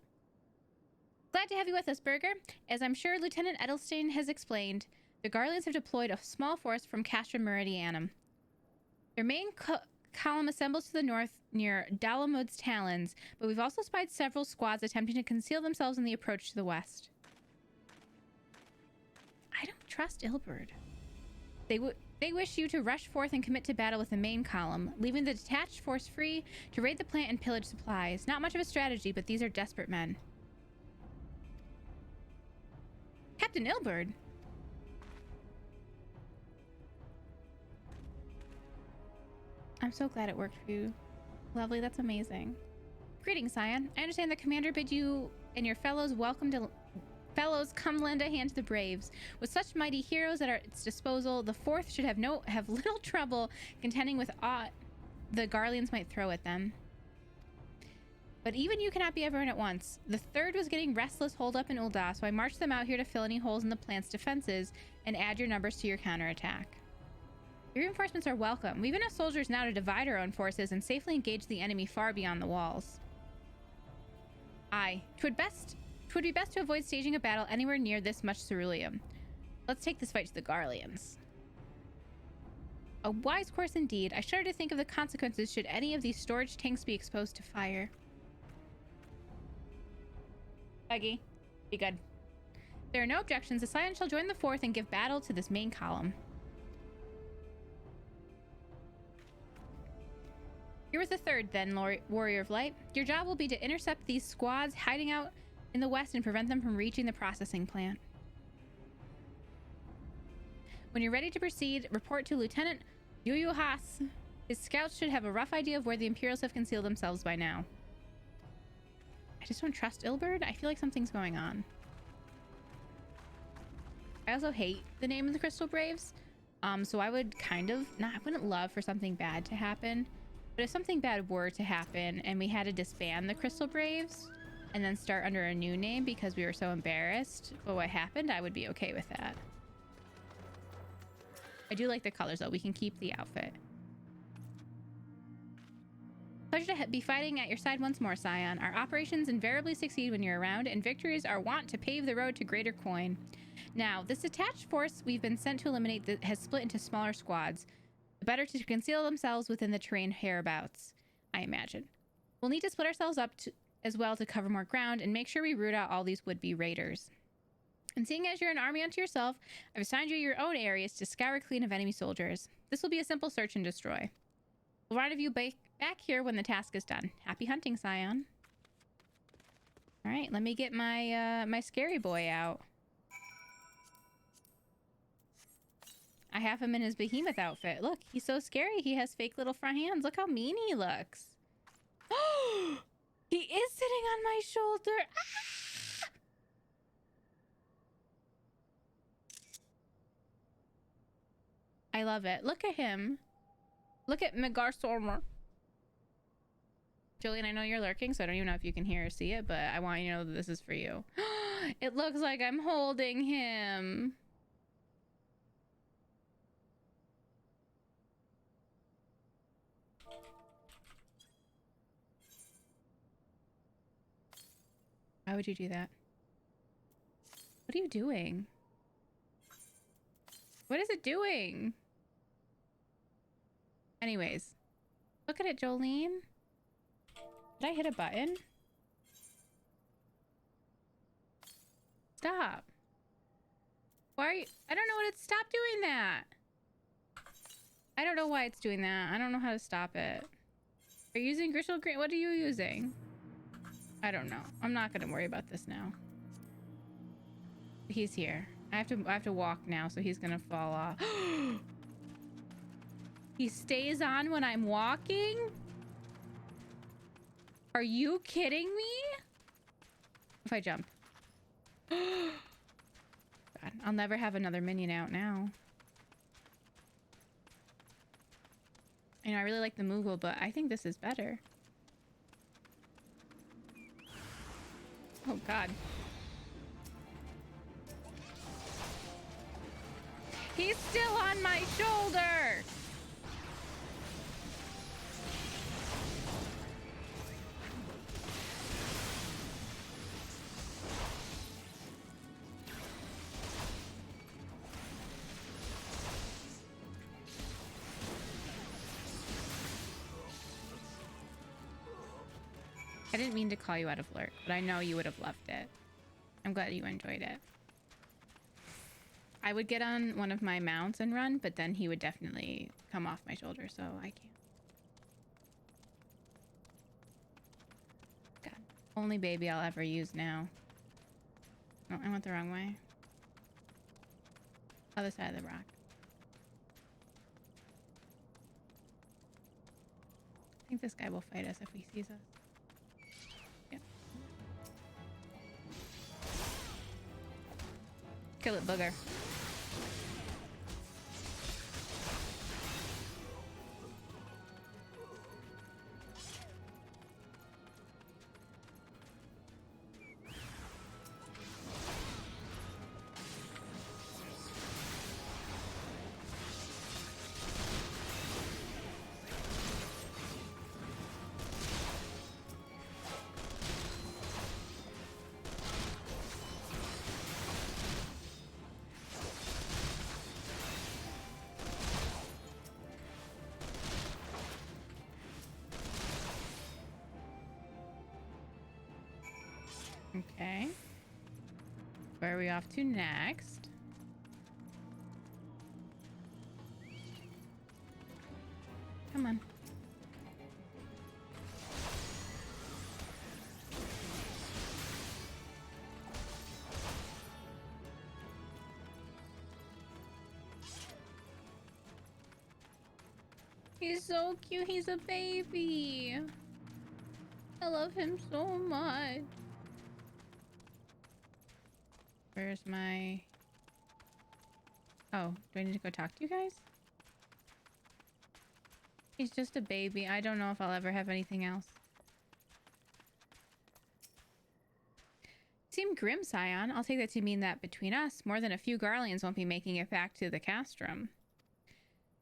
Glad to have you with us, Berger. As I'm sure Lieutenant Edelstein has explained, the Garleans have deployed a small force from Castra Meridianum. Their main column assembles to the north near Dalamud's Talons, but we've also spied several squads attempting to conceal themselves in the approach to the west. I don't trust Ilberd. They wish you to rush forth and commit to battle with the main column, leaving the detached force free to raid the plant and pillage supplies. Not much of a strategy, but these are desperate men. Captain Ilberd? I'm so glad it worked for you. Lovely, that's amazing. Greetings, Scion. I understand the commander bid you and your fellows come lend a hand to the Braves. With such mighty heroes at its disposal, the Fourth should have little trouble contending with aught the Garleans might throw at them. But even you cannot be everyone at once. The Third was getting restless holed up in Ul'dah, so I marched them out here to fill any holes in the plant's defenses and add your numbers to your counterattack. Your reinforcements are welcome. We've enough soldiers now to divide our own forces and safely engage the enemy far beyond the walls. Aye, 'twould be best to avoid staging a battle anywhere near this much ceruleum. Let's take this fight to the Garleans. A wise course indeed. I shudder to think of the consequences should any of these storage tanks be exposed to fire. Peggy, be good. There are no objections. The Scion shall join the Fourth and give battle to this main column. You're with the Third, then, Warrior of Light. Your job will be to intercept these squads hiding out in the west and prevent them from reaching the processing plant. When you're ready to proceed, report to Lieutenant Yuyu Haas. His scouts should have a rough idea of where the Imperials have concealed themselves by now. I just don't trust Ilberd. I feel like something's going on. I also hate the name of the Crystal Braves. So I would I wouldn't love for something bad to happen. But if something bad were to happen and we had to disband the Crystal Braves and then start under a new name because we were so embarrassed by what happened, I would be okay with that. I do like the colors though. We can keep the outfit. Pleasure to be fighting at your side once more, Scion. Our operations invariably succeed when you're around, and victories are wont to pave the road to greater coin. Now, this detached force we've been sent to eliminate has split into smaller squads. The better to conceal themselves within the terrain hereabouts, I imagine. We'll need to split ourselves up as well to cover more ground and make sure we root out all these would-be raiders. And seeing as you're an army unto yourself, I've assigned you your own areas to scour clean of enemy soldiers. This will be a simple search and destroy. We'll rendezvous back here when the task is done. Happy hunting, Scion. All right, let me get my my scary boy out. I have him in his behemoth outfit. Look, he's so scary. He has fake little front hands. Look how mean he looks. Oh, he is sitting on my shoulder. Ah! I love it. Look at him. Look at Megarstormer. Jillian, I know you're lurking, so I don't even know if you can hear or see it, but I want you to know that this is for you. It looks like I'm holding him. Why would you do that? What are you doing? What is it doing? Anyways, look at it, Jolene. Did I hit a button? Stop. Why are you? I don't know what it's. Stop doing that. I don't know why it's doing that. I don't know how to stop it. Are you using crystal green? What are you using? I don't know. I'm not gonna worry about this now. He's here. I have to walk now, so he's gonna fall off. He stays on when I'm walking? Are you kidding me? If I jump. God, I'll never have another minion out now. I know I really like the Moogle, but I think this is better. Oh God. He's still on my shoulder! I didn't mean to call you out of Lurk, but I know you would have loved it. I'm glad you enjoyed it. I would get on one of my mounts and run, but then he would definitely come off my shoulder, so I can't. God, only baby I'll ever use now. Oh, I went the wrong way. Other side of the rock. I think this guy will fight us if he sees us. Kill it, booger. Okay. Where are we off to next? Come on. He's so cute. He's a baby. I love him so much. Where's my... Oh, do I need to go talk to you guys? He's just a baby. I don't know if I'll ever have anything else. Seem grim, Scion. I'll take that to mean that between us, more than a few Garleans won't be making it back to the castrum.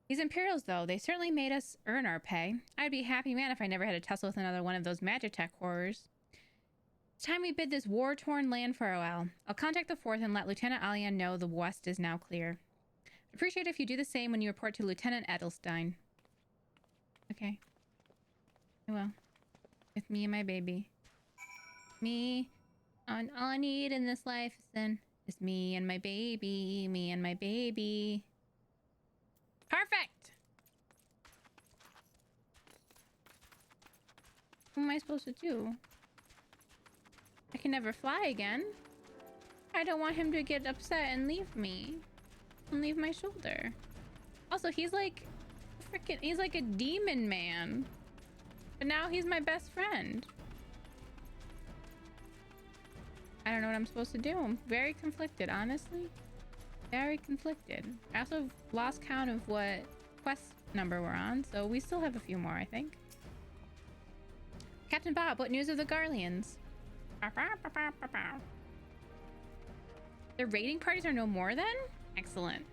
These Imperials, though, they certainly made us earn our pay. I'd be a happy man if I never had to tussle with another one of those Magitech horrors. It's time we bid this war-torn land farewell. I'll contact the 4th and let Lieutenant Alian know the west is now clear. I'd appreciate it if you do the same when you report to Lieutenant Edelstein. Okay. I will. With me and my baby. Me. All I need in this life is me and my baby. Me and my baby. Perfect! What am I supposed to do? I can never fly again. I don't want him to get upset and leave me. And leave my shoulder. Also, he's like... he's like a demon man. But now he's my best friend. I don't know what I'm supposed to do. I'm very conflicted, honestly. Very conflicted. I also lost count of what quest number we're on, so we still have a few more, I think. Captain Bob, what news of the Garleans? The raiding parties are no more then? Excellent.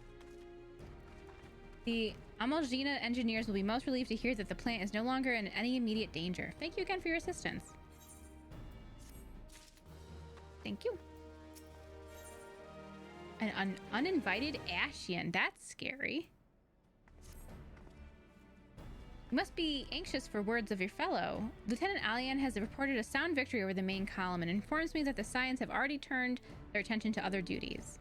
The Amalgina engineers will be most relieved to hear that the plant is no longer in any immediate danger. Thank you again for your assistance. Thank you. An uninvited Ashian. That's scary. You must be anxious for words of your fellow. Lieutenant Alian has reported a sound victory over the main column and informs me that the Scions have already turned their attention to other duties.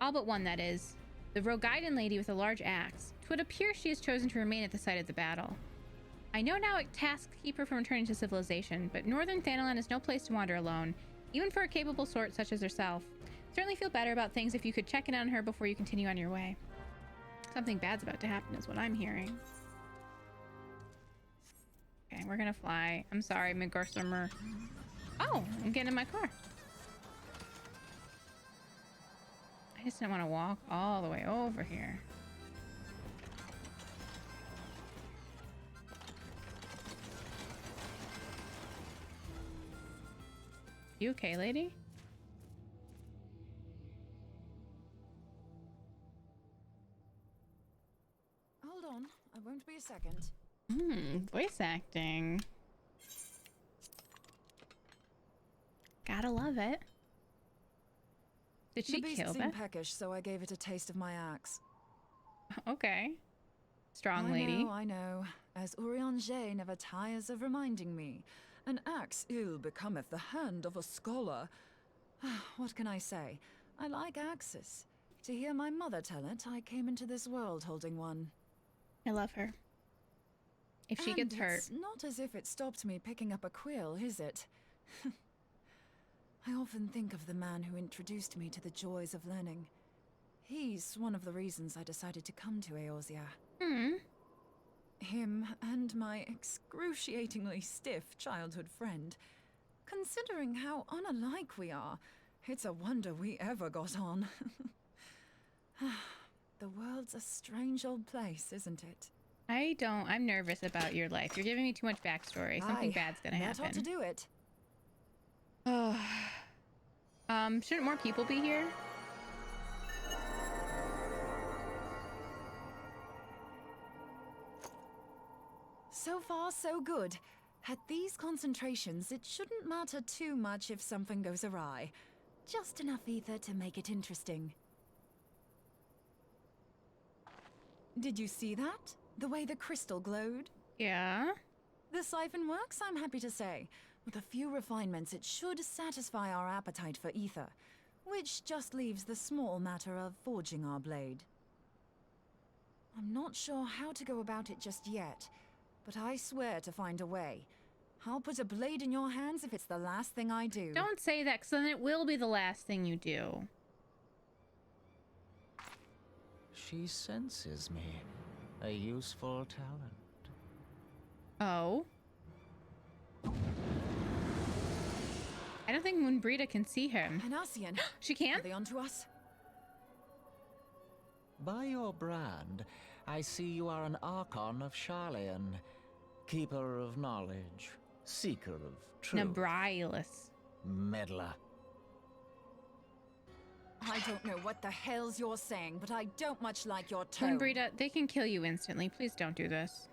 All but one, that is. The Rogaiden lady with a large axe. 'Twould appear she has chosen to remain at the site of the battle. I know now what tasks keep her from returning to civilization, but northern Thanalan is no place to wander alone, even for a capable sort such as herself. Certainly feel better about things if you could check in on her before you continue on your way. Something bad's about to happen is what I'm hearing. Okay, we're gonna fly. I'm sorry, Midgardsormer. Oh, I'm getting in my car. I just didn't want to walk all the way over here. You okay, lady? Hold on, I won't be a second. Voice acting. Gotta love it. Did she the beast kill seemed that? peckish, so I gave it a taste of my axe. Okay. Strong lady. I know. As Urianger never tires of reminding me, an axe ill becometh the hand of a scholar. What can I say? I like axes. To hear my mother tell it, I came into this world holding one. I love her. If she gets hurt. It's not as if it stopped me picking up a quill, is it? I often think of the man who introduced me to the joys of learning. He's one of the reasons I decided to come to Eorzea. Him and my excruciatingly stiff childhood friend. Considering how unalike we are, it's a wonder we ever got on. The world's a strange old place, isn't it? I'm nervous about your life. You're giving me too much backstory. Something bad's gonna happen. That ought to do it. Shouldn't more people be here? So far, so good. At these concentrations, it shouldn't matter too much if something goes awry. Just enough ether to make it interesting. Did you see that? The way the crystal glowed? Yeah. The siphon works, I'm happy to say. With a few refinements, it should satisfy our appetite for ether, which just leaves the small matter of forging our blade. I'm not sure how to go about it just yet, but I swear to find a way. I'll put a blade in your hands if it's the last thing I do. Don't say that, because then it will be the last thing you do. She senses me. A useful talent. Oh. I don't think Moonbrita can see him. Hanassian. She can't? Are they onto us? By your brand, I see you are an Archon of Sharlayan, keeper of knowledge, seeker of truth. Nebrilis. Meddler. I don't know what the hell's you're saying, but I don't much like your tone. Moonbrita, they can kill you instantly. Please don't do this.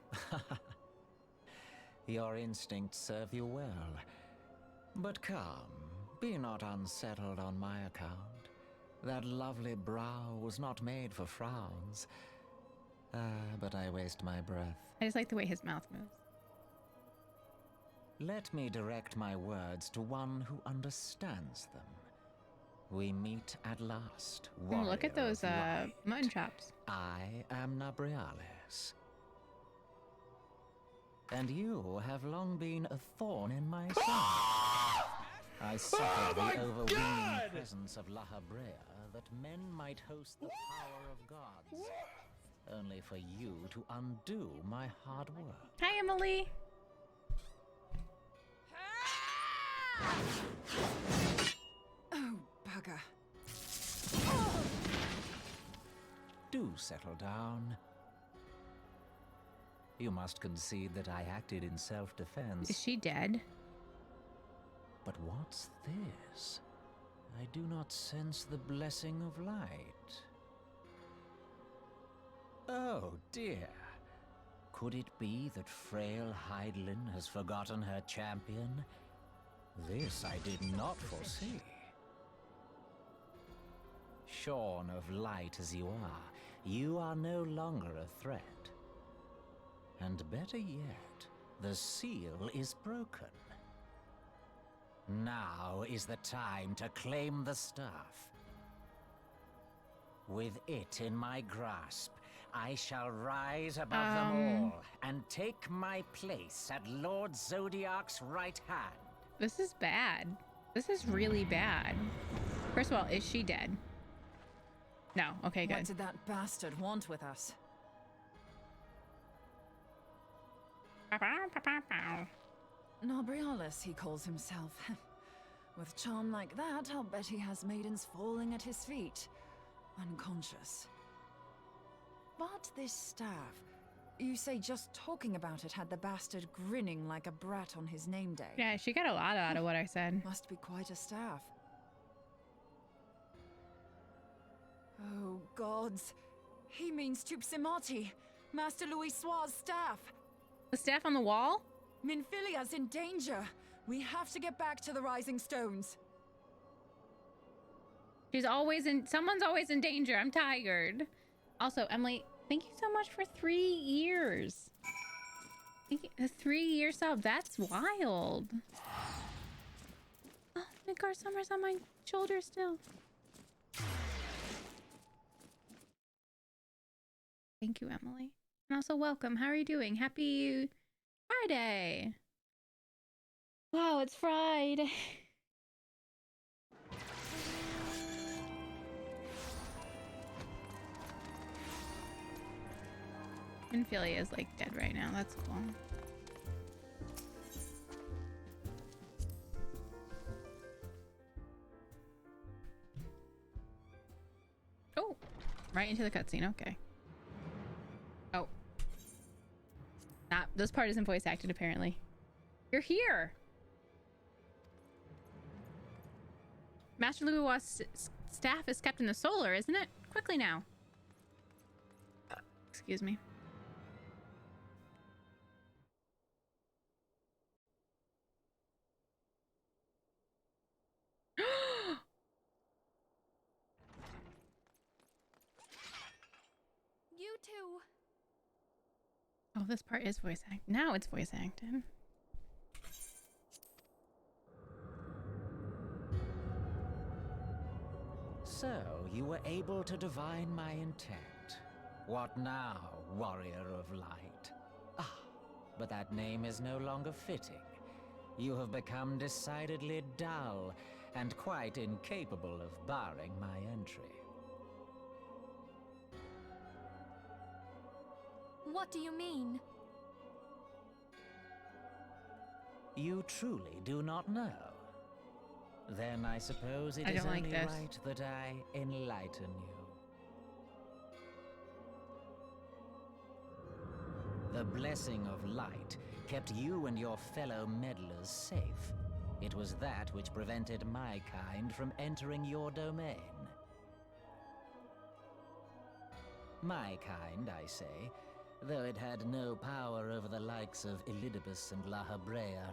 Your instincts serve you well. But come, be not unsettled on my account. That lovely brow was not made for frowns. But I waste my breath. I just like the way his mouth moves. Let me direct my words to one who understands them. We meet at last, warrior Look at those of light. mutton chops. I am Nabrialis. And you have long been a thorn in my side. I suffered the overweening presence of La Habrea that men might host the power of gods. Only for you to undo my hard work. Hi, Emily. Oh, bugger. Do settle down. You must concede that I acted in self-defense. Is she dead? But what's this? I do not sense the blessing of light. Oh dear. Could it be that frail Hydaelyn has forgotten her champion? This I did not foresee. Shorn of light as you are no longer a threat. And better yet, the seal is broken. Now is the time to claim the staff. With it in my grasp, I shall rise above them all and take my place at Lord Zodiac's right hand. This is bad. This is really bad. First of all, is she dead? No. Okay, good. What did that bastard want with us? Nobrialis, he calls himself. With charm like that, I'll bet he has maidens falling at his feet, unconscious. But this staff, you say just talking about it had the bastard grinning like a brat on his name day. Yeah, she got a lot out of what I said. Must be quite a staff. Oh, gods. He means Tupsimati, Master Louis Soir's staff. The staff on the wall? Minfilia's in danger. We have to get back to the Rising Stones. She's always in... Someone's always in danger. I'm tired. Also, Emily, thank you so much for 3 years. A 3-year sub. That's wild. Oh, Midgar Summer's on my shoulder still. Thank you, Emily. And also welcome. How are you doing? Happy Friday. Wow, it's Friday. Ophelia is like dead right now. That's cool. Oh, right into the cutscene. Okay. Oh. This part isn't voice acted, apparently. You're here! Master Louis' staff is kept in the solar, isn't it? Quickly now. Excuse me. You too. Oh, this part is voice acted. Now it's voice acted. So, you were able to divine my intent. What now, warrior of light? Ah, but that name is no longer fitting. You have become decidedly dull, and quite incapable of barring my entry. What do you mean? You truly do not know? Then I suppose it is only right that I enlighten you. The blessing of light kept you and your fellow meddlers safe. It was that which prevented my kind from entering your domain. My kind, I say, though it had no power over the likes of Elidibus and La Habrea.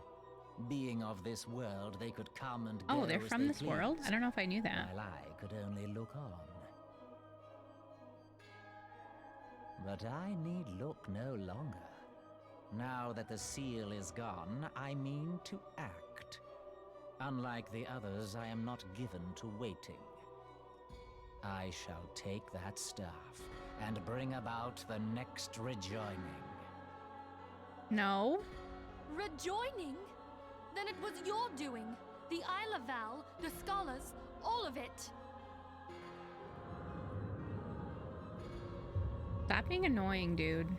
Being of this world, they could come and go. Oh, they're from this world? I don't know if I knew that. While I could only look on. But I need look no longer. Now that the seal is gone, I mean to act. Unlike the others, I am not given to waiting. I shall take that staff and bring about the next rejoining. No. Rejoining? Then it was your doing. The Isle of Val, the scholars, all of it. Stop being annoying, dude.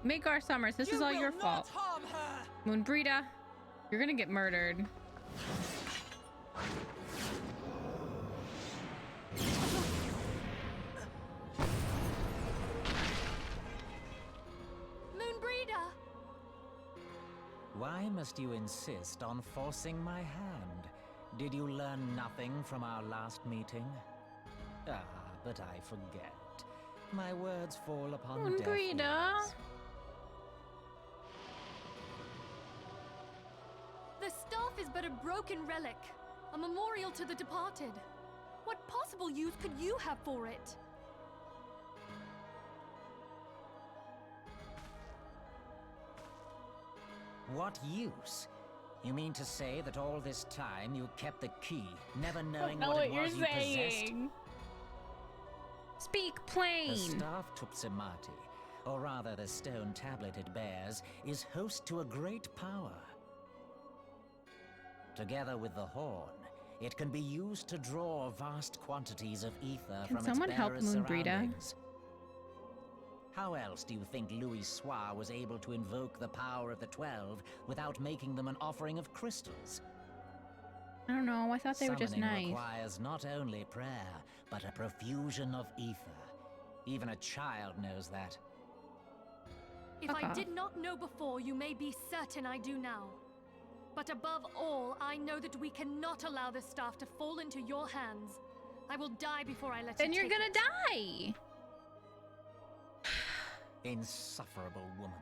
Midgar Summers, this is all your fault. Moonbrita, you're gonna get murdered. Why must you insist on forcing my hand? Did you learn nothing from our last meeting? Ah, but I forget. My words fall upon deaf ears. The staff is but a broken relic, a memorial to the departed. What possible use could you have for it? What use? You mean to say that all this time you kept the key, never knowing what it was you possessed? Speak plain! The staff Tupsimati, or rather the stone tablet it bears, is host to a great power. Together with the horn, it can be used to draw vast quantities of ether Can from someone its help bearer's Moonbrita? surroundings. How else do you think Louis Soir was able to invoke the power of the 12 without making them an offering of crystals? I don't know. I thought they were just Summoning nice. requires not only prayer, but a profusion of ether. Even a child knows that. If I did not know before, you may be certain I do now. But above all, I know that we cannot allow this staff to fall into your hands. I will die before I let you Then you're take gonna it. die! Insufferable woman.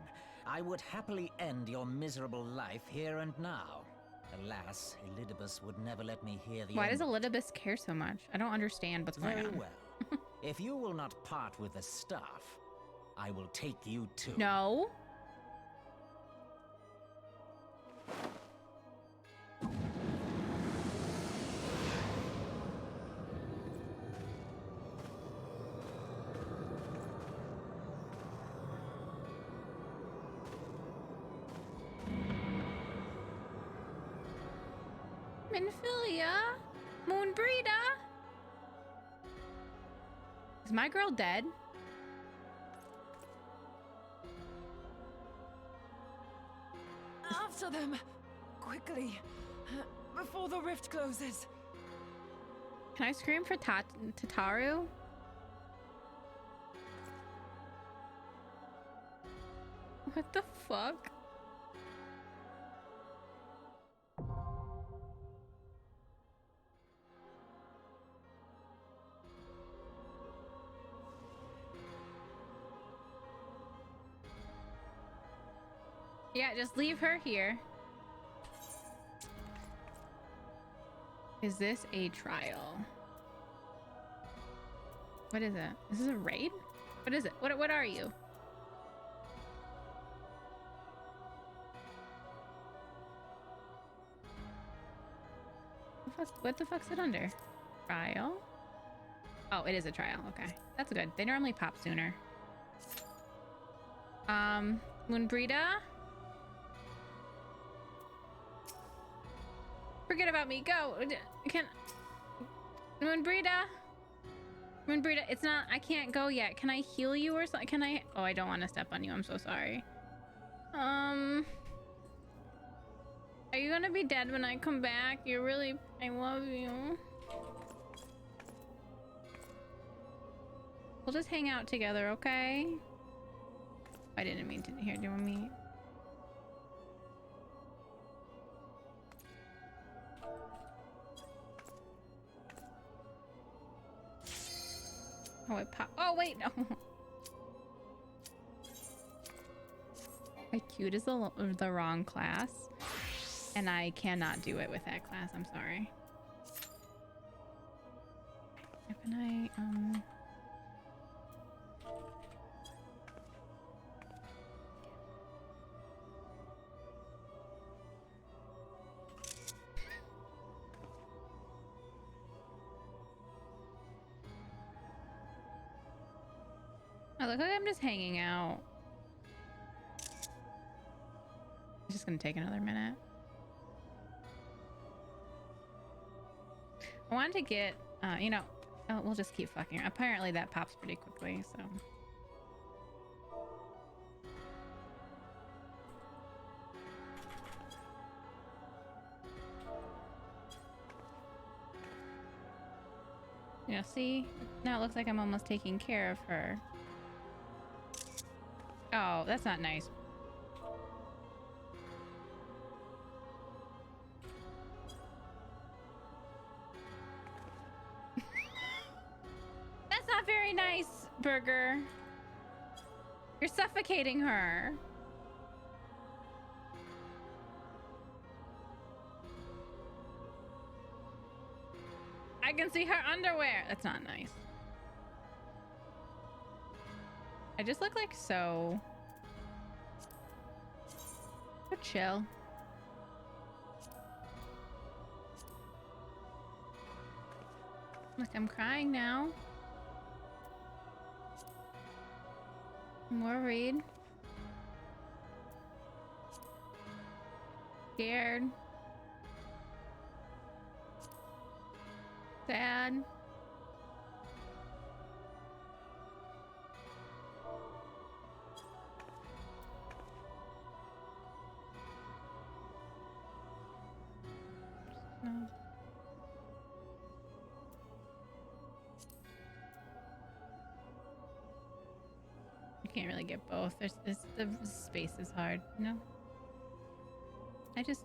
I would happily end your miserable life here and now. Alas, Elidibus would never let me hear the Why end does of it. Elidibus care so much? I don't understand what's going Very on. well. If you will not part with the staff, I will take you too. No. Minfilia? Moonbrita? Is my girl dead? After them! Quickly! Before the rift closes! Can I scream for Tataru? What the fuck? Yeah, just leave her here. Is this a trial? What is it? Is this a raid? What is it? What are you? What the fuck's it under? Trial? Oh, it is a trial. Okay. That's good. They normally pop sooner. Moonbrita? Forget about me. Go. Moonbrita? Moonbrita, it's not... I can't go yet. Can I heal you or something? Can I... Oh, I don't want to step on you. I'm so sorry. Are you gonna be dead when I come back? You're really... I love you. We'll just hang out together, okay? I didn't mean to... Here, do you want me... Oh, it pop. Oh, wait, no. My cute is the wrong class, and I cannot do it with that class. I'm sorry. How can I, I look like I'm just hanging out. It's just gonna take another minute. I wanted to get, you know, oh, we'll just keep fucking. Apparently that pops pretty quickly, so. You know, see? Now it looks like I'm almost taking care of her. Oh, that's not nice. That's not very nice, Burger. You're suffocating her. I can see her underwear. That's not nice. I just look like so chill. Look, I'm crying now. I'm worried. Scared. Sad. No. I can't really get both. The space is hard, you know? I just...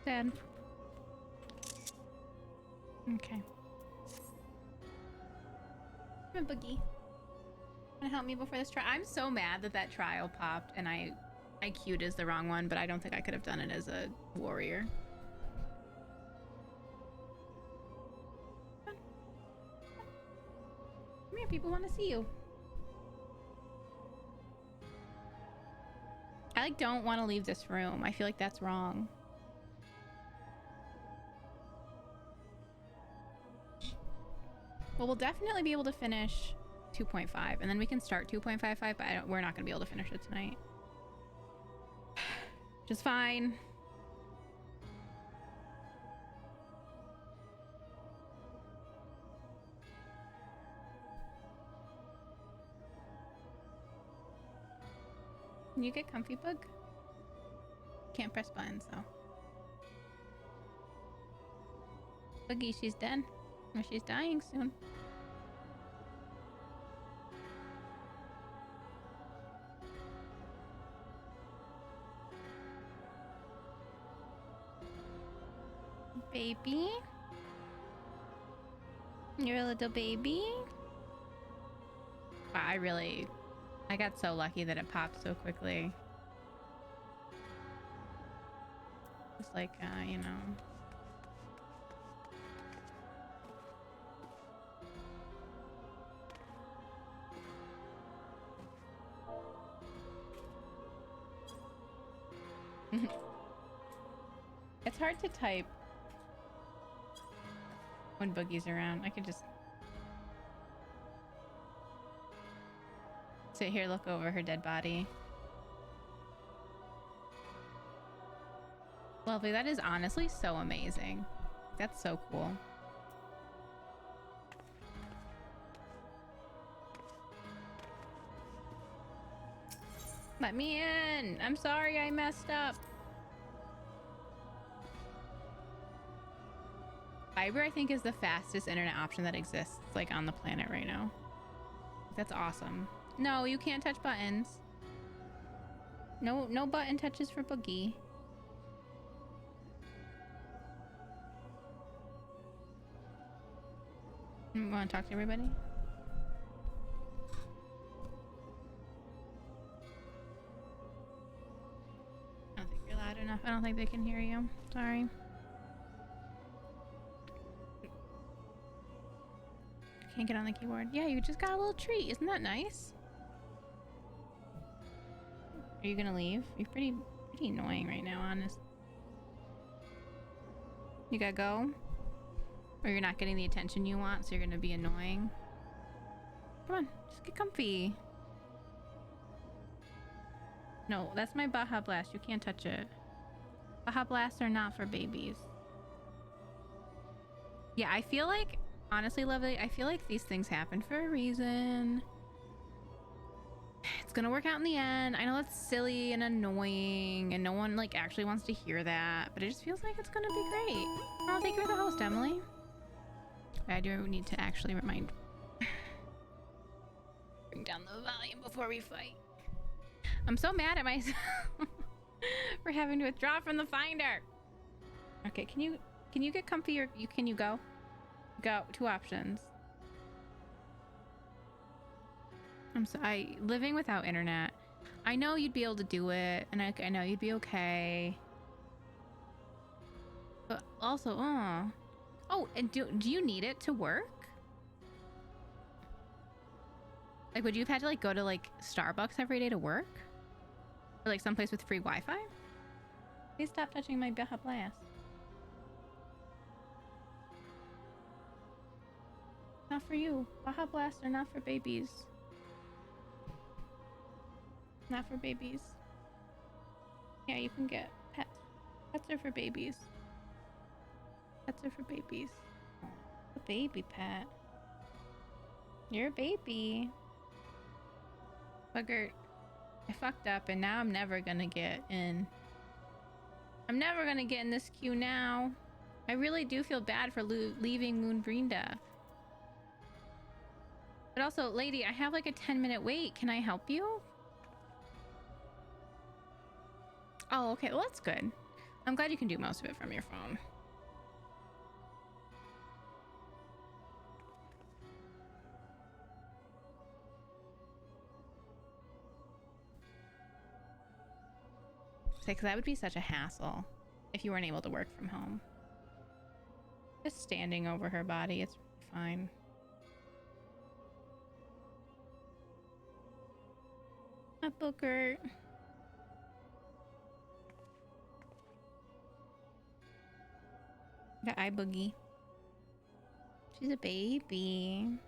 Sad. Okay. Come on, Boogie. Wanna help me before this trial? I'm so mad that that trial popped and I queued as the wrong one, but I don't think I could have done it as a warrior. Come here, people want to see you. I like don't want to leave this room. I feel like that's wrong. Well, we'll definitely be able to finish 2.5 and then we can start 2.55, but we're not going to be able to finish it tonight. Just fine. Can you get comfy, Bug? Can't press buttons, though. Boogie, she's dead. Or she's dying soon. Baby? You're a little baby? Wow, I got so lucky that it popped so quickly. Just like, you know. It's hard to type when Boogie's around. I could just sit here, look over her dead body. Lovely. That is honestly so amazing. That's so cool. Let me in. I'm sorry I messed up. Fiber, I think, is the fastest internet option that exists, like, on the planet right now. That's awesome. No, you can't touch buttons. No button touches for Boogie. Want to talk to everybody? I don't think you're loud enough. I don't think they can hear you. Sorry. Can't get on the keyboard. Yeah, you just got a little treat. Isn't that nice? Are you gonna leave? You're pretty annoying right now, honest. You gotta go? Or you're not getting the attention you want, so you're gonna be annoying? Come on, just get comfy. No, that's my Baja Blast. You can't touch it. Baja Blasts are not for babies. Yeah, I feel like, honestly, Lovely, I feel like these things happen for a reason. It's gonna work out in the end. I know that's silly and annoying, and no one, like, actually wants to hear that, but it just feels like it's gonna be great. Oh, thank you for the host, Emily. I do need to actually remind... Bring down the volume before we fight. I'm so mad at myself for having to withdraw from the finder. Okay, can you get comfy, or can you go? Go. 2 options. Living without internet. I know you'd be able to do it, and I know you'd be okay. But also, oh, and do you need it to work? Like, would you have had to, like, go to, like, Starbucks every day to work? Or, like, someplace with free Wi-Fi? Please stop touching my Baja Blast. Not for you. Baja Blasts are not for babies. Not for babies. Yeah, you can get pets. Pets are for babies. Pets are for babies. A baby pet. You're a baby. Bugger. I fucked up and now I'm never gonna get in. I'm never gonna get in this queue now. I really do feel bad for leaving Moonbrinda. But also, lady, I have like a 10-minute wait. Can I help you? Oh, okay. Well, that's good. I'm glad you can do most of it from your phone. Because that would be such a hassle if you weren't able to work from home. Just standing over her body, it's fine. A Booker. Got eye boogie. She's a baby.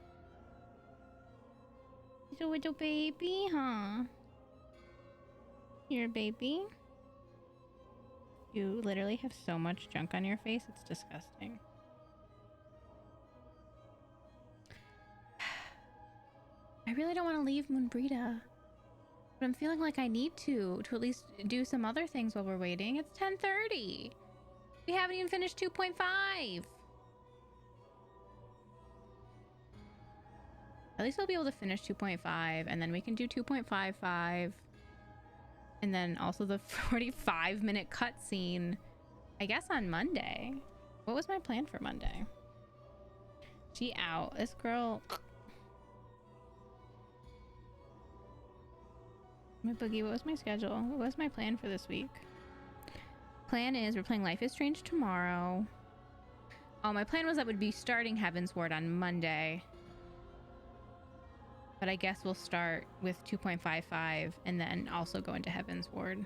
She's a little baby, huh? You're a baby? You literally have so much junk on your face, it's disgusting. I really don't want to leave Moonbrinda, but I'm feeling like I need to at least do some other things while we're waiting. It's 10:30. We haven't even finished 2.5. At least I'll be able to finish 2.5 and then we can do 2.55. And then also the 45-minute cutscene, I guess, on Monday. What was my plan for Monday? She out. This girl... My boogie, what was my schedule? What was my plan for this week? Plan is we're playing Life is Strange tomorrow. Oh, my plan was that would be starting Heavensward on Monday. But I guess we'll start with 2.55 and then also go into Heavensward.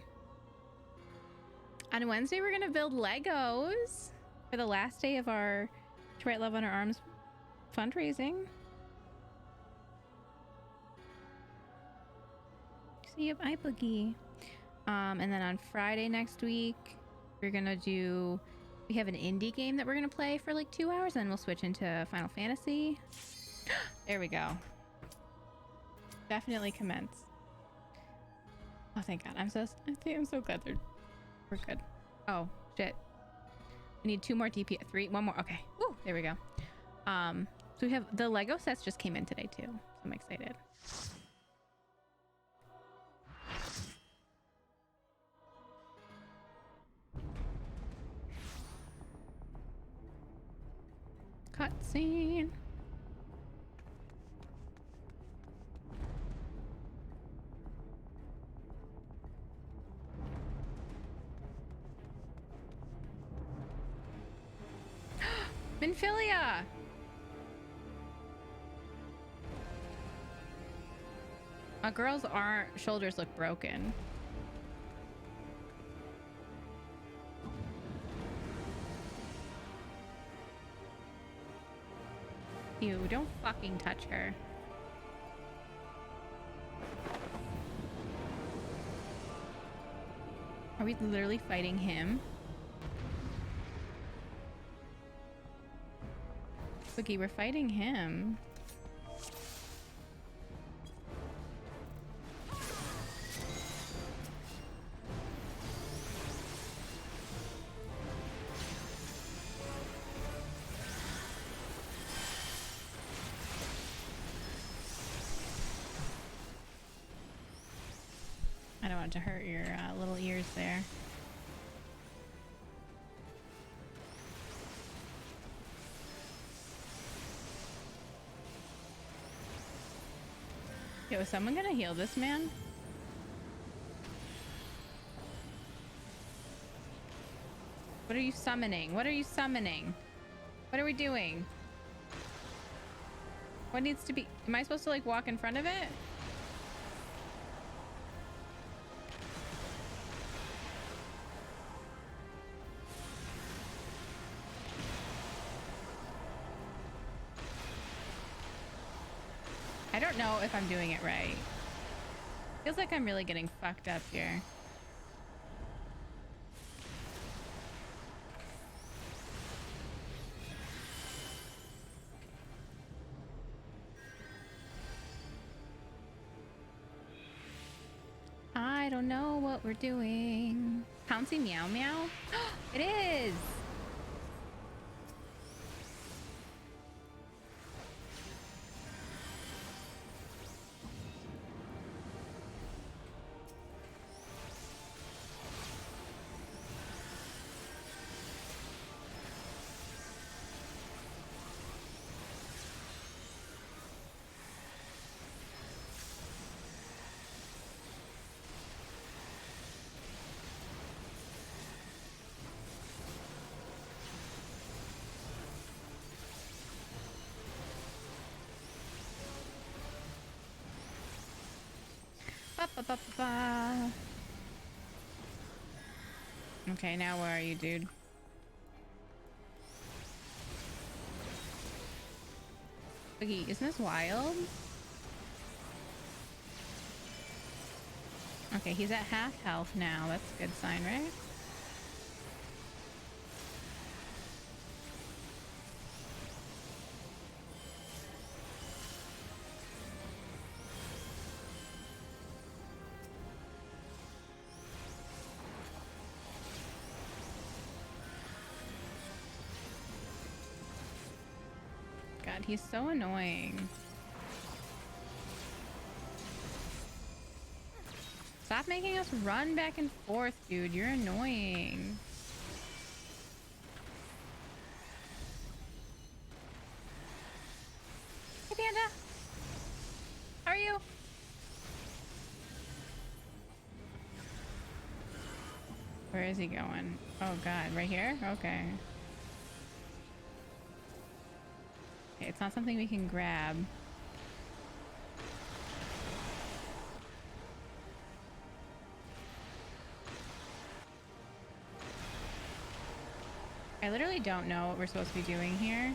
On Wednesday, we're going to build Legos for the last day of our To Write Love on Our Arms fundraising. So you have iBoogie. And then on Friday next week, we're going to do... We have an indie game that we're going to play for like 2 hours, and then we'll switch into Final Fantasy. There we go. Definitely commence. Oh, thank God. I'm so glad we're good. Oh, shit. We need 2 more DP. 3, 1 more. Okay. Woo, there we go. So we have the Lego sets just came in today too. So I'm excited. Cutscene. Minfilia! A girl's shoulders look broken. Ew, don't fucking touch her. Are we literally fighting him? Boogie, we're fighting him. I don't want to hurt your little ears there. Yo, is someone gonna heal this man? What are you summoning? What are you summoning? What are we doing? What needs to be... Am I supposed to like walk in front of it? I don't know if I'm doing it right. Feels like I'm really getting fucked up here. don't know what we're doing. Pouncing meow meow? It is! Ba, ba, ba, ba. Okay, now where are you, dude? Boogie, isn't this wild? Okay, he's at half health now. That's a good sign, right? God, he's so annoying. Stop making us run back and forth, dude. You're annoying. Hey, Panda. How are you? Where is he going? Oh, God. Right here? Okay. Okay, it's not something we can grab. I literally don't know what we're supposed to be doing here.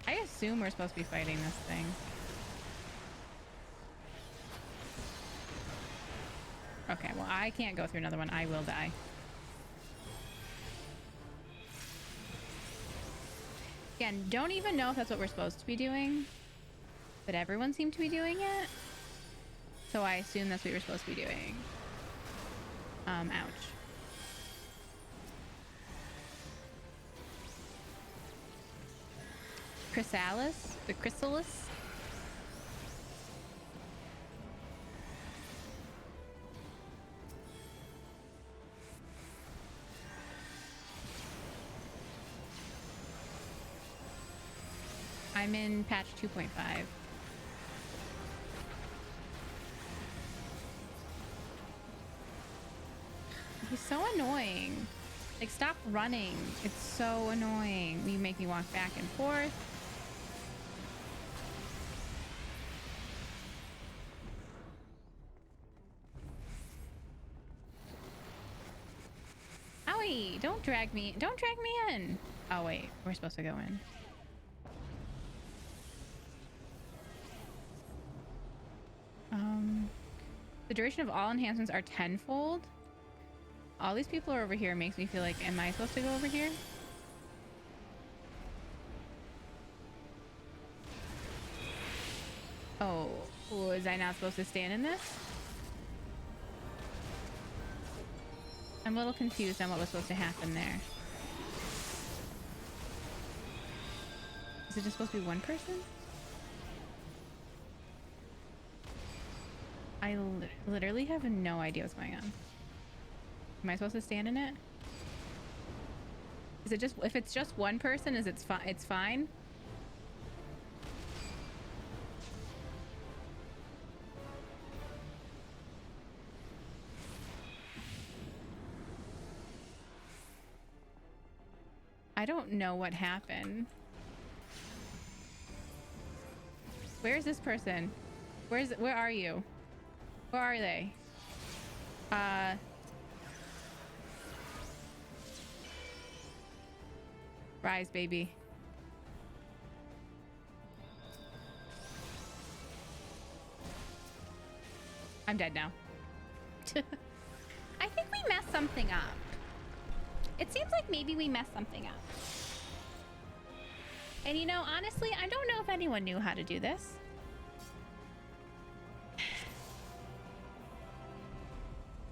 I assume we're supposed to be fighting this thing. Okay, well, I can't go through another one. I will die. Again, don't even know if that's what we're supposed to be doing, but everyone seemed to be doing it. So I assume that's what we're supposed to be doing. Ouch. Chrysalis? The chrysalis? I'm in patch 2.5. He's so annoying. Like, stop running. It's so annoying. You make me walk back and forth. Owie! Don't drag me. Don't drag me in. Oh, wait. We're supposed to go in. The duration of all enhancements are tenfold. All these people are over here. Makes me feel like, am I supposed to go over here? Oh, was I not supposed to stand in this? I'm a little confused on what was supposed to happen there. Is it just supposed to be one person? I literally have no idea what's going on. Am I supposed to stand in it? Is it just, if it's just one person, is it's fine? I don't know what happened. Where's this person? Where are you? Where are they? Rise, baby. I'm dead now. I think we messed something up. It seems like maybe we messed something up. And you know, honestly, I don't know if anyone knew how to do this.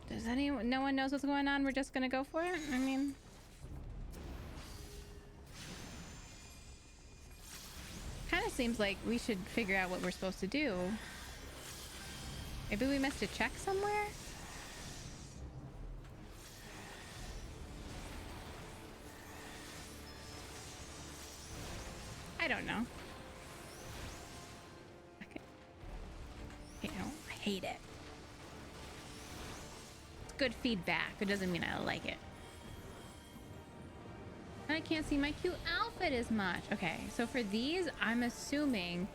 Does anyone? No one knows what's going on. We're just gonna go for it. I mean, kind of seems like we should figure out what we're supposed to do. Maybe we missed a check somewhere. I don't know. Okay. You know, I hate it. It's good feedback. It doesn't mean I like it. I can't see my cute outfit as much. Okay, so for these, I'm assuming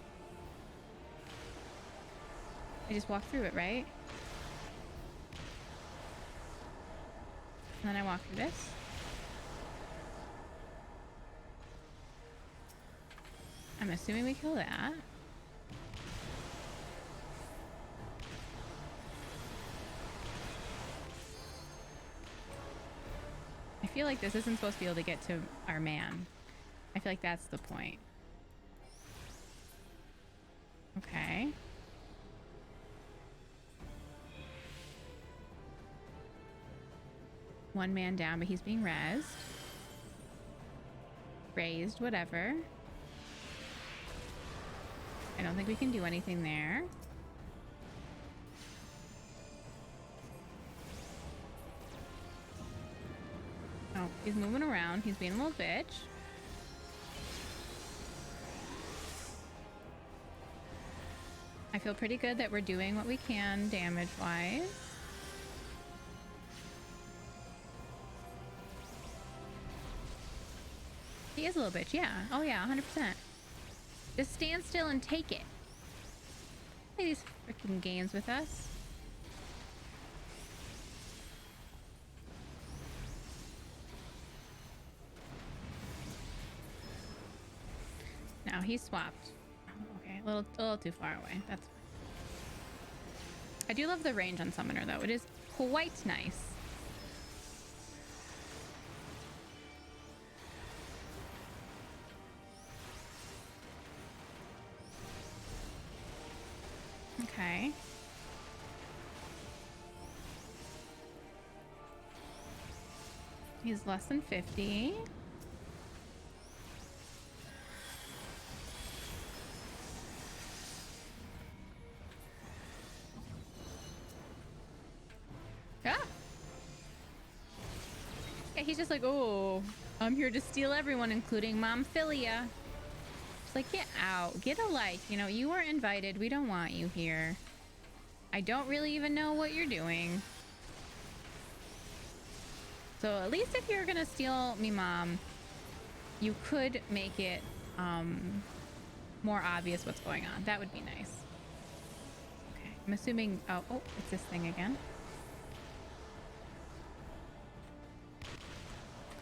I just walk through it, right? And then I walk through this. I'm assuming we kill that. I feel like this isn't supposed to be able to get to our man. I feel like that's the point. Okay. One man down, but he's being rezzed. Raised, whatever. I don't think we can do anything there. Oh, he's moving around. He's being a little bitch. I feel pretty good that we're doing what we can damage-wise. He is a little bitch, yeah. Oh yeah, 100%. Just stand still and take it. Play these freaking games with us. Now he's swapped. Oh, okay, a little too far away. That's fine. I do love the range on Summoner though. It is quite nice. Okay. He's less than 50. Ah! Yeah, he's just like, oh, I'm here to steal everyone, including Momphilia. It's like, get out. Get a life. You know, you were invited. We don't want you here. I don't really even know what you're doing. So at least if you're gonna steal me, Mom, you could make it more obvious what's going on. That would be nice. Okay, I'm assuming... Oh, it's this thing again.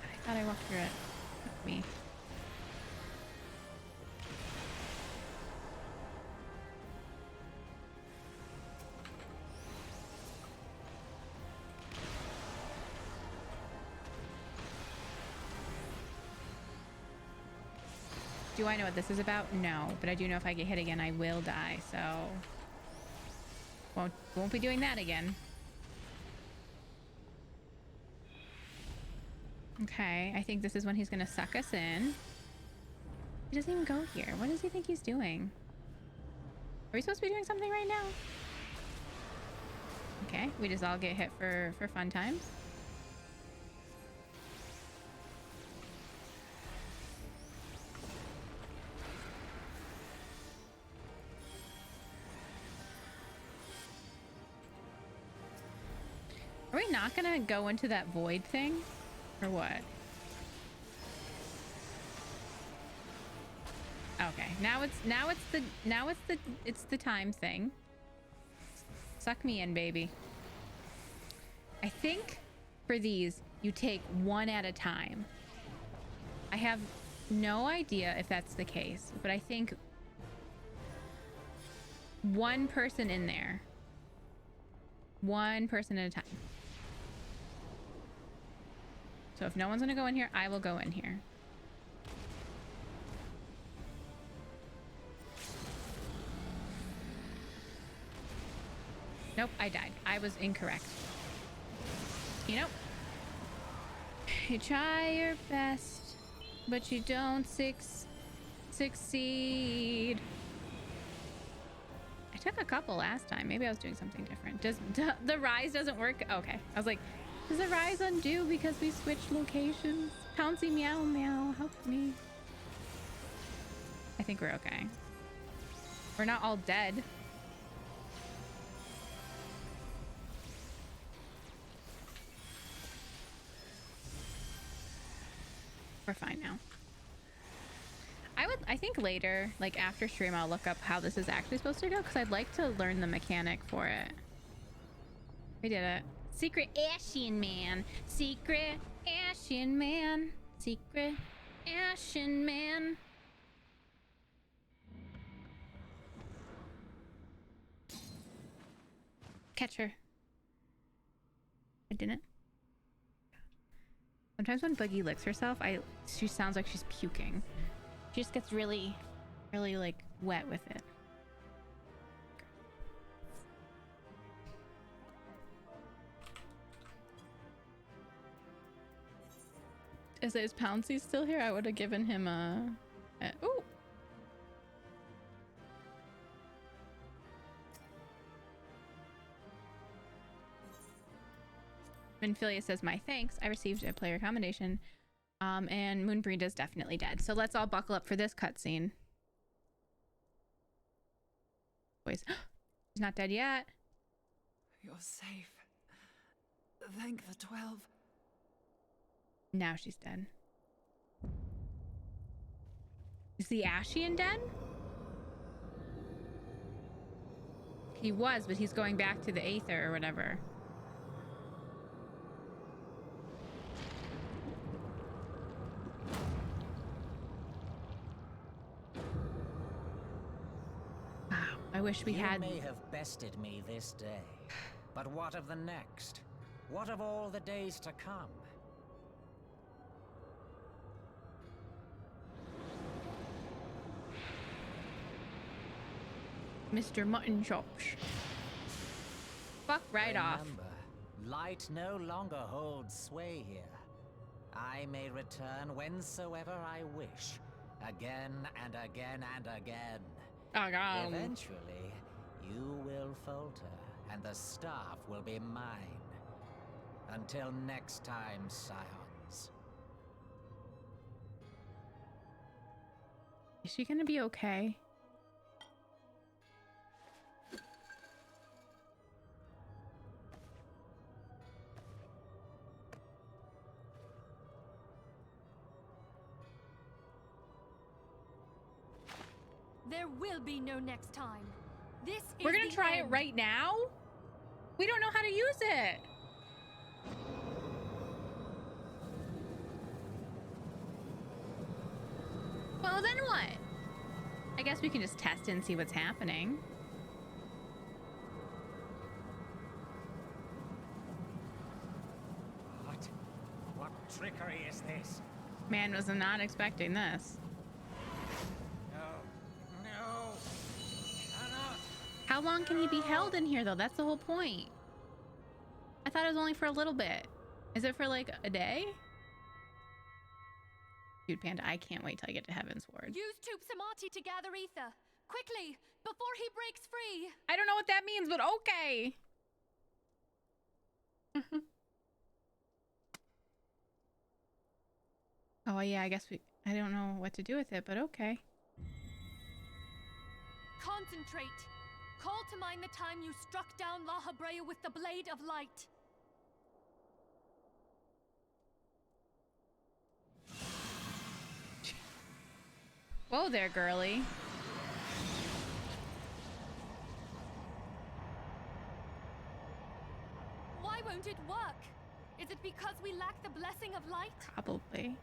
I thought I walked through it. Fuck me. Do I know what this is about? No, but I do know if I get hit again, I will die, so... Won't be doing that again. Okay, I think this is when he's gonna suck us in. He doesn't even go here. What does he think he's doing? Are we supposed to be doing something right now? Okay, we just all get hit for fun times. Are we not gonna go into that void thing? Or what? Okay, it's the time thing. Suck me in, baby. I think for these, you take one at a time. I have no idea if that's the case, but I think one person in there. One person at a time. So if no one's gonna go in here, I will go in here. Nope, I died. I was incorrect. You know, you try your best, but you don't succeed. I took a couple last time. Maybe I was doing something different. Does the rise doesn't work? Okay. I was like, does the rise undo because we switched locations? Pouncy meow meow, help me. I think we're okay. We're not all dead. We're fine now. I think later, like after stream, I'll look up how this is actually supposed to go because I'd like to learn the mechanic for it. We did it. Secret Ashen Man. Secret Ashen Man. Secret Ashen Man. Catch her. I didn't. Sometimes when Boogie licks herself, she sounds like she's puking. She just gets really like wet with it. Is Pouncy still here? I would have given him a ooh. Minfilia says, my thanks. I received a player commendation. And Moonbreed definitely dead. So let's all buckle up for this cutscene. Boys, she's not dead yet. You're safe. Thank the 12. Now she's dead. Is the Ashian dead? He was, but he's going back to the Aether or whatever. I wish we had. You may have bested me this day, but what of the next? What of all the days to come? Mr. Mutton Chops. Fuck right off. Remember, light no longer holds sway here. I may return whensoever I wish, again and again and again. Eventually, you will falter, and the staff will be mine. Until next time, Scions. Is she gonna be okay? There will be no next time. This is We're gonna try end. it right now? We don't know how to use it. Well, then what? I guess we can just test it and see what's happening. What trickery is this? Man was not expecting this. How long can he be held in here, though? That's the whole point. I thought it was only for a little bit. Is it for like a day? Dude, Panda, I can't wait till I get to Heavensward. Use Tube Samati to gather ether. Quickly, before he breaks free. I don't know what that means, but okay. Oh, yeah, I guess I don't know what to do with it, but okay. Concentrate. Call to mind the time you struck down La Habrea with the Blade of Light. Whoa there, girly. Why won't it work? Is it because we lack the blessing of light? Probably.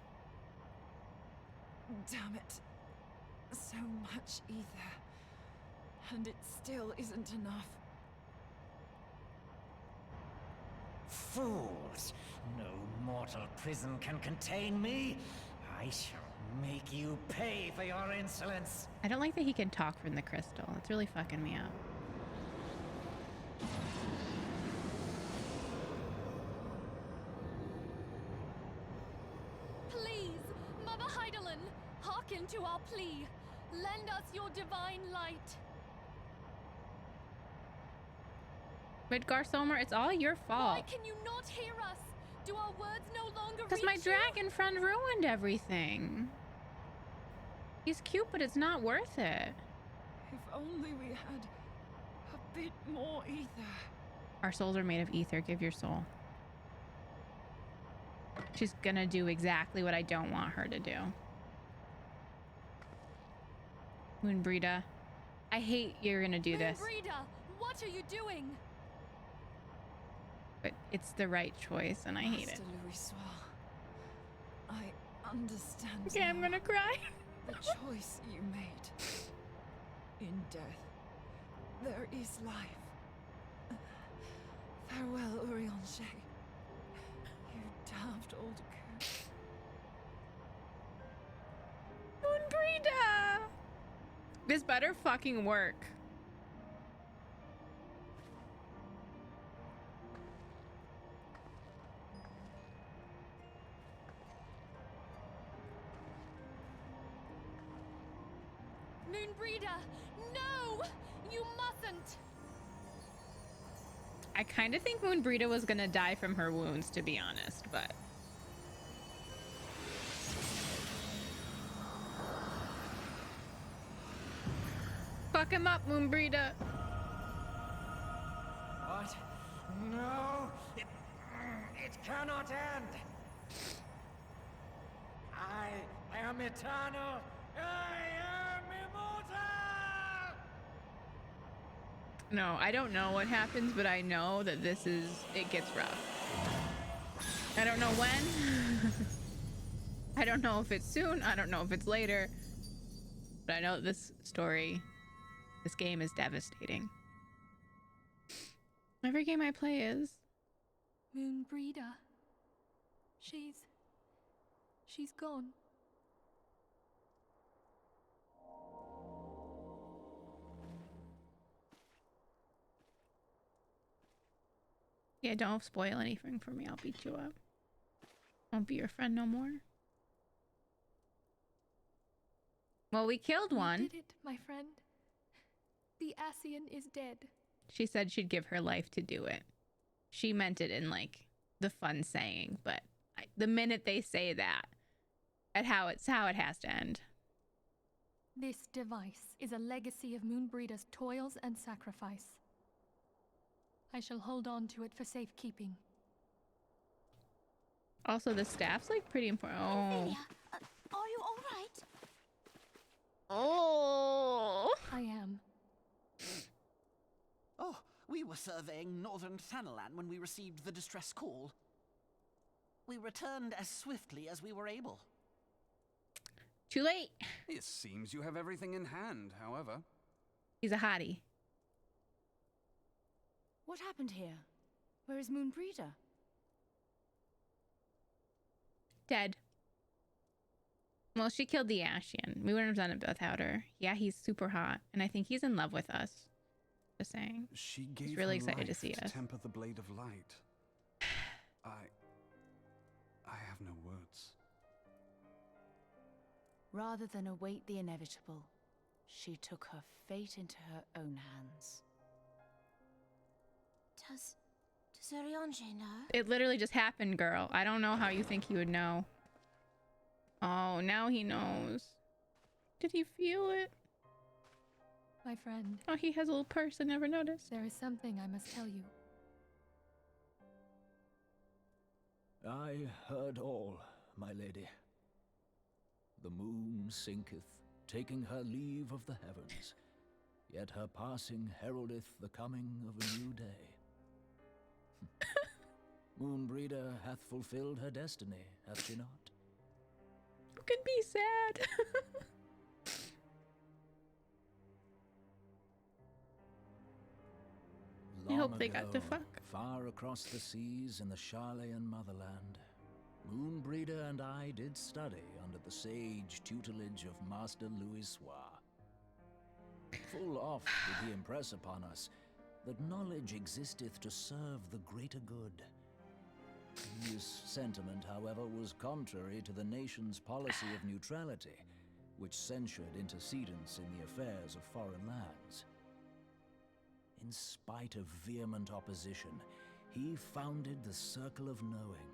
Damn it. So much ether. And it still isn't enough. Fools! No mortal prison can contain me. I shall make you pay for your insolence. I don't like that he can talk from the crystal. It's really fucking me up. hearken to our plea. Lend us your divine light. Midgar Somer, it's all your fault. Why can you not hear us? Do our words no longer reach Because my you? dragon friend ruined everything. He's cute, but it's not worth it. If only we had a bit more ether. Our souls are made of ether. Give your soul. She's gonna do exactly what I don't want her to do. Moonbreeda, I hate you're gonna do this. Moonbreeda, what are you doing? But it's the right choice, and I hate it. Master Louis Soir, I understand. Okay, I'm gonna cry. The choice you made. In death, there is life. Farewell, Urianger. You daft old coot. Moonbreeda! This better fucking work. Moonbreeda, no! You mustn't! I kind of think Moonbreeda was gonna die from her wounds, to be honest, but... Fuck him up, Moonbreeda! What? No! It cannot end! I am eternal! I am immortal! No, I don't know what happens, but I know that it gets rough. I don't know when. I don't know if it's soon. I don't know if it's later. But I know that this game is devastating. Every game I play is. Moonbreeda. She's gone. Yeah, don't spoil anything for me. I'll beat you up. Won't be your friend no more. Well, we killed one. We did it, my friend. The Ascian is dead. She said she'd give her life to do it. She meant it in like the fun saying, but the minute they say that, it's how it has to end. This device is a legacy of Moonbreeda's toils and sacrifice. I shall hold on to it for safekeeping. Also, the staff's like pretty important. Oh. Ophelia, are you all right? Oh. I am. Oh, we were surveying northern Thanalan when we received the distress call. We returned as swiftly as we were able. Too late. It seems you have everything in hand, however. He's a hottie. What happened here? Where is Moonbreeda? Dead. Well, she killed the Ascian. We wouldn't have done it without her. Yeah, he's super hot, and I think he's in love with us. Just saying. She gave He's really her excited to life see us. temper the blade of light. I have no words. Rather than await the inevitable, she took her fate into her own hands. Does Urianger know? It literally just happened, girl. I don't know how you think he would know. Oh, now he knows. Did he feel it? My friend. Oh, he has a little purse. I never noticed. There is something I must tell you. I heard all, my lady. The moon sinketh, taking her leave of the heavens, yet her passing heraldeth the coming of a new day. Moonbreeda hath fulfilled her destiny, hath she not? You can be sad. I hope they got to fuck. Far across the seas in the Charlayan motherland, Moonbreeda and I did study under the sage tutelage of Master Louis Soir. Full oft did he impress upon us that knowledge existeth to serve the greater good. This sentiment, however, was contrary to the nation's policy of neutrality, which censured intercedence in the affairs of foreign lands. In spite of vehement opposition, he founded the Circle of Knowing,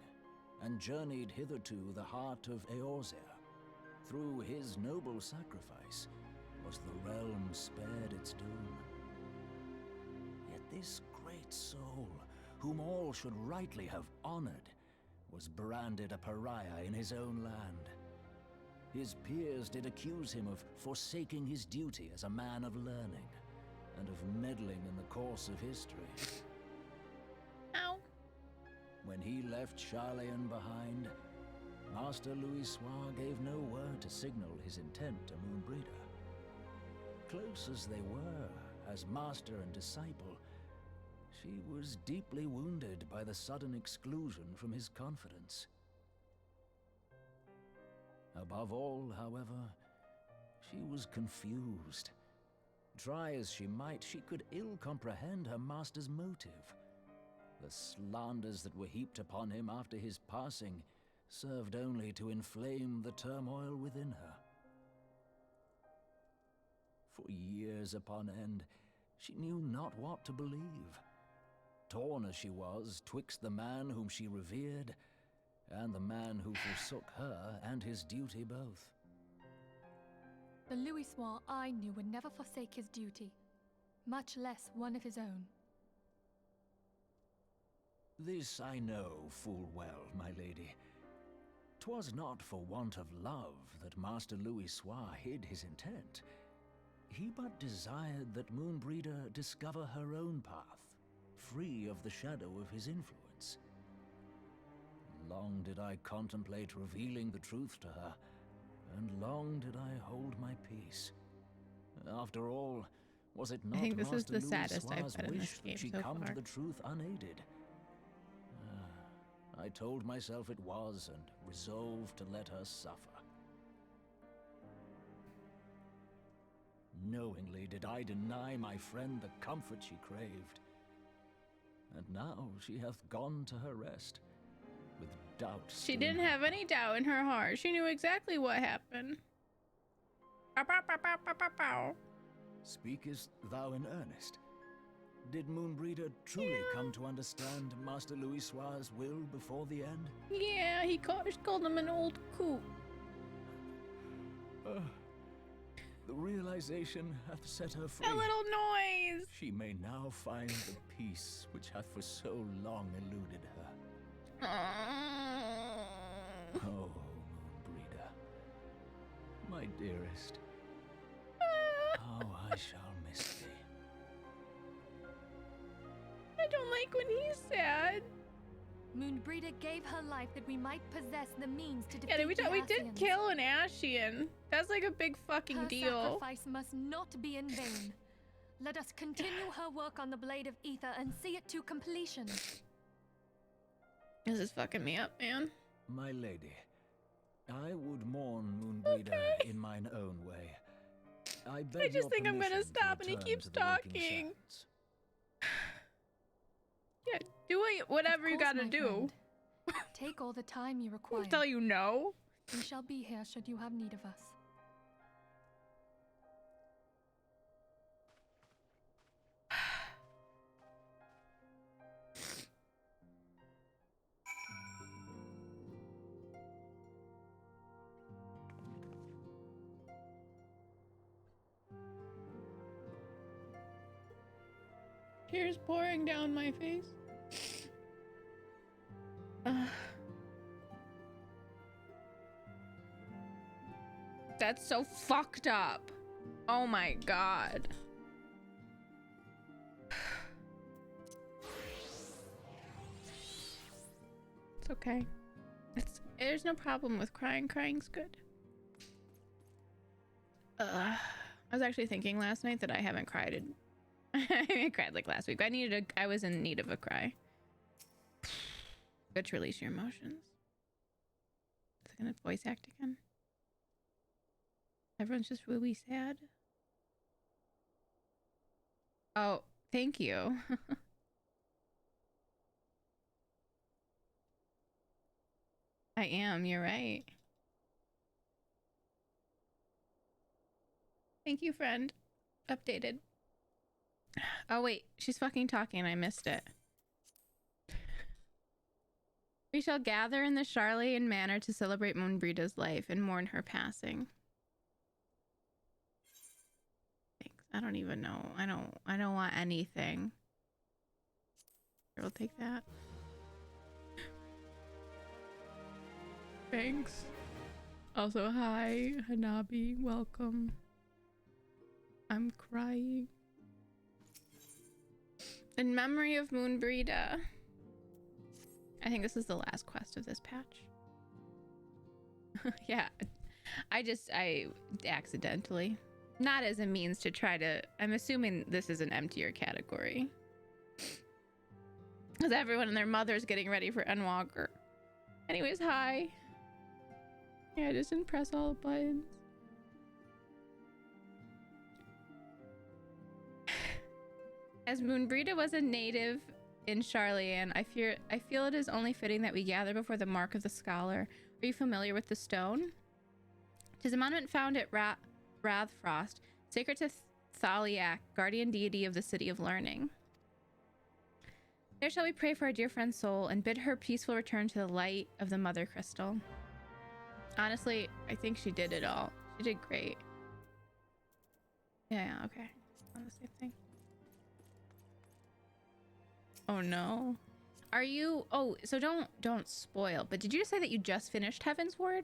and journeyed hither to the heart of Eorzea. Through his noble sacrifice, was the realm spared its doom. Yet this great soul, whom all should rightly have honored, was branded a pariah in his own land. His peers did accuse him of forsaking his duty as a man of learning, and of meddling in the course of history. Ow. When he left Charlayan behind, Master Louisoix gave no word to signal his intent to Moonbreeder. Close as they were, as master and disciple, she was deeply wounded by the sudden exclusion from his confidence. Above all, however, she was confused. Try as she might, she could ill comprehend her master's motive. The slanders that were heaped upon him after his passing served only to inflame the turmoil within her. For years upon end, she knew not what to believe. Torn as she was twixt the man whom she revered and the man who forsook her and his duty both. The Louisoix I knew would never forsake his duty, much less one of his own. This I know full well, my lady. 'Twas not for want of love that Master Louisoix hid his intent. He but desired that Moonbreeder discover her own path, free of the shadow of his influence. Long did I contemplate revealing the truth to her, and long did I hold my peace. After all, was it not I think this is Master the saddest I've Louisoix's been in wish this game that she so come far. to the truth unaided? I told myself it was, and resolved to let her suffer. Knowingly did I deny my friend the comfort she craved. And now she hath gone to her rest, with doubt She still didn't in her have any doubt in her heart. She knew exactly what happened. Pow, pow, pow, pow, pow, pow, pow. Speakest thou in earnest? Did Moonbreeder truly come to understand Master Louisoix's will before the end? Yeah, he called him an old coot. The realization hath set her free. A little noise. She may now find the peace which hath for so long eluded her. Oh, Moonbreeder, my dearest, how I shall miss thee. I don't like when he's sad. Moonbreeder gave her life that we might possess the means to defeat Yeah, we the did Ascians. kill an Ascian. That's like a big fucking Her deal. sacrifice must not be in vain. Let us continue her work on the Blade of Ether and see it to completion. This is fucking me up, man. My lady, I would mourn Moonbreeder in mine own way. I beg I just your think I'm gonna permission to stop and he return keeps to the waking talking. sands. Yeah, do whatever you Of course, gotta my do. friend. Take all the time you require. Tell you no. We shall be here should you have need of us. Tears pouring down my face. That's so fucked up. Oh my god. It's okay. There's no problem with crying. Crying's good. I was actually thinking last night that I haven't cried in I cried like last week. I was in need of a cry. Good to release your emotions. Is it gonna voice act again? Everyone's just really sad. Oh, thank you. I am, you're right. Thank you, friend. Updated. Oh, wait. She's fucking talking. I missed it. We shall gather in the Charleyan Manor to celebrate Moonbreeda's life and mourn her passing. Thanks. I don't even know. I don't want anything. Here, we'll take that. Thanks. Also, hi, Hanabi. Welcome. I'm crying. In memory of Moonbreeda. I think this is the last quest of this patch. Yeah. I accidentally. Not as a means to try to... I'm assuming this is an emptier category. Because everyone and their mother's getting ready for Endwalker. Anyways, hi. Yeah, I just didn't press all the buttons. As Moonbreeda was a native in Charleyan, I feel it is only fitting that we gather before the mark of the scholar. Are you familiar with the stone? 'Tis a monument found at Rathfrost, sacred to Thaliak, guardian deity of the City of Learning. There shall we pray for our dear friend's soul and bid her peaceful return to the light of the Mother Crystal. Honestly, I think she did it all. She did great. Yeah, okay. On the same thing. Oh no. Are you... Oh, so don't spoil, but did you just say that you just finished Heavensward?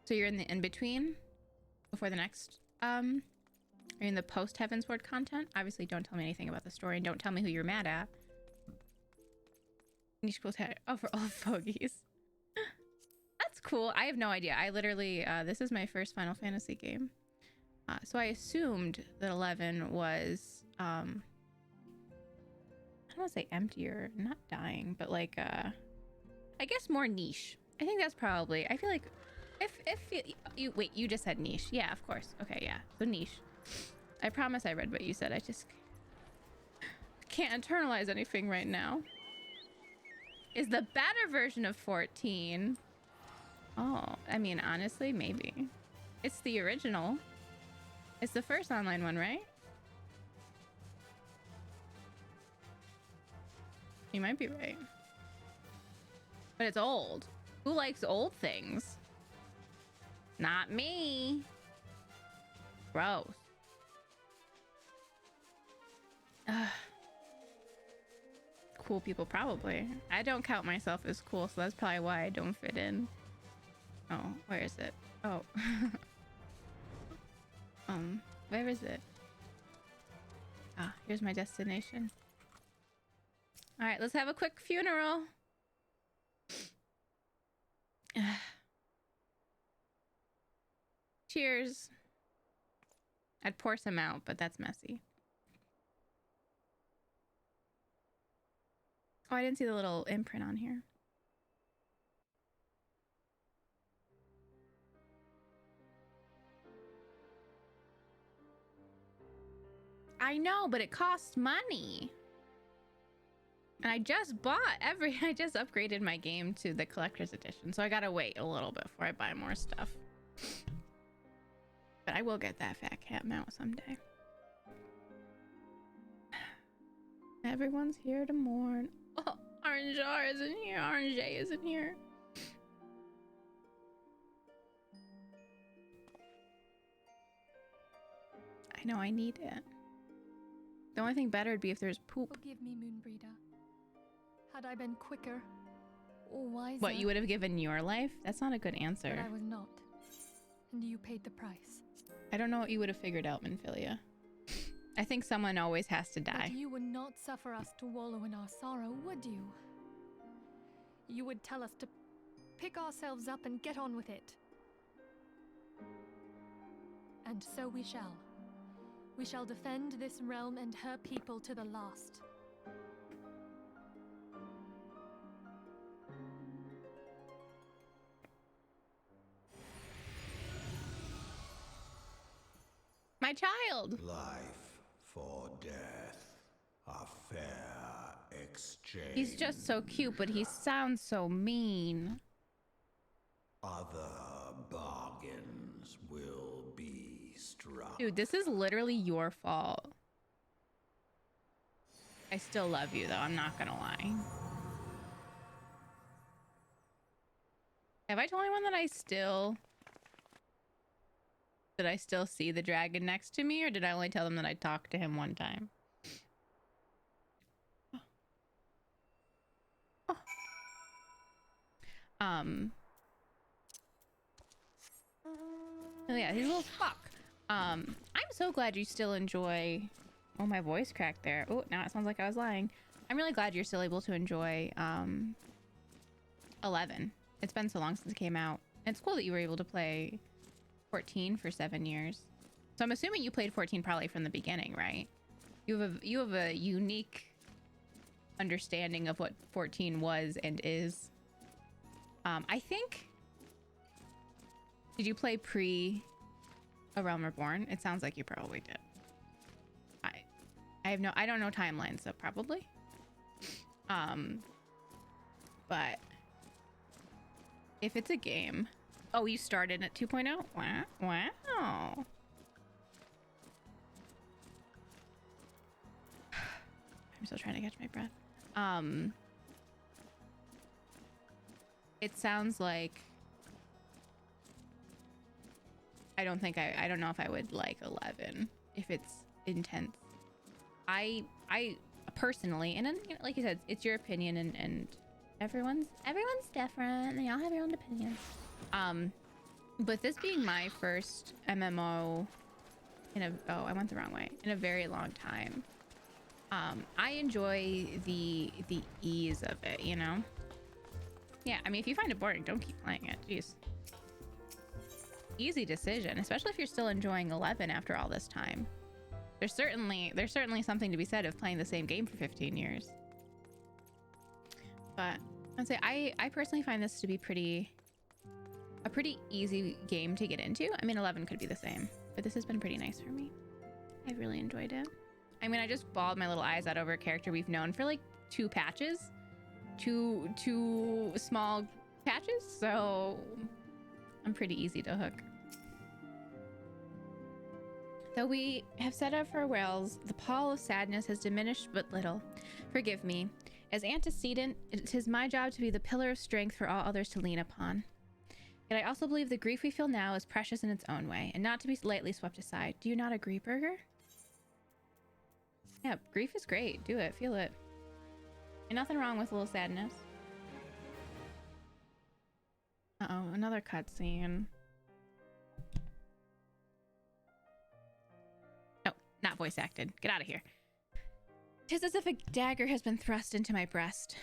So you're in the in-between? Before the next... Are you in the post-Heavensward content? Obviously, don't tell me anything about the story, and don't tell me who you're mad at. Niche cool tag. Oh, for all fogies. That's cool. I have no idea. I literally... this is my first Final Fantasy game. So I assumed that 11 was... I don't want to say emptier, not dying, but like, I guess more niche. I think that's probably, I feel like, if you wait, you just said niche. Yeah, of course. Okay, yeah, so niche. I promise I read what you said. I just can't internalize anything right now. Is the better version of 14? Oh, I mean, honestly, maybe. It's the original. It's the first online one, right? You might be right. But it's old. Who likes old things? Not me. Gross. Cool people, probably. I don't count myself as cool, so that's probably why I don't fit in. Oh, where is it? Oh. Where is it? Ah, here's my destination. All right, let's have a quick funeral. Cheers. I'd pour some out, but that's messy. Oh, I didn't see the little imprint on here. I know, but it costs money. And I just I just upgraded my game to the collector's edition, so I gotta wait a little bit before I buy more stuff. But I will get that fat cat mount someday. Everyone's here to mourn. Oh, Orangear isn't here. Orange isn't here. I know, I need it. The only thing better would be if there's poop. Forgive me, Moonbreeda. Had I been quicker or wiser... What, you would have given your life? That's not a good answer. But I was not. And you paid the price. I don't know what you would have figured out, Minfilia. I think someone always has to die. But you would not suffer us to wallow in our sorrow, would you? You would tell us to pick ourselves up and get on with it. And so we shall. We shall defend this realm and her people to the last. My child! Life for death. A fair exchange. He's just so cute, but he sounds so mean. Other bargains will be struck. Dude, this is literally your fault. I still love you, though. I'm not gonna lie. Have I told anyone that I still see the dragon next to me, or did I only tell them that I talked to him one time? Oh. Oh yeah, he's a little fuck. I'm so glad you still enjoy. Oh, my voice cracked there. Oh, now it sounds like I was lying. I'm really glad you're still able to enjoy 11. It's been so long since it came out. And it's cool that you were able to play 14 for 7 years. So I'm assuming you played 14 probably from the beginning, right? You have a unique understanding of what 14 was and is. I think. Did you play pre A Realm Reborn? It sounds like you probably did. I don't know timelines, so probably. But if it's a game. Oh, you started at 2.0? Wow. Wow. I'm still trying to catch my breath. It sounds like I don't know if I would like 11 if it's intense. I personally, and then, you know, like you said, it's your opinion, and everyone's different. They all have their own opinions. But this being my first MMO I went the wrong way, in a very long time. I enjoy the ease of it, you know? Yeah, I mean, if you find it boring, don't keep playing it. Jeez. Easy decision, especially if you're still enjoying 11 after all this time. There's certainly something to be said of playing the same game for 15 years. But I'd say I personally find this to be a pretty easy game to get into. I mean, 11 could be the same, but this has been pretty nice for me. I've really enjoyed it. I mean, I just bawled my little eyes out over a character we've known for like 2 patches. Two small patches, so I'm pretty easy to hook. Though we have set our farewells, the pall of sadness has diminished but little. Forgive me. As antecedent, it is my job to be the pillar of strength for all others to lean upon. Yet I also believe the grief we feel now is precious in its own way, and not to be lightly swept aside. Do you not agree, Burger? Yeah, grief is great. Do it. Feel it. And nothing wrong with a little sadness. Uh-oh, another cutscene. No, not voice acted. Get out of here. 'Tis as if a dagger has been thrust into my breast.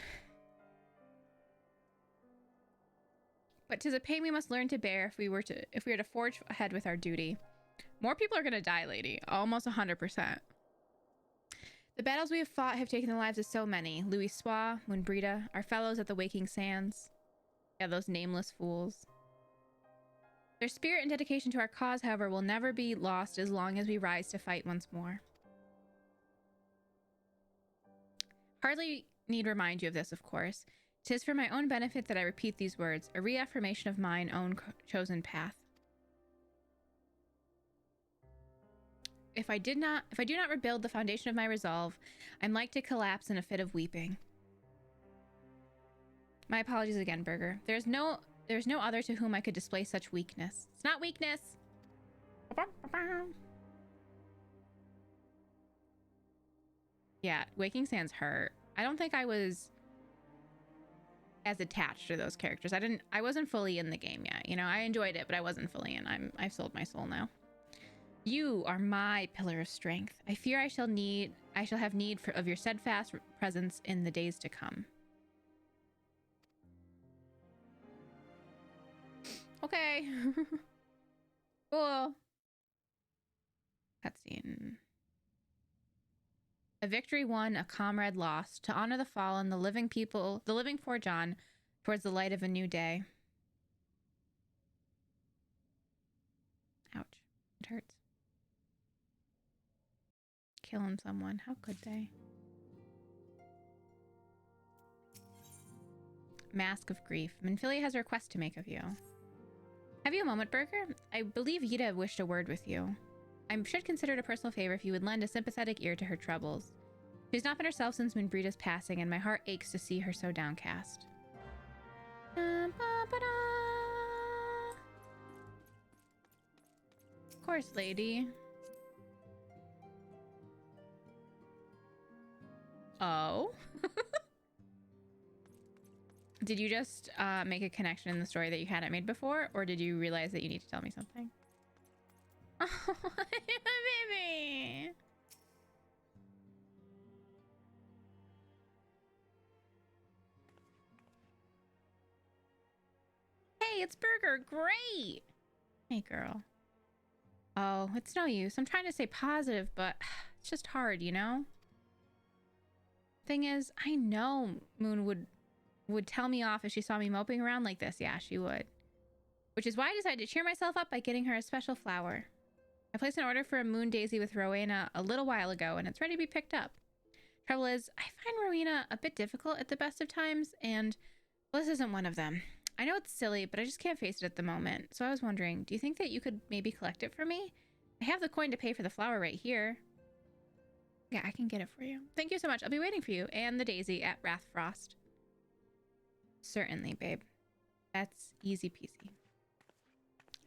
But 'tis a pain we must learn to bear if we were to forge ahead with our duty. More people are gonna die, lady. Almost 100%. The battles we have fought have taken the lives of so many. Louis Sois, Moonbrita, our fellows at the Waking Sands. Yeah, those nameless fools. Their spirit and dedication to our cause, however, will never be lost as long as we rise to fight once more. Hardly need remind you of this, of course. 'Tis for my own benefit that I repeat these words, a reaffirmation of mine own chosen path. If I do not rebuild the foundation of my resolve, I'm like to collapse in a fit of weeping. My apologies again, Burger. There's no other to whom I could display such weakness. It's not weakness. Yeah, Waking Sands hurt. I don't think I was as attached to those characters. I wasn't fully in the game yet. You know, I enjoyed it, but I wasn't fully in. I've sold my soul now. You are my pillar of strength. I fear I shall have need of your steadfast presence in the days to come. Okay. Cool. Cutscene. A victory won, a comrade lost. To honor the fallen, the living forge on towards the light of a new day. Ouch. It hurts. Killing someone. How could they? Mask of Grief. Minfilia has a request to make of you. Have you a moment, Burger? I believe Yida wished a word with you. I should consider it a personal favor if you would lend a sympathetic ear to her troubles. She's not been herself since Moonbreeda's passing, and my heart aches to see her so downcast. Of course, lady. Oh. Did you just make a connection in the story that you hadn't made before, or did you realize that you need to tell me something? Oh, baby. Hey, it's Burger. Great. Hey, girl. Oh, it's no use. I'm trying to stay positive, but it's just hard, you know? Thing is, I know Moon would tell me off if she saw me moping around like this. Yeah, she would. Which is why I decided to cheer myself up by getting her a special flower. I placed an order for a moon daisy with Rowena a little while ago, and it's ready to be picked up. Trouble is, I find Rowena a bit difficult at the best of times, and well, this isn't one of them. I know it's silly, but I just can't face it at the moment. So I was wondering, do you think that you could maybe collect it for me? I have the coin to pay for the flower right here. Yeah, I can get it for you. Thank you so much. I'll be waiting for you and the daisy at Wrathfrost. Certainly, babe. That's easy peasy.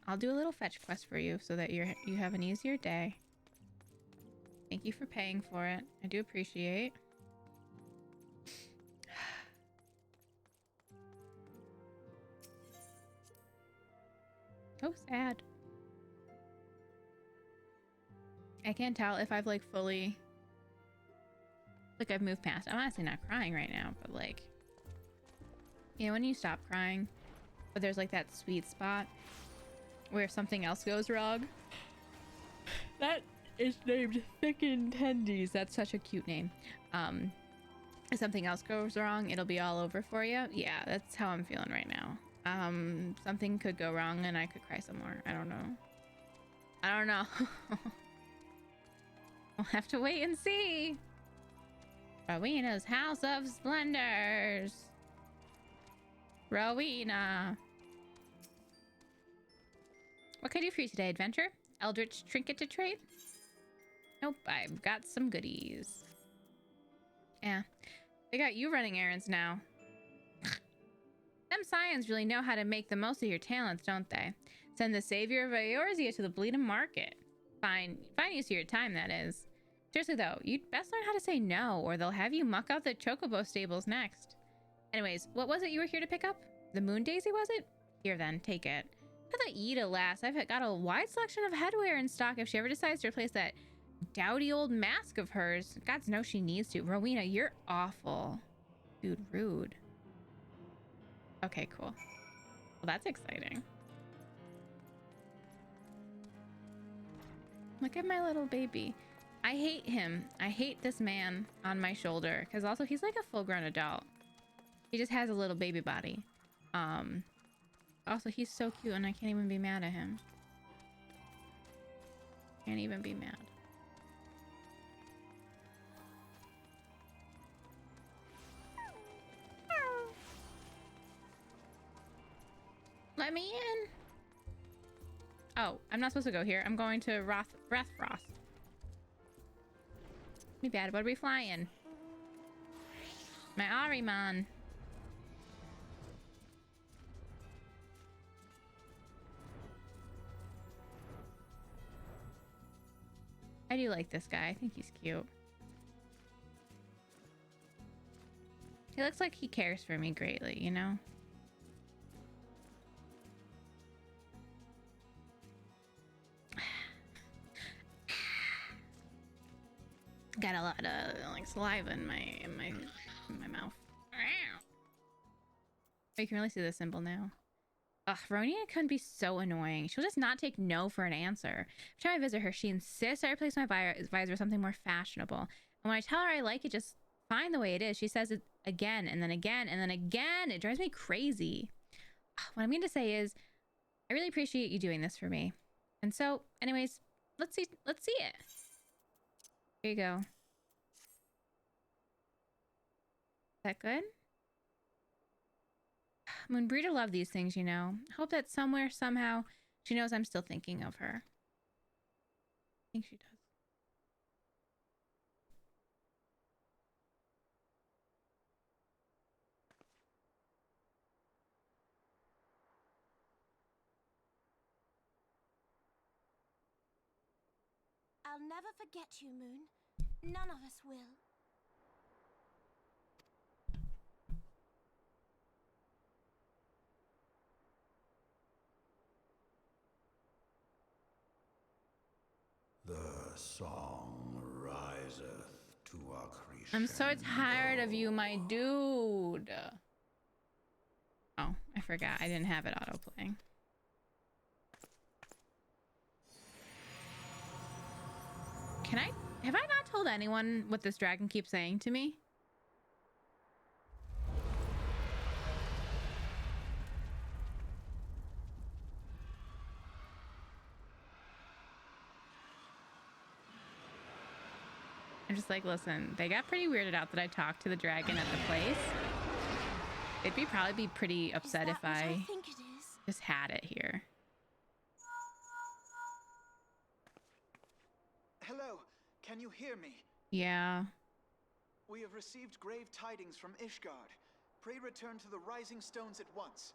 I'll do a little fetch quest for you so that you have an easier day. Thank you for paying for it. I do appreciate. So sad. I can't tell if I've like fully I've moved past. I'm honestly not crying right now, but like, you know, when you stop crying, but there's like that sweet spot where something else goes wrong. That is named Thickened Tendies. That's such a cute name. If something else goes wrong, it'll be all over for you. Yeah, that's how I'm feeling right now. Something could go wrong and I could cry some more. I don't know. I don't know. We'll have to wait and see. Rowena's House of Splendors. Rowena. What can I do for you today, adventure? Eldritch trinket to trade? Nope, I've got some goodies. Yeah, they got you running errands now. Them scions really know how to make the most of your talents, don't they? Send the savior of Eorzea to the bleeding market. Fine use of your time, that is. Seriously though, you'd best learn how to say no, or they'll have you muck out the chocobo stables next. Anyways, what was it you were here to pick up? The moon daisy, was it? Here then, take it. Let that Ida lass. I've got a wide selection of headwear in stock if she ever decides to replace that dowdy old mask of hers. Gods knows she needs to. Rowena, you're awful. Dude, rude. Okay, cool. Well, that's exciting. Look at my little baby. I hate him. I hate this man on my shoulder because also he's like a full-grown adult. He just has a little baby body. Also, he's so cute and I can't even be mad at him. Can't even be mad. Let me in. Oh, I'm not supposed to go here. I'm going to Wrathfrost. Me bad. What are we flying? My Ahriman. I do like this guy. I think he's cute. He looks like he cares for me greatly, you know? Got a lot of like saliva in my mouth. Oh, you can really see the symbol now. Ugh, Rowena can be so annoying. She'll just not take no for an answer. Every time I visit her, she insists I replace my visor with something more fashionable. And when I tell her I like it just fine the way it is, she says it again and then again and then again. It drives me crazy. What I mean to say is, I really appreciate you doing this for me. And so, anyways, let's see it. Here you go. Is that good? Moonbreeder loved these things, you know. Hope that somewhere, somehow, she knows I'm still thinking of her. think she does. I'll never forget you, Moon. None of us will. The song riseth to a crescendo. I'm so tired of you, my dude. Oh, I forgot. I didn't have it auto-playing. Have I not told anyone what this dragon keeps saying to me? I'm just like, listen, they got pretty weirded out that I talked to the dragon at the place. They'd probably be pretty upset if I think it is? just had it here. Hello, can you hear me? Yeah. We have received grave tidings from Ishgard. Pray return to the Rising Stones at once.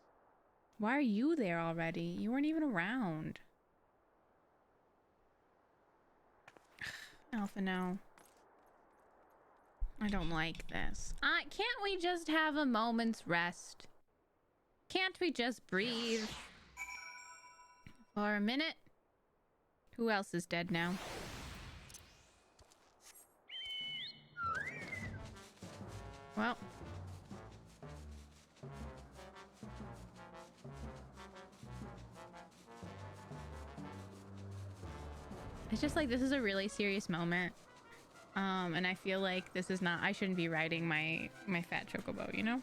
Why are you there already? You weren't even around. Alpha, no. I don't like this. Can't we just have a moment's rest? Can't we just breathe for a minute? Who else is dead now? Well. It's just like, this is a really serious moment. And I feel like this is not, I shouldn't be riding my fat chocobo, you know?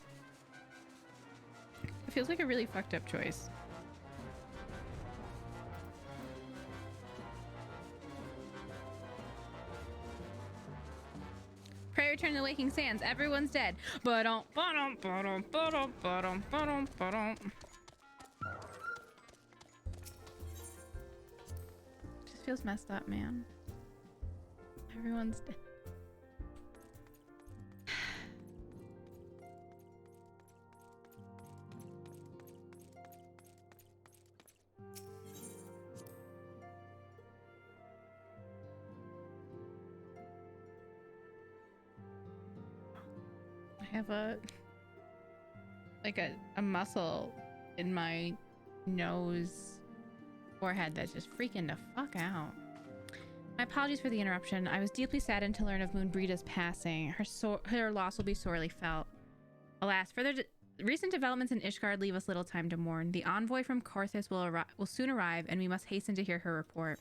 It feels like a really fucked up choice. Pray return to the waking sands. Everyone's dead. Ba-dum, ba-dum, ba-dum, ba-dum, ba-dum, ba-dum, ba-dum. Just feels messed up, man. Everyone's dead. I have a muscle in my nose forehead that's just freaking the fuck out. My apologies for the interruption. I was deeply saddened to learn of Moonbreeda's passing. Her loss will be sorely felt. Alas, recent developments in Ishgard leave us little time to mourn. The envoy from Korthis will soon arrive, and we must hasten to hear her report.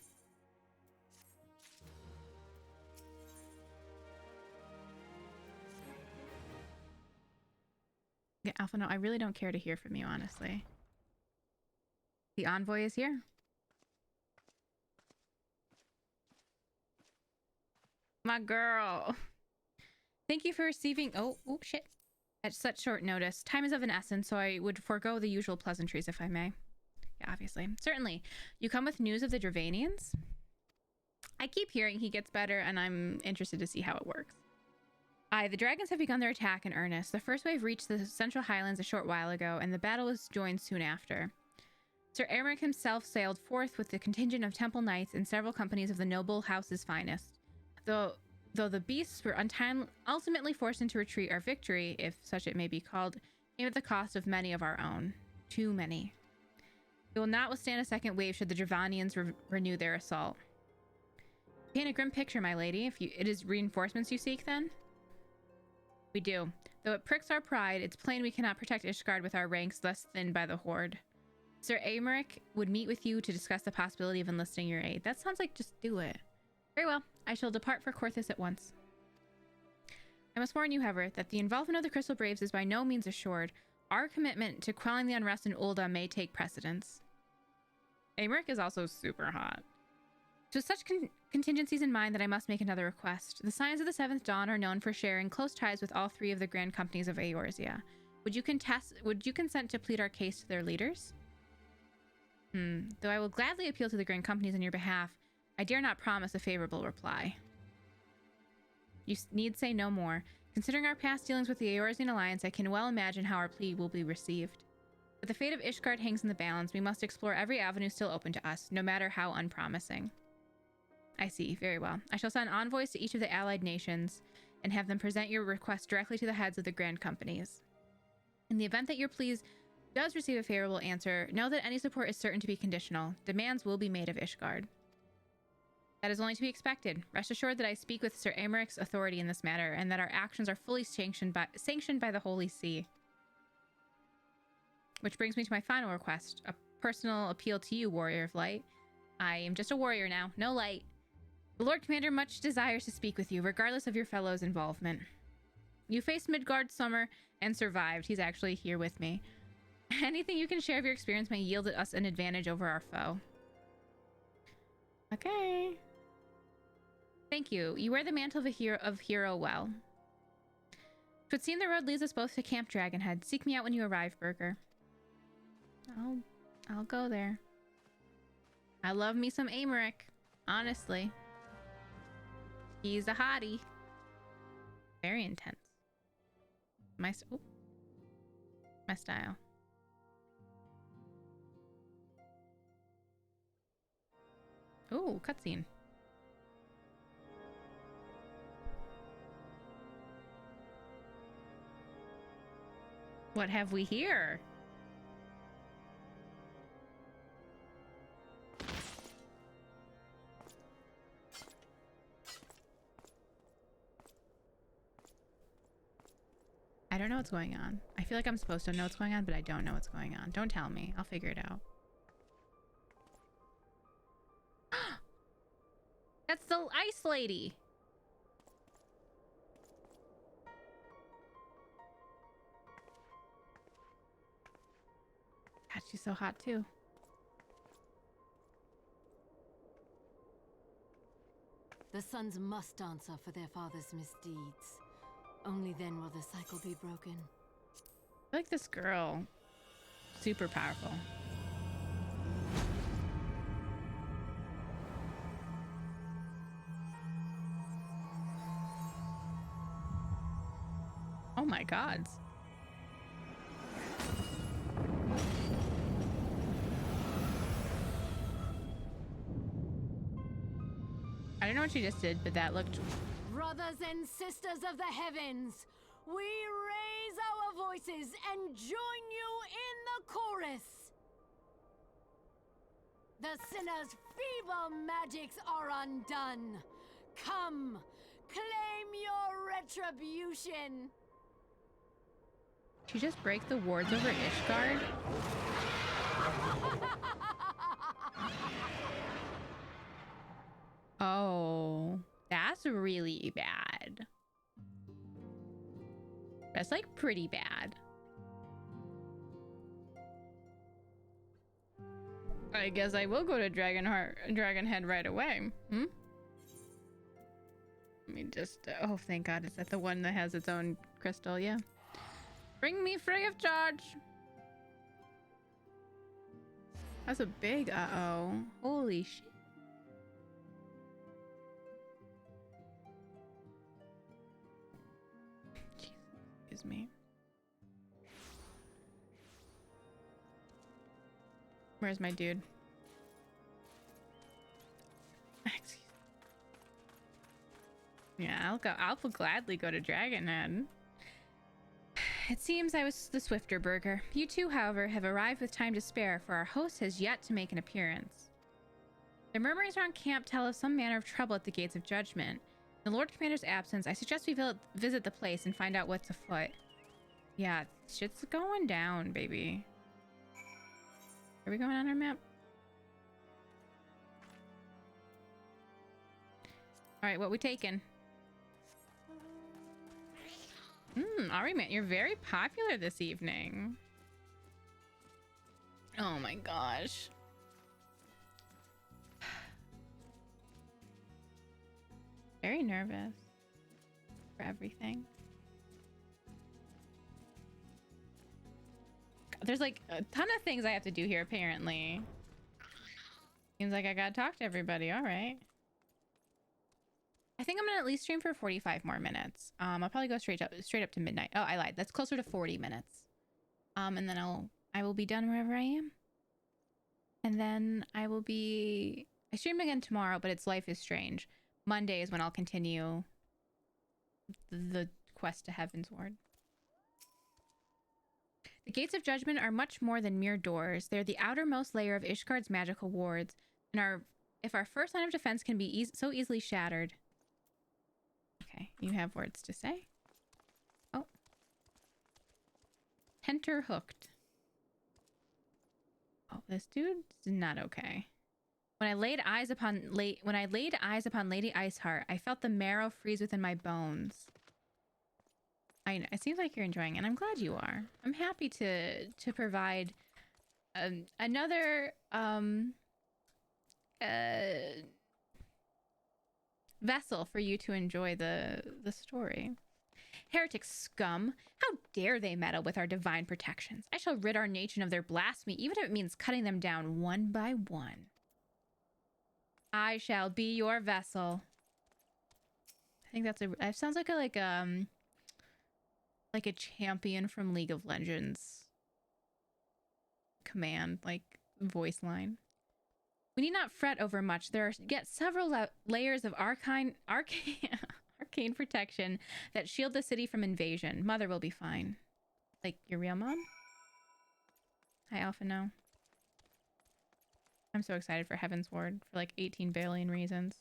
Yeah, Alpha, no, I really don't care to hear from you, honestly. The envoy is here. My girl. Thank you for receiving... Oh, shit. At such short notice. Time is of an essence, so I would forego the usual pleasantries, if I may. Yeah, obviously. Certainly. You come with news of the Dravanians? I keep hearing he gets better, and I'm interested to see how it works. Aye, the dragons have begun their attack in earnest. The first wave reached the Central Highlands a short while ago, and the battle was joined soon after. Sir Aymeric himself sailed forth with the contingent of temple knights and several companies of the noble house's finest. Though the beasts were ultimately forced into retreat, our victory, if such it may be called, came at the cost of many of our own. Too many. We will not withstand a second wave should the Dravanians renew their assault. Paint a grim picture, my lady. It is reinforcements you seek, then? We do. Though it pricks our pride, it's plain we cannot protect Ishgard with our ranks thus thinned by the horde. Sir Aymeric would meet with you to discuss the possibility of enlisting your aid. That sounds like just do it. Very well. I shall depart for Korthis at once. I must warn you, however, that the involvement of the Crystal Braves is by no means assured. Our commitment to quelling the unrest in Ul'dah may take precedence. Aymeric is also super hot. With such contingencies in mind that I must make another request. The Scions of the Seventh Dawn are known for sharing close ties with all three of the grand companies of Eorzea. Would you consent to plead our case to their leaders? Though I will gladly appeal to the grand companies on your behalf, I dare not promise a favorable reply. You need say no more. Considering our past dealings with the Eorzean Alliance, I can well imagine how our plea will be received. But the fate of Ishgard hangs in the balance. We must explore every avenue still open to us, no matter how unpromising. I see. Very well. I shall send envoys to each of the allied nations and have them present your request directly to the heads of the grand companies. In the event that your pleas does receive a favorable answer, know that any support is certain to be conditional. Demands will be made of Ishgard. That is only to be expected. Rest assured that I speak with Sir Amaric's authority in this matter, and that our actions are fully sanctioned by the Holy See. Which brings me to my final request, a personal appeal to you, Warrior of Light. I am just a warrior now, no light. The Lord Commander much desires to speak with you, regardless of your fellow's involvement. You faced Midgard summer and survived. He's actually here with me. Anything you can share of your experience may yield us an advantage over our foe. Okay. Thank you. You wear the mantle of hero well. Twould seem the road leads us both to Camp Dragonhead. Seek me out when you arrive, Burger. I'll go there. I love me some Amaric, honestly. He's a hottie. Very intense. My style. Ooh, cutscene. What have we here? I don't know what's going on. I feel like I'm supposed to know what's going on, but I don't know what's going on. Don't tell me. I'll figure it out. That's the ice lady. God, she's so hot too. The sons must answer for their father's misdeeds. Only then will the cycle be broken. I like this girl. Super powerful. Oh my gods. I don't know what she just did, but that looked... Brothers and sisters of the heavens, we raise our voices and join you in the chorus. The sinner's feeble magics are undone. Come, claim your retribution. Did she just break the wards over Ishgard? Oh, that's really bad. That's like pretty bad. I guess I will go to Dragonhead right away. Let me just... oh, thank God. Is that the one that has its own crystal? Yeah. Bring me free of charge. That's a big uh-oh. Holy shit. Excuse me. Where's my dude? Excuse me. Yeah, I'll gladly go to Dragonhead. It seems I was the swifter burger. You two, however, have arrived with time to spare, for our host has yet to make an appearance. The murmurings around camp tell of some manner of trouble at the gates of judgment. In the Lord Commander's absence, I suggest we visit the place and find out what's afoot. Yeah, shit's going down, baby. Are we going on our map? Alright, what we taking? Arimat, you're very popular this evening. Oh my gosh. Very nervous for everything. There's like a ton of things I have to do here, apparently. Seems like I gotta talk to everybody. All right. I think I'm gonna at least stream for 45 more minutes. I'll probably go straight up to midnight. Oh, I lied. That's closer to 40 minutes. And then I will be done wherever I am. And then I stream again tomorrow, but it's Life is Strange. Monday is when I'll continue the quest to Heavensward. The Gates of Judgment are much more than mere doors. They're the outermost layer of Ishgard's magical wards, and if our first line of defense can be so easily shattered. Okay, you have words to say. Oh. Tenter hooked. Oh, this dude's not okay. When I laid eyes upon Lady Iceheart, I felt the marrow freeze within my bones. I know, it seems like you're enjoying it, and I'm glad you are. I'm happy to provide another vessel for you to enjoy the story. Heretic scum! How dare they meddle with our divine protections? I shall rid our nation of their blasphemy, even if it means cutting them down one by one. I shall be your vessel. I think that sounds like a champion from League of Legends command, like voice line. We need not fret over much. There are yet several layers of arcane protection that shield the city from invasion. Mother will be fine. Like your real mom? I often know. I'm so excited for Heavensward for like 18 billion reasons.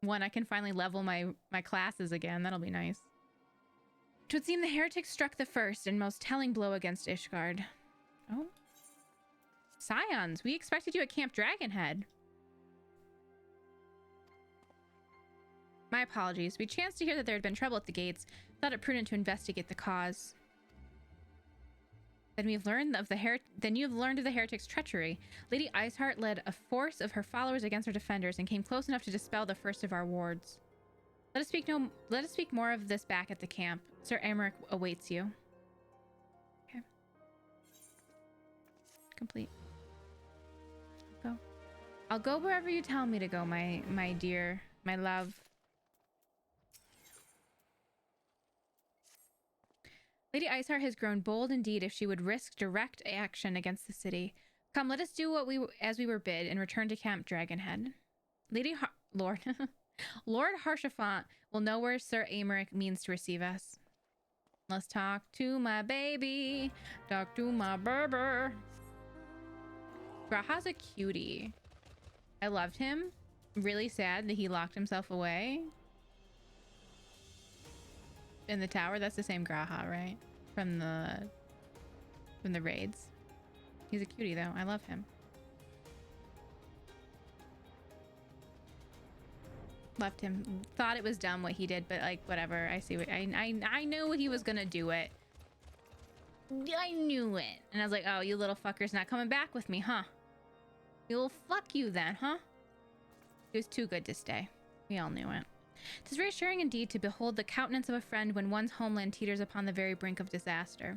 One, I can finally level my classes again. That'll be nice. It would seem the heretics struck the first and most telling blow against Ishgard. Oh. Scions, we expected you at Camp Dragonhead. My apologies. We chanced to hear that there had been trouble at the gates. Thought it prudent to investigate the cause. Then you've learned of the heretic's treachery. Lady Iceheart led a force of her followers against our defenders and came close enough to dispel the first of our wards. Let us speak more of this back at the camp. Sir Aymeric awaits you. Okay. Complete. I'll go wherever you tell me to go, my dear, my love. Lady Iceheart has grown bold indeed if she would risk direct action against the city. Come, let us do as we were bid and return to Camp Dragonhead. Lord Haurchefant will know where Sir Aymeric means to receive us. Let's talk to my baby. Talk to my berber. Graha's a cutie. I loved him. Really sad that he locked himself away in the tower. That's the same Graha, right? From the raids. He's a cutie though. I love him. Left him. Thought it was dumb what he did, but like whatever. I see what I knew what he was gonna do it. I knew it. And I was like, oh, you little fucker's not coming back with me, huh? You'll fuck you then, huh? It was too good to stay. We all knew it. 'Tis reassuring indeed to behold the countenance of a friend when one's homeland teeters upon the very brink of disaster.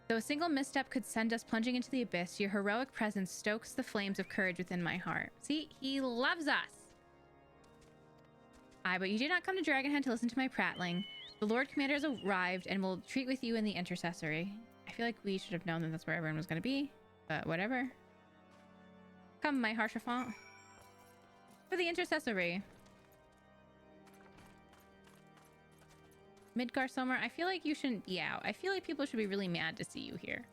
Though a single misstep could send us plunging into the abyss, your heroic presence stokes the flames of courage within my heart. See, he loves us. Aye, but you did not come to Dragonhead to listen to my prattling. The Lord Commander has arrived and will treat with you in the intercessory. I feel like we should have known that that's where everyone was going to be, but whatever. Come, my Haurchefant. For the intercessory. Midgar Sommer, I feel like you shouldn't be out. I feel like people should be really mad to see you here.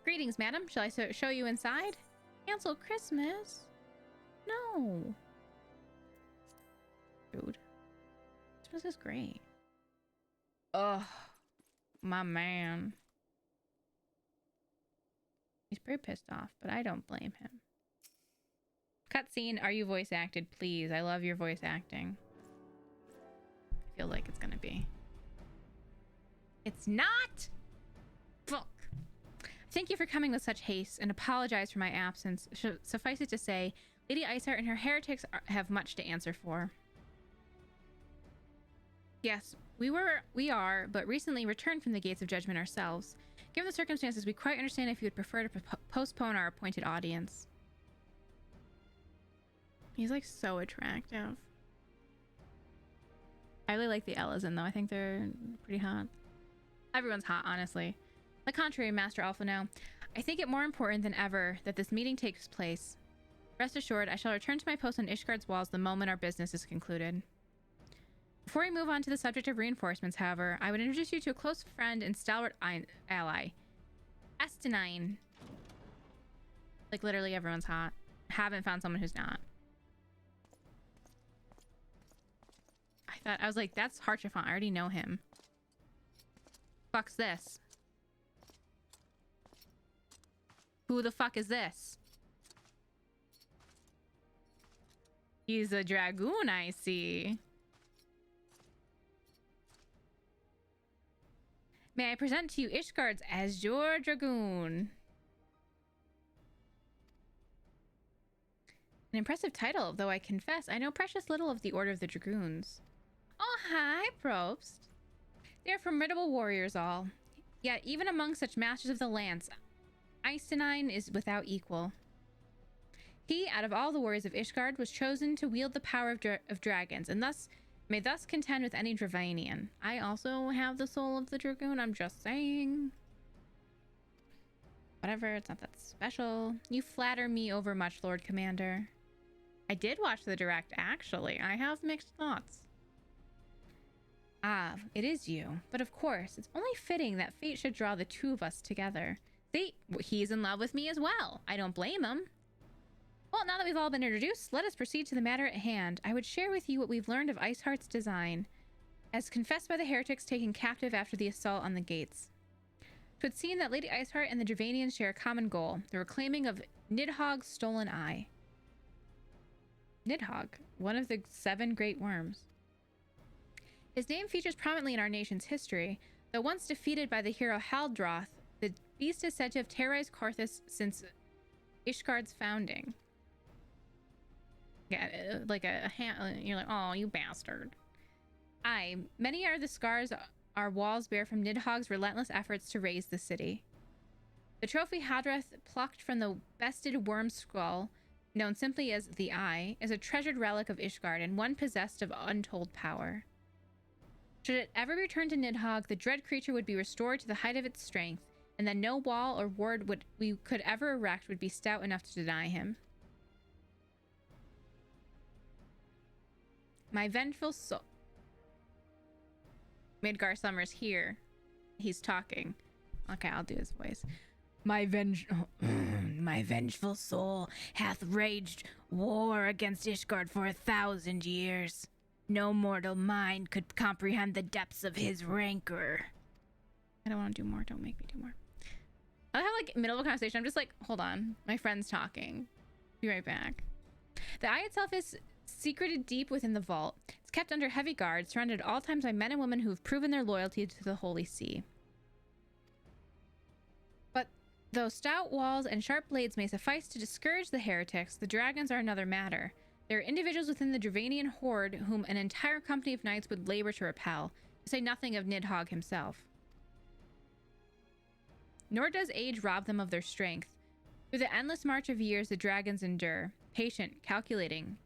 Greetings, madam. Shall I show you inside? Cancel Christmas? No. Dude. Christmas is great. Ugh. My man. He's pretty pissed off, but I don't blame him. Cutscene, are you voice acted? Please, I love your voice acting. I feel like it's gonna be. It's not! Fuck. Thank you for coming with such haste and apologize for my absence. Suffice it to say, Lady Iceheart and her heretics have much to answer for. Yes, we are, but recently returned from the Gates of Judgment ourselves. Given the circumstances, we quite understand if you would prefer to postpone our appointed audience. He's like so attractive. I really like the Ellison though. I think they're pretty hot. Everyone's hot, honestly. On the contrary, Master Alphino, I think it more important than ever that this meeting takes place. Rest assured, I shall return to my post on Ishgard's walls the moment our business is concluded. Before we move on to the subject of reinforcements, however, I would introduce you to a close friend and stalwart ally. Estinine. Like, literally everyone's hot. Haven't found someone who's not. I was like, that's Harchifant. I already know him. Fuck's this? Who the fuck is this? He's a dragoon, I see. May I present to you Ishgard's Azure Dragoon? An impressive title, though I confess I know precious little of the Order of the Dragoons. Oh, hi, Probst. They are formidable warriors all. Yet, even among such masters of the lance, Eisenine is without equal. He, out of all the warriors of Ishgard, was chosen to wield the power of dragons, and may thus contend with any Dravanian. I also have the soul of the Dragoon, I'm just saying. Whatever, it's not that special. You flatter me overmuch, Lord Commander. I did watch the direct, actually. I have mixed thoughts. Ah, it is you. But of course, it's only fitting that fate should draw the two of us together. See, he's in love with me as well. I don't blame him. Well, now that we've all been introduced, let us proceed to the matter at hand. I would share with you what we've learned of Iceheart's design, as confessed by the heretics taken captive after the assault on the gates. It would seem that Lady Iceheart and the Dravanians share a common goal, the reclaiming of Nidhogg's stolen eye. Nidhogg, one of the 7 great worms. His name features prominently in our nation's history. Though once defeated by the hero Haldroth, the beast is said to have terrorized Karthus since Ishgard's founding. Yeah, like you're like, oh, you bastard. Aye, many are the scars our walls bear from Nidhogg's relentless efforts to raise the city. The trophy Hadroth plucked from the bested worm skull, known simply as the Eye, is a treasured relic of Ishgard and one possessed of untold power. Should it ever return to Nidhogg, the dread creature would be restored to the height of its strength, and then no wall or ward we could ever erect would be stout enough to deny him. My vengeful soul... Midgar Summers here. He's talking. Okay, I'll do his voice. My vengeful soul hath waged war against Ishgard for 1,000 years. No mortal mind could comprehend the depths of his rancor. I don't want to do more. Don't make me do more. I have like middle of a conversation. I'm just like, hold on. My friend's talking. Be right back. The eye itself is secreted deep within the vault. It's kept under heavy guard, surrounded at all times by men and women who have proven their loyalty to the Holy See. But though stout walls and sharp blades may suffice to discourage the heretics, the dragons are another matter. There are individuals within the Dravanian horde whom an entire company of knights would labor to repel, to say nothing of Nidhogg himself. Nor does age rob them of their strength. Through the endless march of years the dragons endure, patient, calculating,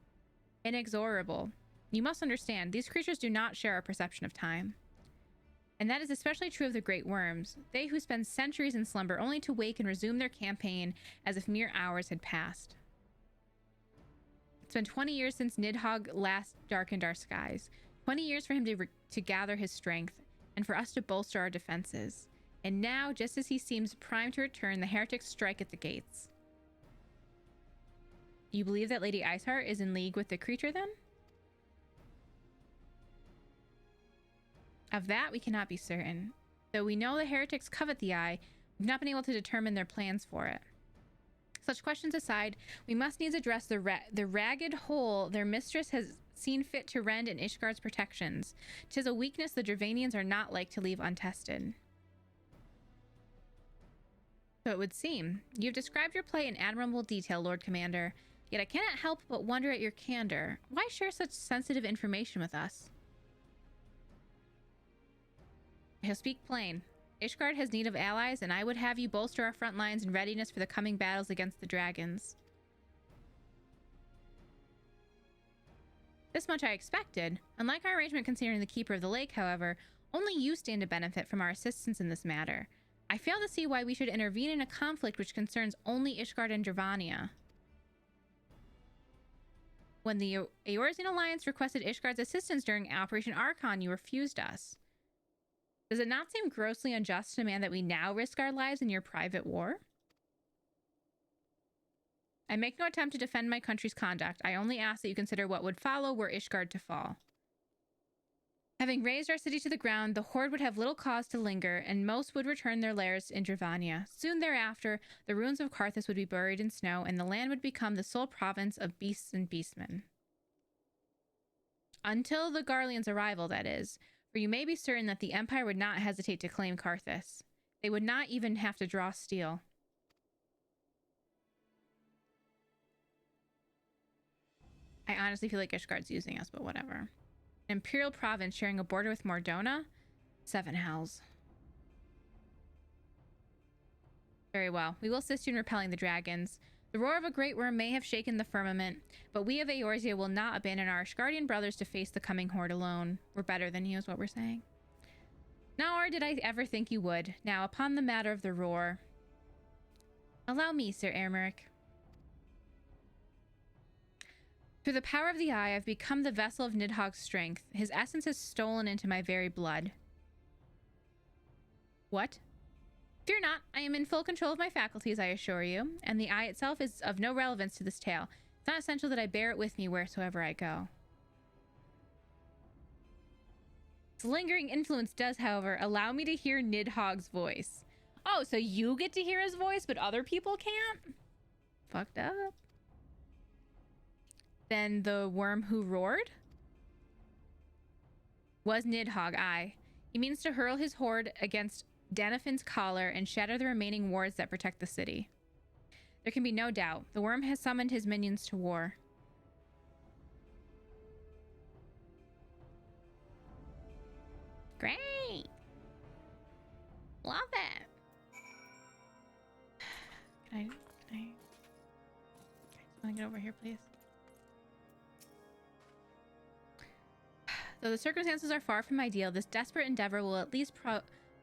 inexorable. You must understand, these creatures do not share our perception of time. And that is especially true of the great worms, they who spend centuries in slumber only to wake and resume their campaign as if mere hours had passed. It's been 20 years since Nidhogg last darkened our skies. 20 years for him to gather his strength, and for us to bolster our defenses. And now, just as he seems primed to return, the heretics strike at the gates. You believe that Lady Iceheart is in league with the creature, then? Of that, we cannot be certain. Though we know the heretics covet the eye, we've not been able to determine their plans for it. Such questions aside, we must needs address the ragged hole their mistress has seen fit to rend in Ishgard's protections. 'Tis a weakness the Dravanians are not like to leave untested. So it would seem. You've described your play in admirable detail, Lord Commander, yet I cannot help but wonder at your candor. Why share such sensitive information with us? I shall speak plain. Ishgard has need of allies, and I would have you bolster our front lines in readiness for the coming battles against the dragons. This much I expected. Unlike our arrangement concerning the Keeper of the Lake, however, only you stand to benefit from our assistance in this matter. I fail to see why we should intervene in a conflict which concerns only Ishgard and Dravania. When the Eorzean Alliance requested Ishgard's assistance during Operation Archon, you refused us. Does it not seem grossly unjust to demand that we now risk our lives in your private war? I make no attempt to defend my country's conduct. I only ask that you consider what would follow were Ishgard to fall. Having razed our city to the ground, the Horde would have little cause to linger, and most would return their lairs in Dravania. Soon thereafter, the ruins of Karthus would be buried in snow, and the land would become the sole province of beasts and beastmen. Until the Garlean's arrival, that is, for you may be certain that the Empire would not hesitate to claim Karthus. They would not even have to draw steel. I honestly feel like Ishgard's using us, but whatever. An imperial province sharing a border with Mordona? 7 hells. Very well. We will assist you in repelling the dragons. The roar of a great worm may have shaken the firmament, but we of Eorzea will not abandon our Ishgardian brothers to face the coming horde alone. We're better than you is what we're saying. Nor did I ever think you would. Now, upon the matter of the roar. Allow me, Sir Aymeric. Through the power of the Eye, I've become the vessel of Nidhogg's strength. His essence has stolen into my very blood. What? Fear not, I am in full control of my faculties, I assure you, and the Eye itself is of no relevance to this tale. It's not essential that I bear it with me wheresoever I go. Its lingering influence does, however, allow me to hear Nidhogg's voice. Oh, so you get to hear his voice, but other people can't? Fucked up. Then the worm who roared? Was Nidhogg, aye. He means to hurl his horde against Danafin's collar and shatter the remaining wards that protect the city. There can be no doubt. The worm has summoned his minions to war. Great! Love it! Can I just want to get over here, please? Though the circumstances are far from ideal, this desperate endeavor will at least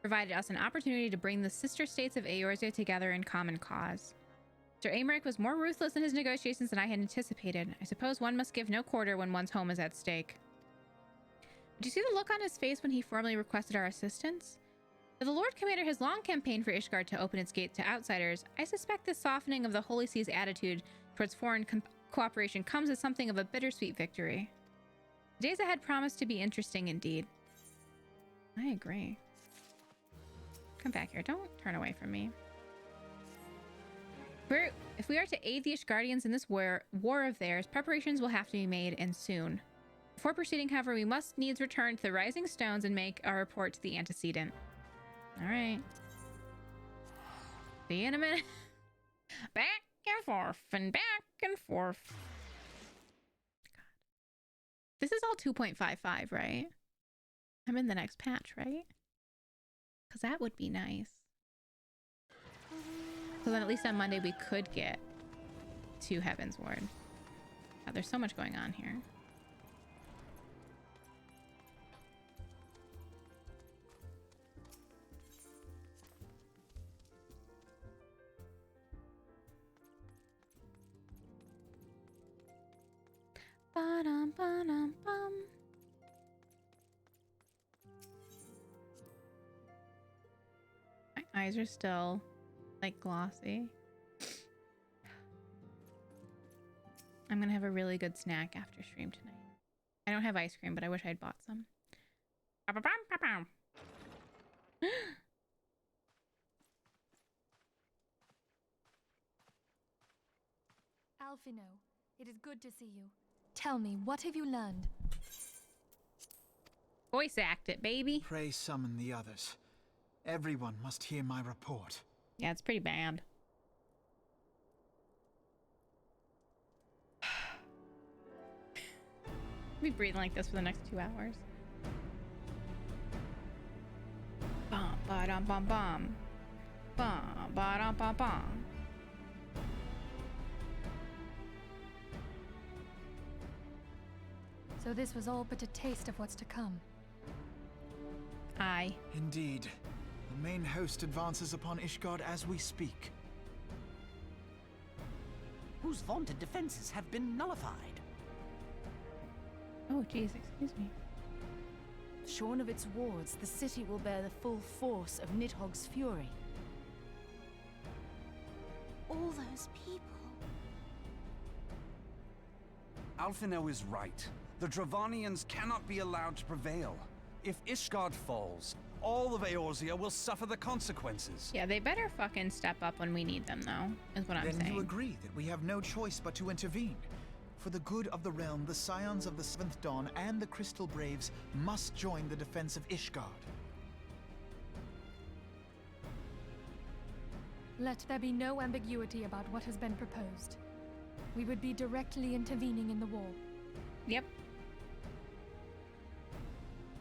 provide us an opportunity to bring the sister states of Eorzea together in common cause. Sir Aymeric was more ruthless in his negotiations than I had anticipated. I suppose one must give no quarter when one's home is at stake. Did you see the look on his face when he formally requested our assistance? Though the Lord Commander has long campaigned for Ishgard to open its gates to outsiders, I suspect this softening of the Holy See's attitude towards foreign cooperation comes as something of a bittersweet victory. The days ahead promise to be interesting indeed. I agree. Come back here. Don't turn away from me. If we are to aid the Ishgardians in this war of theirs, preparations will have to be made, and soon. Before proceeding, however, we must needs return to the Rising Stones and make our report to the antecedent. Alright. See you in a minute. Back and forth and back and forth. This is all 2.55, right? I'm in the next patch, right? Because that would be nice. So then at least on Monday we could get to Heavensward. God, there's so much going on here. Ba-dum, ba-dum, bum. My eyes are still like glossy. I'm gonna have a really good snack after stream tonight. I don't have ice cream, but I wish I'd bought some. Alphino, it is good to see you. Tell me, what have you learned? Voice act it, baby. Pray summon the others. Everyone must hear my report. Yeah, it's pretty bad. I'll be breathing like this for the next 2 hours. Bum ba dum bum bum. Bum ba dum bum bum. So this was all but a taste of what's to come. Aye. Indeed. The main host advances upon Ishgard as we speak. Whose vaunted defenses have been nullified. Oh, jeez, excuse me. Shorn of its wards, the city will bear the full force of Nidhogg's fury. All those people. Alphino is right. The Dravanians cannot be allowed to prevail. If Ishgard falls, all of Eorzea will suffer the consequences. Yeah, they better fucking step up when we need them, though, is what I'm saying. Then you agree that we have no choice but to intervene. For the good of the realm, the Scions of the Seventh Dawn and the Crystal Braves must join the defense of Ishgard. Let there be no ambiguity about what has been proposed. We would be directly intervening in the war. Yep.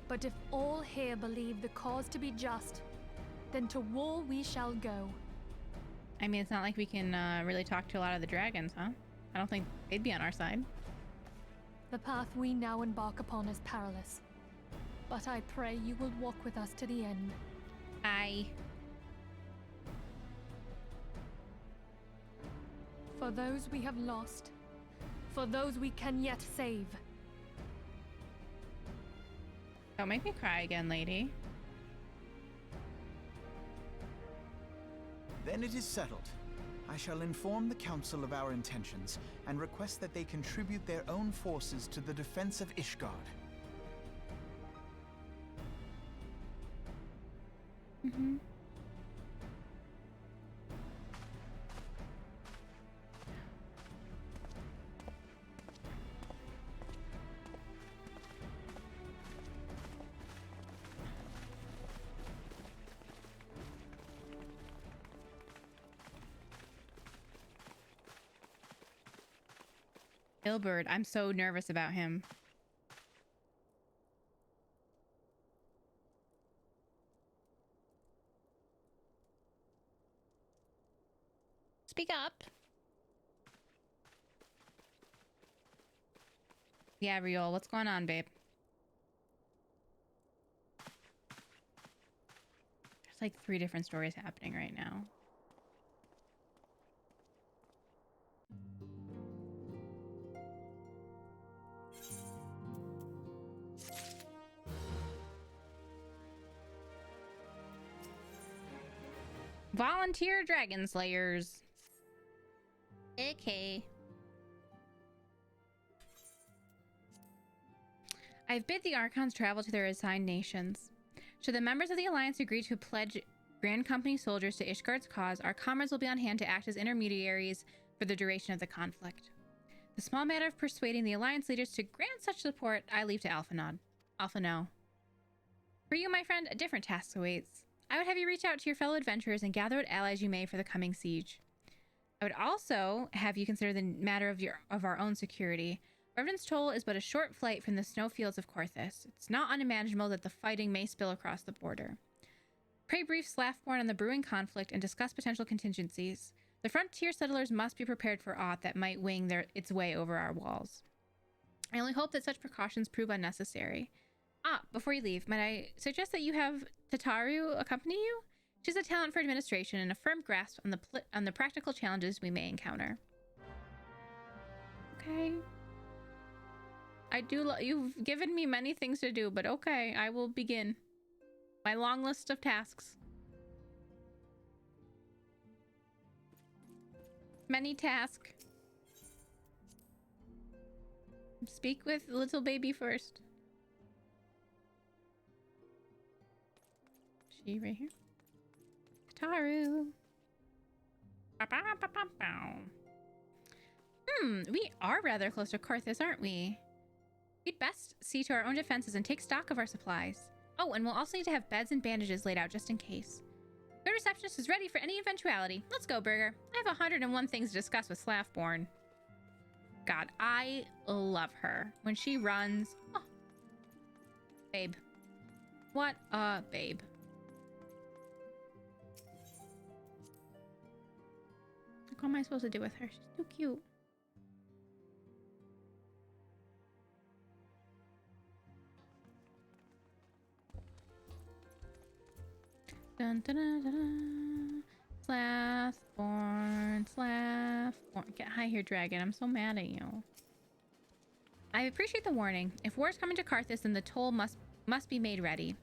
But if all here believe the cause to be just, then to war we shall go. I mean, it's not like we can really talk to a lot of the dragons, huh? I don't think they'd be on our side. The path we now embark upon is perilous. But I pray you will walk with us to the end. Aye. For those we have lost. For those we can yet save. Don't make me cry again, lady. Then it is settled. I shall inform the Council of our intentions and request that they contribute their own forces to the defense of Ishgard. Mm-hmm. Ilbert, I'm so nervous about him. Speak up. Yeah, Riol, what's going on, babe? There's like 3 different stories happening right now. Volunteer dragon slayers. Okay. I've bid the Archons travel to their assigned nations. Should the members of the Alliance agree to pledge Grand Company soldiers to Ishgard's cause, our comrades will be on hand to act as intermediaries for the duration of the conflict. The small matter of persuading the Alliance leaders to grant such support, I leave to Alphino. For you, my friend, a different task awaits. I would have you reach out to your fellow adventurers and gather what allies you may for the coming siege. I would also have you consider the matter of our own security. Revenant's Toll is but a short flight from the snowfields of Korthus. It's not unimaginable that the fighting may spill across the border. Pray brief Slaffborn on the brewing conflict and discuss potential contingencies. The frontier settlers must be prepared for aught that might wing its way over our walls. I only hope that such precautions prove unnecessary. Before you leave, might I suggest that you have Tataru accompany you? She's a talent for administration and a firm grasp on the practical challenges we may encounter. Okay. You've given me many things to do, but okay, I will begin my long list of tasks. Many tasks. Speak with little baby first. She right here. Taru. We are rather close to Korthus, aren't we? We'd best see to our own defenses and take stock of our supplies. Oh, and we'll also need to have beds and bandages laid out just in case. The receptionist is ready for any eventuality. Let's go, Burger. I have 101 things to discuss with Slaffborn. God, I love her. When she runs... Oh. Babe. What a babe. What am I supposed to do with her? She's too cute. Dun, dun, dun, dun, dun. Slathborn. Get high here, dragon. I'm so mad at you. I appreciate the warning. If war is coming to Karthus, then the toll must be made ready.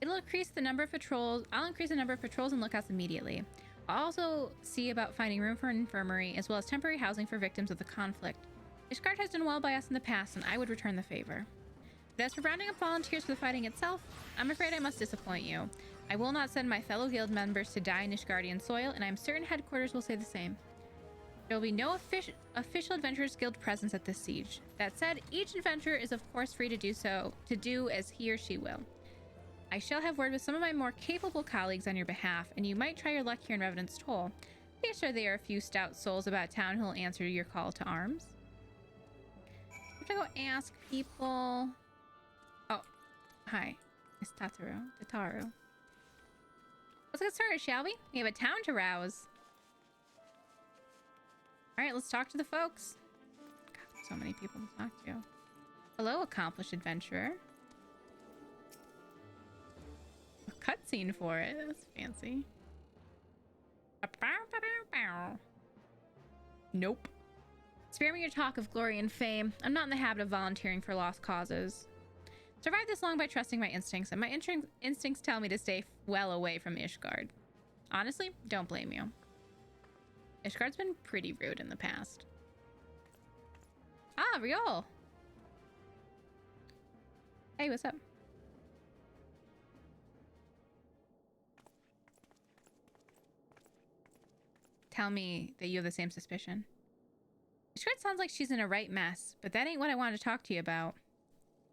It'll increase the number of patrols. I'll increase the number of patrols and lookouts immediately. I'll also see about finding room for an infirmary, as well as temporary housing for victims of the conflict. Ishgard has done well by us in the past, and I would return the favor. But as for rounding up volunteers for the fighting itself, I'm afraid I must disappoint you. I will not send my fellow guild members to die in Ishgardian soil, and I'm certain headquarters will say the same. There will be no official Adventurers Guild presence at this siege. That said, each adventurer is of course free to do as he or she will. I shall have word with some of my more capable colleagues on your behalf, and you might try your luck here in Revenant's Toll. Be assured there are a few stout souls about town who will answer your call to arms. I have to go ask people. Oh, hi. It's Tataru. Let's get started, shall we? We have a town to rouse. Alright, let's talk to the folks. God, there's so many people to talk to. Hello, accomplished adventurer. A cutscene for it. That's fancy. Nope. Spare me your talk of glory and fame. I'm not in the habit of volunteering for lost causes. Survived this long by trusting my instincts, and my instincts tell me to stay well away from Ishgard. Honestly, don't blame you. Ishgard's been pretty rude in the past. Ah, Riol! Hey, what's up? Tell me that you have the same suspicion. Ishgard sounds like she's in a right mess, but that ain't what I wanted to talk to you about.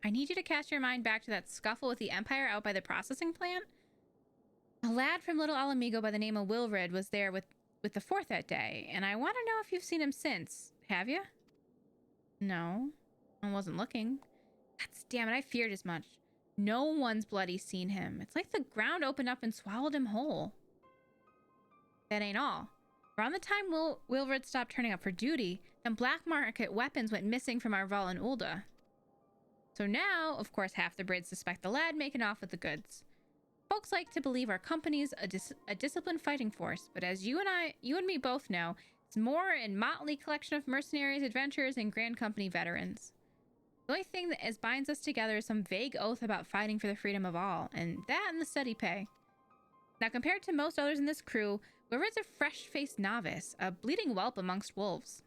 I need you to cast your mind back to that scuffle with the Empire out by the processing plant. A lad from Little Alamigo by the name of Wilred was there with the fort that day, and I want to know if you've seen him since. Have you? No. I wasn't looking. God damn it, I feared as much. No one's bloody seen him. It's like the ground opened up and swallowed him whole. That ain't all. Around the time Wilred stopped turning up for duty, then black market weapons went missing from our Vaal and Ulda. So now, of course, half the Braids suspect the lad making off with the goods. Folks like to believe our company's a disciplined fighting force, but as you and me both know, it's more a motley collection of mercenaries, adventurers, and Grand Company veterans. The only thing that binds us together is some vague oath about fighting for the freedom of all, and that and the steady pay. Now, compared to most others in this crew, Wilred's a fresh-faced novice, a bleeding whelp amongst wolves.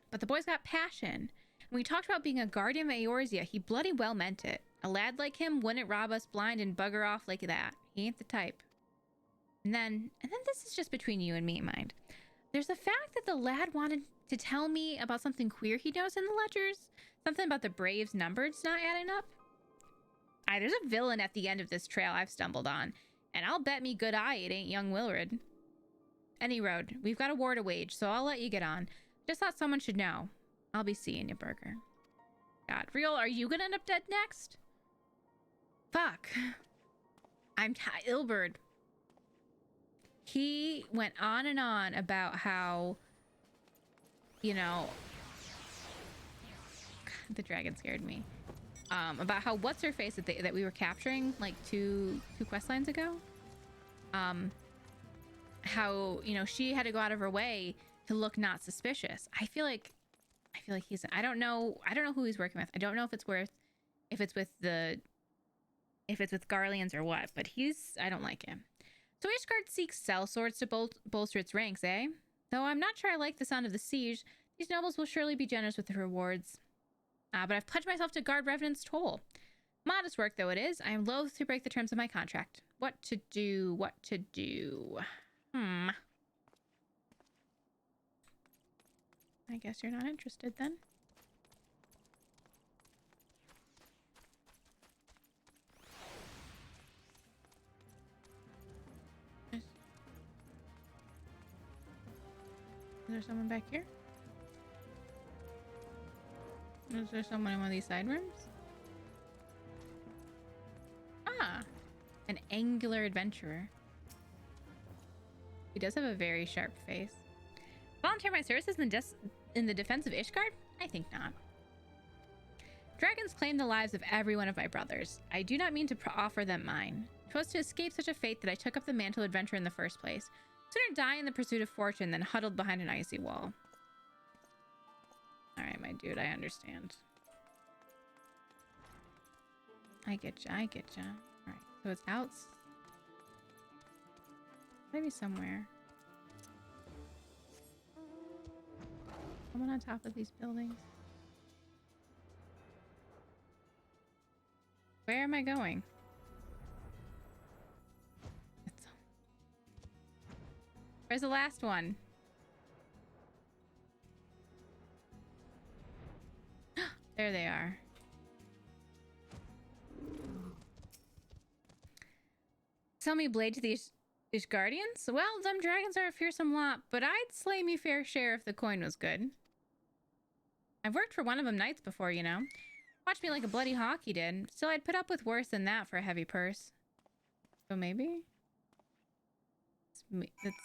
But the boy's got passion. When we talked about being a guardian of Eorzea, he bloody well meant it. A lad like him wouldn't rob us blind and bugger off like that. He ain't the type. And then this is just between you and me, mind. There's the fact that the lad wanted to tell me about something queer he knows in the ledgers. Something about the Braves' numbers not adding up. There's a villain at the end of this trail I've stumbled on, and I'll bet me good eye it ain't young Wilred. Any road, we've got a war to wage, so I'll let you get on. Just thought someone should know. I'll be seeing you, Burger. God, Riol, are you gonna end up dead next? Fuck. Ilberd. He went on and on about how, you know, God, the dragon scared me. About how what's her face that we were capturing like two quest lines ago. How, you know, she had to go out of her way to look not suspicious. I feel like he's, I don't know who he's working with. I don't know if it's with Garleans or what, but I don't like him. So Ishgard seeks sellswords to bolster its ranks, eh? Though I'm not sure I like the sound of the siege, these nobles will surely be generous with the rewards. But I've pledged myself to guard Revenant's Toll. Modest work though it is, I am loath to break the terms of my contract. What to do? I guess you're not interested then. Is there someone back here? Is there someone in one of these side rooms? Ah, an angular adventurer. He does have a very sharp face. Volunteer my services in the defense of Ishgard? I think not. Dragons claim the lives of every one of my brothers. I do not mean to offer them mine. 'Twas to escape such a fate that I took up the mantle adventure in the first place. Sooner die in the pursuit of fortune than huddled behind an icy wall. Alright, my dude, I understand. I get ya, I get ya. Alright, so it's out. Maybe somewhere. Someone on top of these buildings. Where am I going? Where's the last one? There they are. Sell me blade to these guardians? Well, them dragons are a fearsome lot, but I'd slay me fair share if the coin was good. I've worked for one of them knights before, you know. Watched me like a bloody hawk he did. Still, I'd put up with worse than that for a heavy purse. So maybe? That's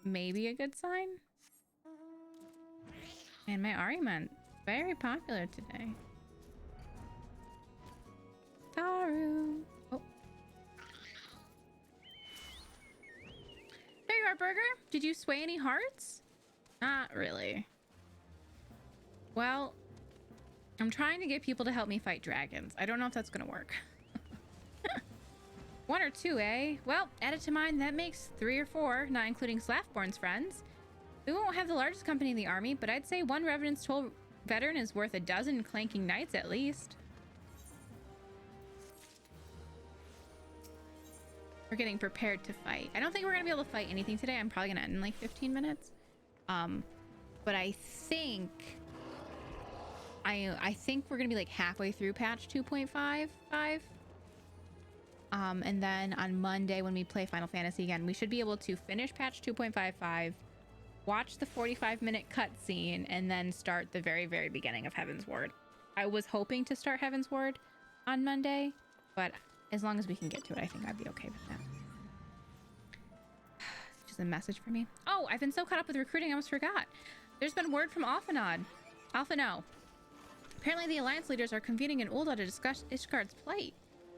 maybe a good sign? And my Ariman, very popular today. Taru. Oh. There you are, Burger. Did you sway any hearts? Not really. Well, I'm trying to get people to help me fight dragons. I don't know if that's gonna work. 1 or 2, eh? Well, add it to mine, that makes 3 or 4, not including Slaffborn's friends. We won't have the largest company in the army, but I'd say 1 Revenant's Toll veteran is worth a dozen clanking knights at least. We're getting prepared to fight. I don't think we're gonna be able to fight anything today. I'm probably gonna end in like 15 minutes. But I think we're gonna be like halfway through patch 2.55. And then on Monday when we play Final Fantasy again, we should be able to finish patch 2.55, watch the 45-minute cutscene, and then start the very, very beginning of Heavensward. I was hoping to start Heavensward on Monday, but as long as we can get to it, I think I'd be okay with that. Just a message for me. Oh, I've been so caught up with recruiting, I almost forgot. There's been word from Alphanod. Alphano. Apparently the Alliance leaders are convening in Ul'dah to discuss Ishgard's plight.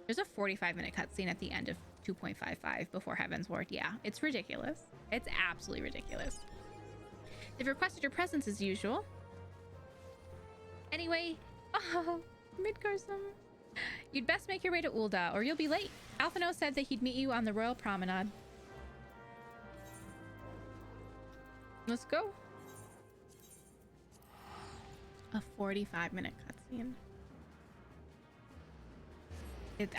There's a 45-minute cutscene at the end of 2.55 before Heavensward. Yeah, it's ridiculous. It's absolutely ridiculous. They've requested your presence as usual. Anyway, oh, Midgarsum. You'd best make your way to Ul'dah or you'll be late. Alphano said that he'd meet you on the Royal Promenade. Let's go. A 45-minute cutscene.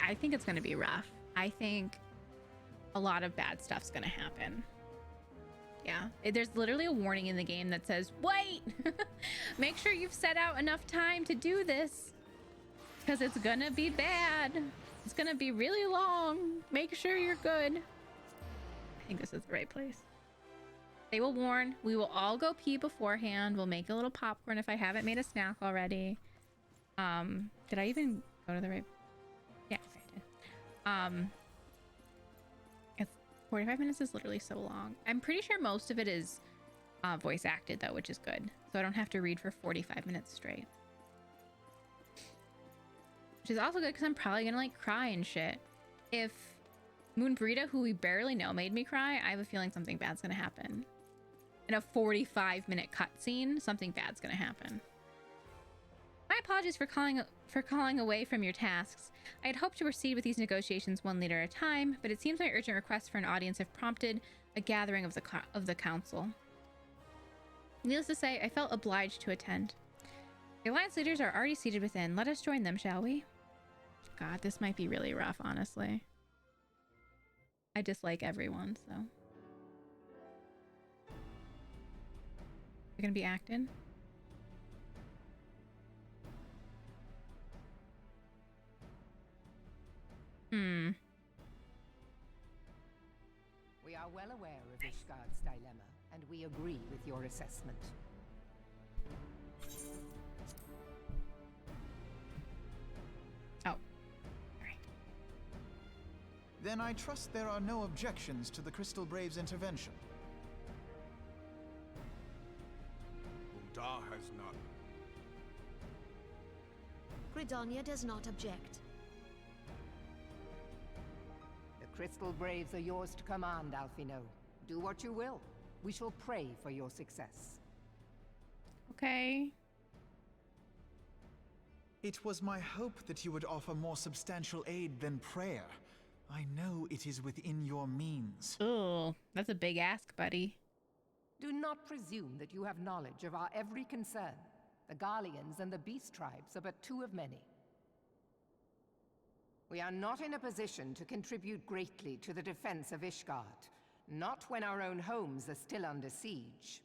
I think it's going to be rough. I think a lot of bad stuff's going to happen. Yeah. There's literally a warning in the game that says, wait! Make sure you've set out enough time to do this. Because it's going to be bad. It's going to be really long. Make sure you're good. I think this is the right place. They will warn. We will all go pee beforehand. We'll make a little popcorn if I haven't made a snack already. Did I even go to the right... Yeah, I did. It's 45 minutes is literally so long. I'm pretty sure most of it is voice acted though, which is good. So I don't have to read for 45 minutes straight. Which is also good because I'm probably gonna like cry and shit. If Moon Burrito, who we barely know, made me cry, I have a feeling something bad's gonna happen. In a 45-minute cutscene, something bad's gonna happen. My apologies for calling away from your tasks. I had hoped to proceed with these negotiations 1 leader at a time, but it seems my urgent requests for an audience have prompted a gathering of the council. Needless to say, I felt obliged to attend. The Alliance leaders are already seated within. Let us join them, shall we? God, this might be really rough, honestly. I dislike everyone, so. You're gonna be acting? We are well aware of Ishgard's dilemma, and we agree with your assessment. Oh. All right. Then I trust there are no objections to the Crystal Brave's intervention. Ul'dah has none. Gridania does not object. The Crystal Braves are yours to command, Alphino. Do what you will. We shall pray for your success. Okay. It was my hope that you would offer more substantial aid than prayer. I know it is within your means. Ooh, that's a big ask, buddy. Do not presume that you have knowledge of our every concern. The Garleans and the Beast Tribes are but two of many. We are not in a position to contribute greatly to the defense of Ishgard. Not when our own homes are still under siege.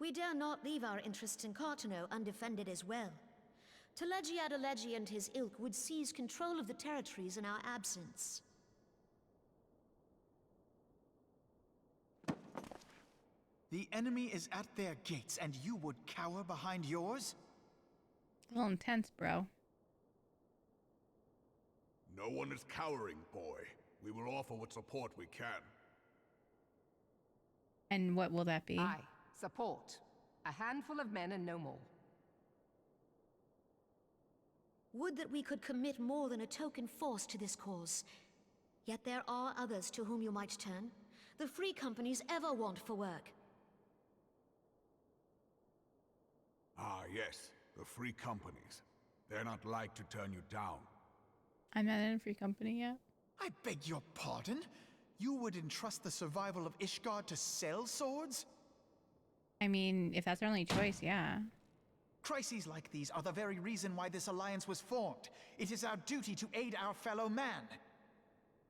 We dare not leave our interests in Cartano undefended as well. Telegi Adalegi and his ilk would seize control of the territories in our absence. The enemy is at their gates, and you would cower behind yours? A little intense, bro. No one is cowering, boy. We will offer what support we can. And what will that be? Aye, support. A handful of men and no more. Would that we could commit more than a token force to this cause. Yet there are others to whom you might turn. The free companies ever want for work. Ah, yes. The free companies. They're not like to turn you down. I'm not in a free company yet. I beg your pardon? You would entrust the survival of Ishgard to sell swords? I mean, if that's our only choice, yeah. Crises like these are the very reason why this alliance was formed. It is our duty to aid our fellow man.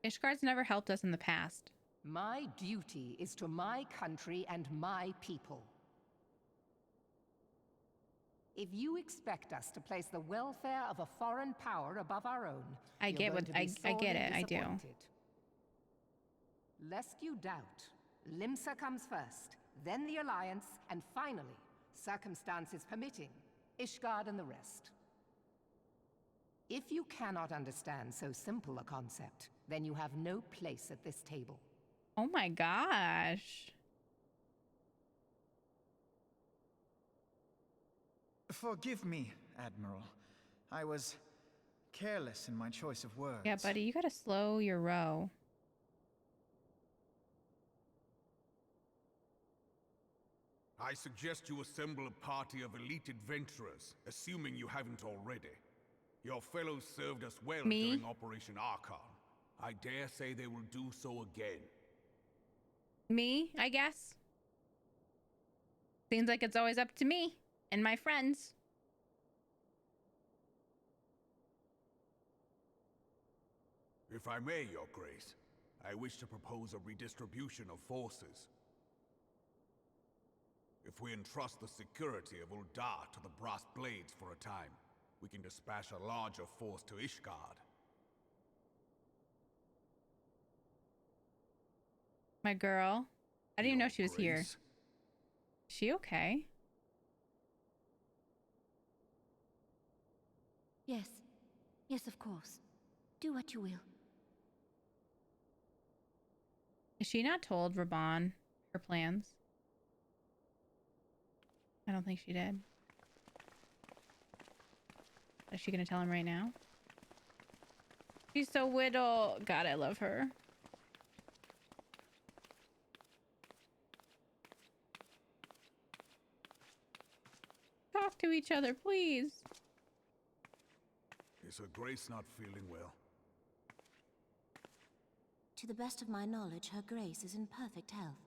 Ishgard's never helped us in the past. My duty is to my country and my people. If you expect us to place the welfare of a foreign power above our own, I get it, I do. Lest you doubt, Limsa comes first, then the Alliance, and finally, circumstances permitting, Ishgard and the rest. If you cannot understand so simple a concept, then you have no place at this table. Oh my gosh. Forgive me, Admiral. I was careless in my choice of words. Yeah, buddy, you gotta slow your row. I suggest you assemble a party of elite adventurers, assuming you haven't already. Your fellows served us well during Operation Archon. I dare say they will do so again. Me, I guess. Seems like it's always up to me and my friends. If I may, Your Grace, I wish to propose a redistribution of forces. If we entrust the security of Uldar to the Brass Blades for a time, we can dispatch a larger force to Ishgard. My girl. I didn't even know she was here. Is she okay? Yes. Yes, of course. Do what you will. Is she not told Raban her plans? I don't think she did. Is she gonna tell him right now? She's so little. God, I love her. Talk to each other, please. Is Her Grace not feeling well? To the best of my knowledge, Her Grace is in perfect health.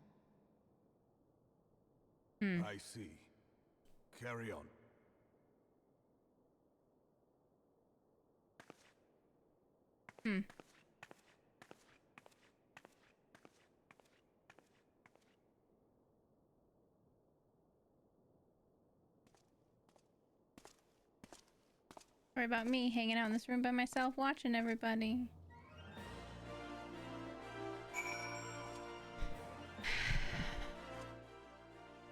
I see. Carry on. Sorry about me hanging out in this room by myself, watching everybody.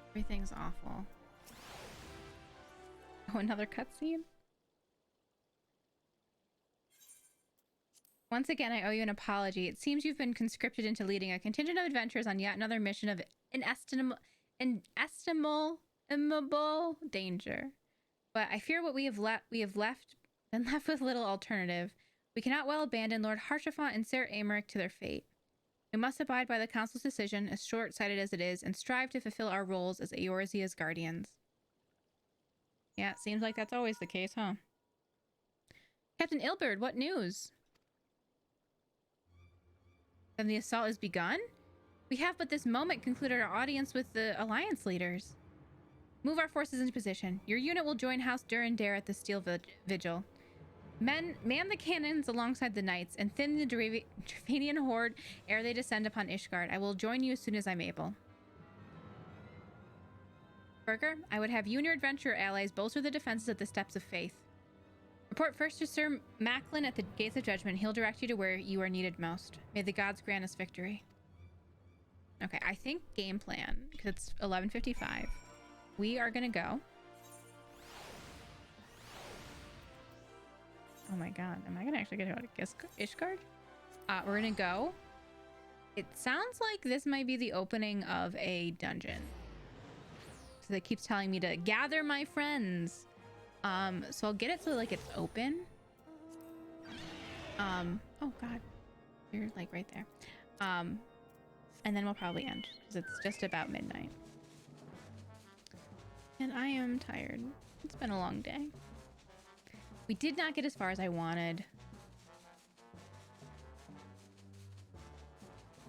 Everything's awful. Oh, another cutscene? Once again, I owe you an apology. It seems you've been conscripted into leading a contingent of adventurers on yet another mission of inestimable danger. But I fear what we have been left with little alternative. We cannot well abandon Lord Haurchefant and Ser Aymeric to their fate. We must abide by the Council's decision, as short-sighted as it is, and strive to fulfill our roles as Eorzea's guardians. Yeah, it seems like that's always the case, huh? Captain Ilberd, what news? Then the assault has begun? We have but this moment concluded our audience with the Alliance leaders. Move our forces into position. Your unit will join House Durandare at the Steel Vigil. Man the cannons alongside the knights and thin the Dravanian horde ere they descend upon Ishgard. I will join you as soon as I'm able. Burger, I would have you and your adventurer allies bolster the defenses at the Steps of Faith. Report first to Sir Macklin at the Gates of Judgment. He'll direct you to where you are needed most. May the gods grant us victory. Okay, I think game plan, because it's 11:55. We are gonna go. Oh my god, am I gonna actually get out of Ishgard? We're gonna go. It sounds like this might be the opening of a dungeon. So it keeps telling me to gather my friends. So I'll get it so like it's open. Oh god. You're like right there. And then we'll probably end because it's just about midnight. And I am tired. It's been a long day. We did not get as far as I wanted.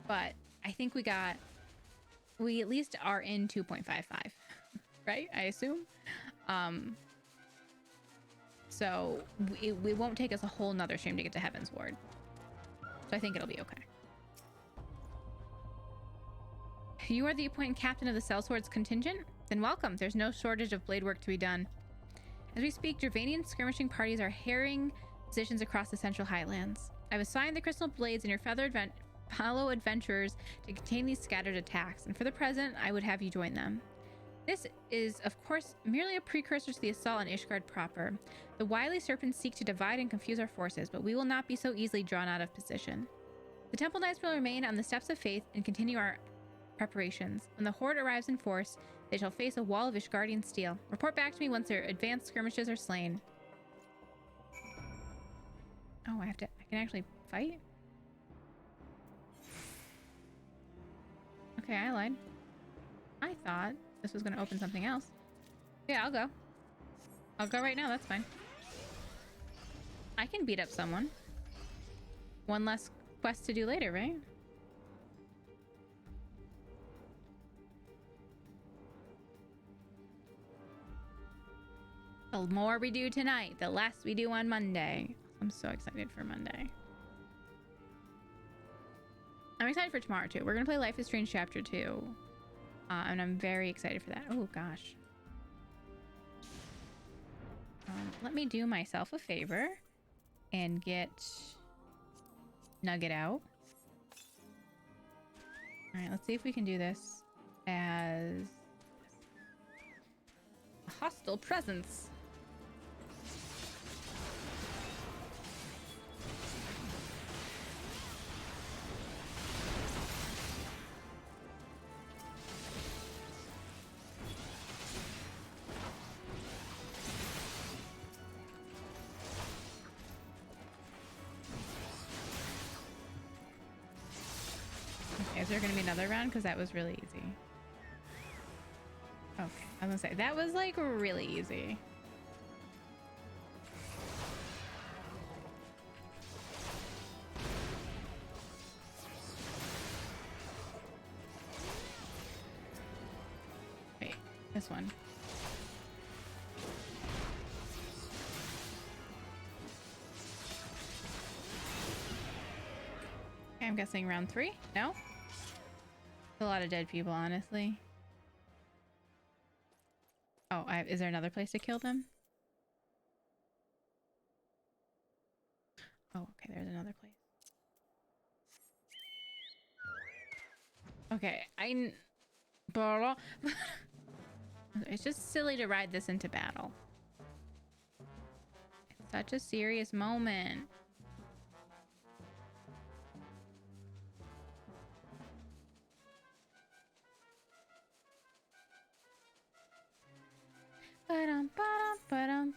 But I think we at least are in 2.55, right? I assume. So it won't take us a whole nother stream to get to Heavensward. So I think it'll be okay. You are the appointed captain of the Sellswords contingent? Then welcome. There's no shortage of blade work to be done. As we speak, Dravanian skirmishing parties are harrying positions across the Central Highlands. I've assigned the crystal blades and your fellow adventurers to contain these scattered attacks, and for the present, I would have you join them. This is, of course, merely a precursor to the assault on Ishgard proper. The wily serpents seek to divide and confuse our forces, but we will not be so easily drawn out of position. The Temple Knights will remain on the Steps of Faith and continue our preparations. When the Horde arrives in force, they shall face a wall of Ishgardian steel. Report back to me once their advanced skirmishes are slain. Oh, I can actually fight? Okay, I lied. I thought this was gonna open something else. Yeah, I'll go. I'll go right now, that's fine. I can beat up someone. One less quest to do later, right? The more we do tonight, the less we do on Monday. I'm so excited for Monday. I'm excited for tomorrow too. We're gonna play Life is Strange Chapter 2. And I'm very excited for that. Oh gosh. Let me do myself a favor and get Nugget out. Alright, let's see if we can do this as a hostile presence. Is there gonna be another round? Because that was really easy. Okay, I was gonna say, that was like really easy. Wait, this one. Okay, I'm guessing round 3? No? A lot of dead people, honestly. Oh, is there another place to kill them? Oh, okay, there's another place. Okay, it's just silly to ride this into battle. It's such a serious moment. Ba-dum, ba-dum, ba-dum.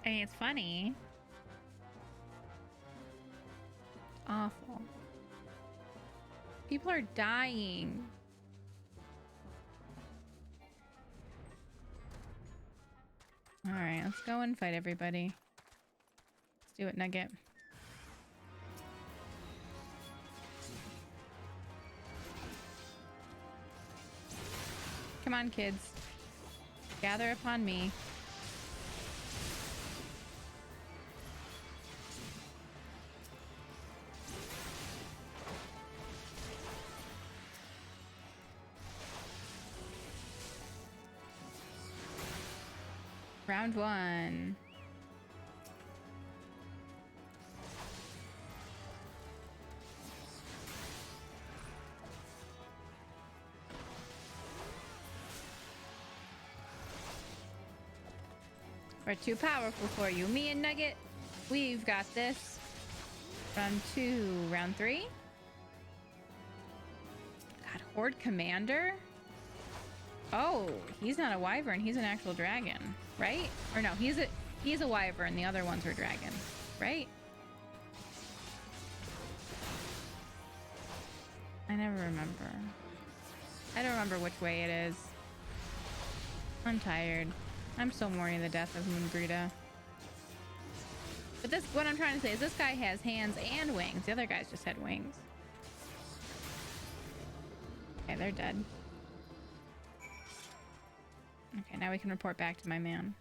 I mean, it's funny. Awful. People are dying. Alright, let's go and fight everybody. Let's do it, Nugget. Come on, kids. Gather upon me. Round one. We're too powerful for you. Me and Nugget, we've got this. Round two. Round three. God, Horde Commander? Oh, he's not a wyvern. He's an actual dragon, right? Or no, he's a wyvern. The other ones were dragons, right? I never remember. I don't remember which way it is. I'm tired. I'm so mourning the death of Moonbrita. But this, what I'm trying to say is this guy has hands and wings. The other guys just had wings. Okay, they're dead. Okay, now we can report back to my man.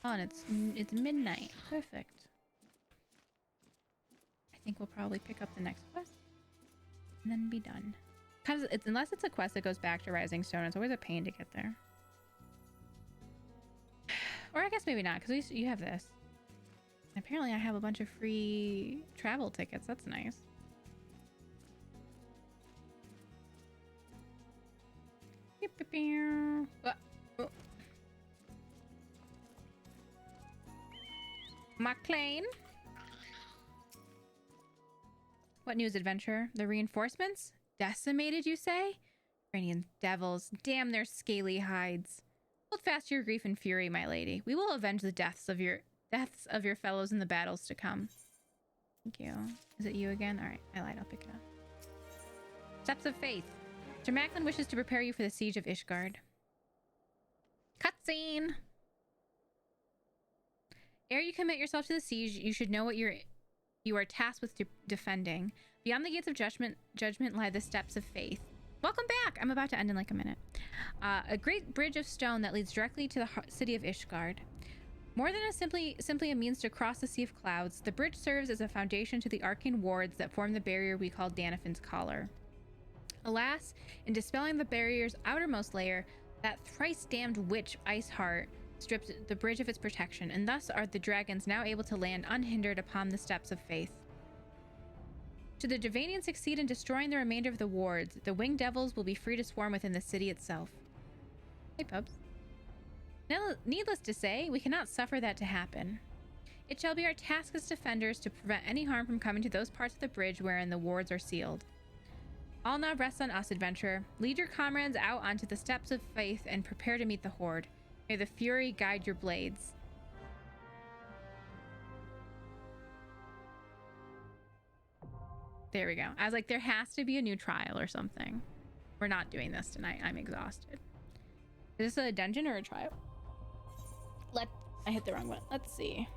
Oh, and it's midnight. Perfect. I think we'll probably pick up the next quest and then be done. Because unless it's a quest that goes back to Rising Stone, it's always a pain to get there. Or I guess maybe not, because you have this. And apparently I have a bunch of free travel tickets. That's nice. McLean. What news, adventurer? The reinforcements? Decimated, you say? Iranian devils. Damn their scaly hides. Hold fast to your grief and fury, my lady. We will avenge the deaths of your fellows in the battles to come. Thank you. Is it you again? Alright, I lied. I'll pick it up. Steps of Faith. Sir Macklin wishes to prepare you for the siege of Ishgard. Cutscene! Ere you commit yourself to the siege, you should know what you are tasked with defending. Beyond the gates of judgment lie the steps of faith. Welcome back! I'm about to end in like a minute. A great bridge of stone that leads directly to the city of Ishgard. More than simply a means to cross the Sea of Clouds, the bridge serves as a foundation to the arcane wards that form the barrier we call Danafin's Collar. Alas, in dispelling the barrier's outermost layer, that thrice-damned witch Iceheart stripped the bridge of its protection, and thus are the dragons now able to land unhindered upon the steps of faith. Should the Javanians succeed in destroying the remainder of the wards, the winged devils will be free to swarm within the city itself. Hey, pubs. Needless to say, we cannot suffer that to happen. It shall be our task as defenders to prevent any harm from coming to those parts of the bridge wherein the wards are sealed. All now rests on us, adventurer. Lead your comrades out onto the steps of faith and prepare to meet the horde. May the fury guide your blades. There we go. I was like, there has to be a new trial or something. We're not doing this tonight. I'm exhausted. Is this a dungeon or a trial? I hit the wrong one. Let's see.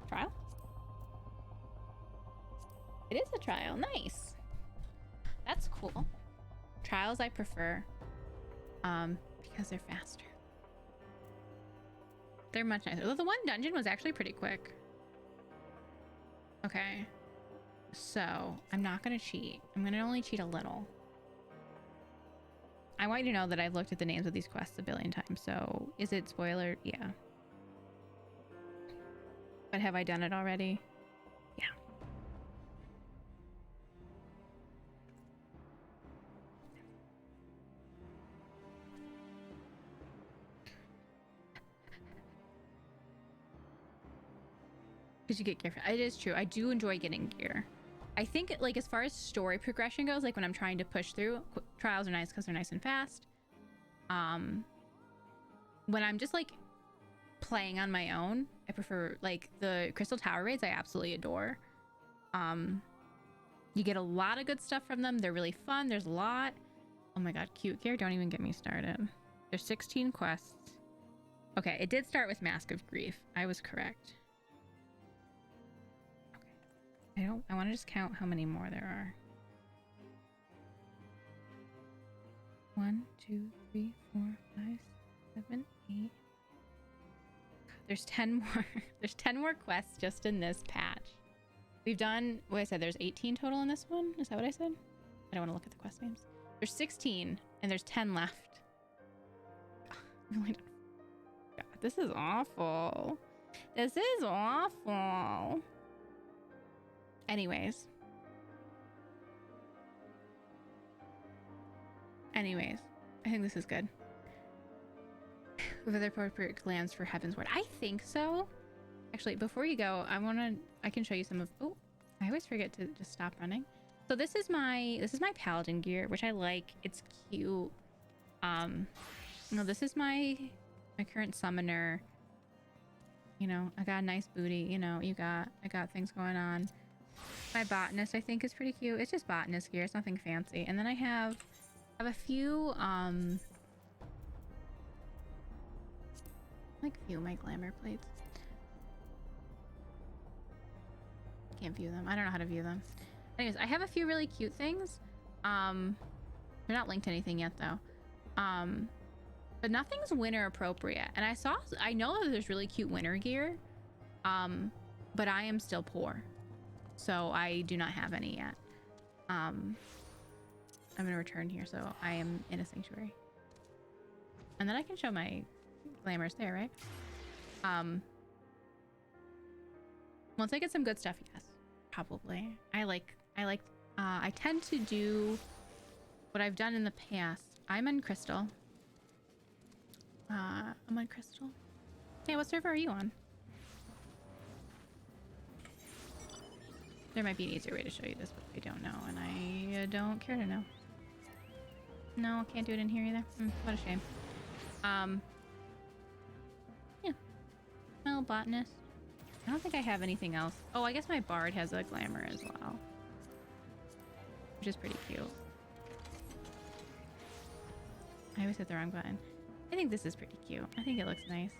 Trial? It is a trial. Nice. That's cool. Trials I prefer. Because they're faster. They're much nicer. Although the one dungeon was actually pretty quick. Okay. So, I'm not gonna cheat. I'm gonna only cheat a little. I want you to know that I've looked at the names of these quests a billion times, so is it spoiler? Yeah. But have I done it already? Yeah. Because you get gear. It is true. I do enjoy getting gear. I think, like, as far as story progression goes, like when I'm trying to push through, trials are nice because they're nice and fast. when I'm just like playing on my own, I prefer like the Crystal Tower raids. I absolutely adore. You get a lot of good stuff from them. They're really fun. There's a lot. Oh my god, cute gear. Don't even get me started. There's 16 quests. Okay, it did start with Mask of Grief. I was correct. Okay. I want to just count how many more there are. 1, 2, 3, 4, 5, 7, 8. There's 10 more. There's 10 more quests just in this patch. We've done, what I said, there's 18 total in this one. Is that what I said? I don't want to look at the quest names. There's 16 and there's 10 left. God, this is awful. This is awful. Anyways, I think this is good. With other appropriate glands for Heavensward. I think so. Actually, before you go, I can show you some of, oh, I always forget to just stop running. So this is my paladin gear, which I like. It's cute. No, this is my current summoner. You know, I got a nice booty, you know, I got things going on. My botanist, I think, is pretty cute. It's just botanist gear. It's nothing fancy. And then I have a few like view my glamour plates. Can't view them. I don't know how to view them. Anyways, I have a few really cute things. They're not linked to anything yet though. But nothing's winter appropriate. And I know that there's really cute winter gear. But I am still poor. So I do not have any yet. I'm gonna return here, so I am in a sanctuary. And then I can show my glamours there, right? Once I get some good stuff, yes, probably. I tend to do what I've done in the past. I'm on Crystal. I'm on Crystal. Hey, what server are you on? There might be an easier way to show you this, but I don't know, and I don't care to know. No, can't do it in here either. What a shame. Yeah. Well, botanist. I don't think I have anything else. Oh, I guess my bard has a glamour as well, which is pretty cute. I always hit the wrong button. I think this is pretty cute. I think it looks nice.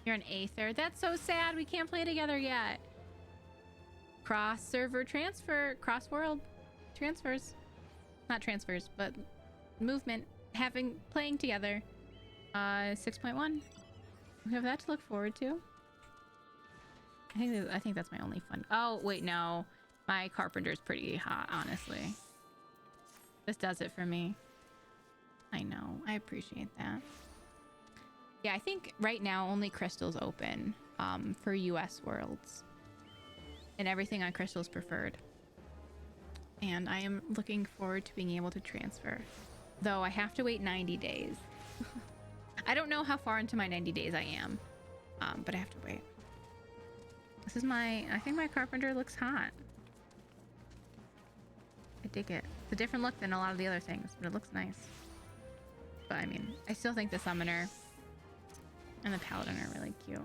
You're an Aether. That's so sad. We can't play together yet. Cross server transfer, cross world transfers, not transfers, but movement, playing together. 6.1. We have that to look forward to. I think that's my only fun. Oh wait, no, my carpenter's pretty hot, honestly. This does it for me. I know, I appreciate that. Yeah, I think right now only Crystal's open for US worlds. And everything on Crystal is preferred. And I am looking forward to being able to transfer. Though I have to wait 90 days. I don't know how far into my 90 days I am. But I have to wait. This is I think my carpenter looks hot. I dig it. It's a different look than a lot of the other things, but it looks nice. But I mean, I still think the summoner and the paladin are really cute.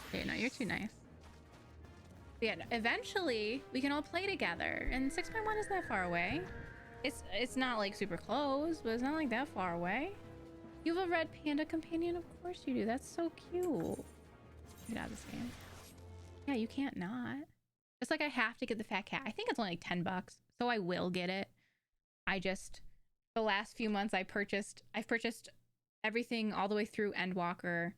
Okay, no, you're too nice. Yeah, eventually we can all play together, and 6.1 isn't that far away. It's not like super close, but it's not like that far away. You have a red panda companion? Of course you do. That's so cute. Get out of this game. Yeah, you can't not. Just like I have to get the fat cat. I think it's only like $10, so I will get it. The last few months I've purchased everything all the way through Endwalker.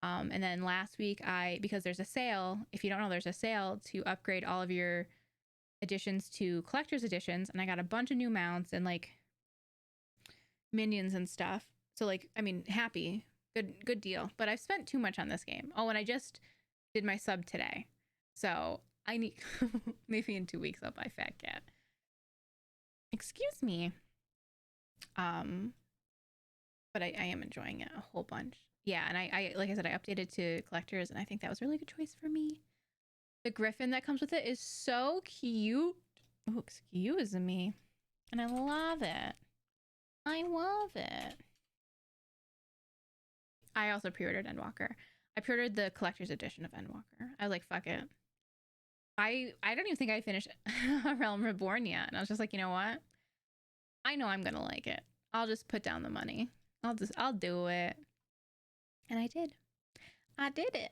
And then last week because there's a sale, if you don't know, there's a sale to upgrade all of your editions to collector's editions, and I got a bunch of new mounts and like minions and stuff. So like, I mean, happy, good deal. But I've spent too much on this game. Oh, and I just did my sub today, so I need maybe in 2 weeks I'll buy Fat Cat. Excuse me. But I am enjoying it a whole bunch. Yeah, and I like I said, I updated to collectors, and I think that was a really good choice for me. The griffin that comes with it is so cute. Oh, excuse me. And I love it. I love it. I also pre-ordered Endwalker. I pre-ordered the collector's edition of Endwalker. I was like, fuck it. I don't even think I finished Realm Reborn yet. And I was just like, you know what? I know I'm gonna like it. I'll just put down the money. I'll do it. And I did. I did it.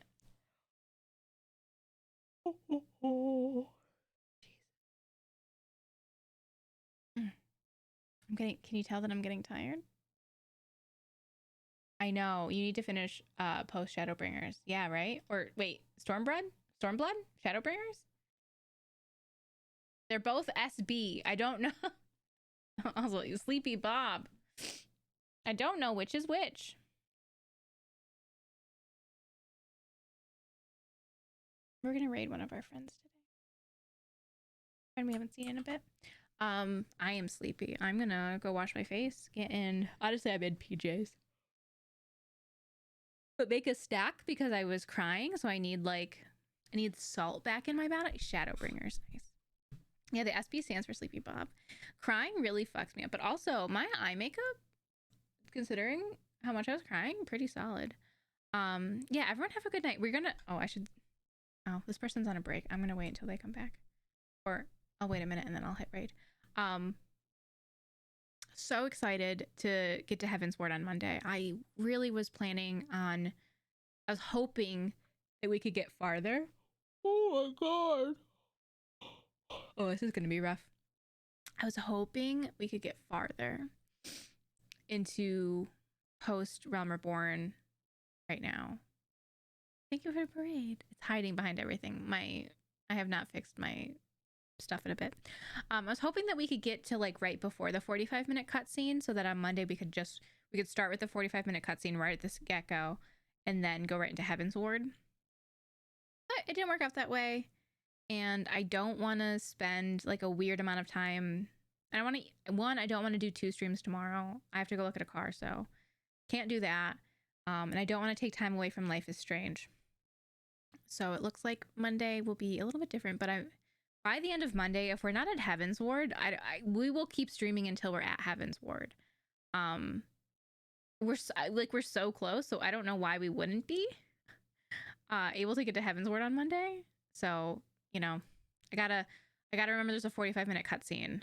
Jeez. Can you tell that I'm getting tired? I know. You need to finish post Shadowbringers. Yeah, right? Or wait, Stormblood? Shadowbringers? They're both SB. I don't know. Also, Sleepy Bob. I don't know which is which. We're gonna raid one of our friends today. Friend we haven't seen in a bit. I am sleepy. I'm gonna go wash my face. Get in. Honestly, I'm in PJs. But make a stack because I was crying, so I need salt back in my body. Shadowbringers, nice. Yeah, the SB stands for Sleepy Bob. Crying really fucks me up, but also my eye makeup, considering how much I was crying, pretty solid. Yeah, everyone have a good night. We're gonna. Oh, this person's on a break. I'm gonna wait until they come back, or I'll wait a minute and then I'll hit raid. So excited to get to Heavensward on Monday. I really was planning on. I was hoping that we could get farther. Oh my god. Oh, this is gonna be rough. I was hoping we could get farther into post Realm Reborn right now. Thank you for the parade. It's hiding behind everything. I have not fixed my stuff in a bit. I was hoping that we could get to like right before the 45-minute cutscene, so that on Monday we could start with the 45-minute cutscene right at this get-go, and then go right into Heavensward. But it didn't work out that way, and I don't want to spend like a weird amount of time. I don't want to do 2 streams tomorrow. I have to go look at a car, so can't do that. And I don't want to take time away from Life is Strange. So it looks like Monday will be a little bit different, but by the end of Monday, if we're not at Heavensward, we will keep streaming until we're at Heavensward. We're so close, so I don't know why we wouldn't be able to get to Heavensward on Monday. So, you know, I gotta remember there's a 45-minute cutscene.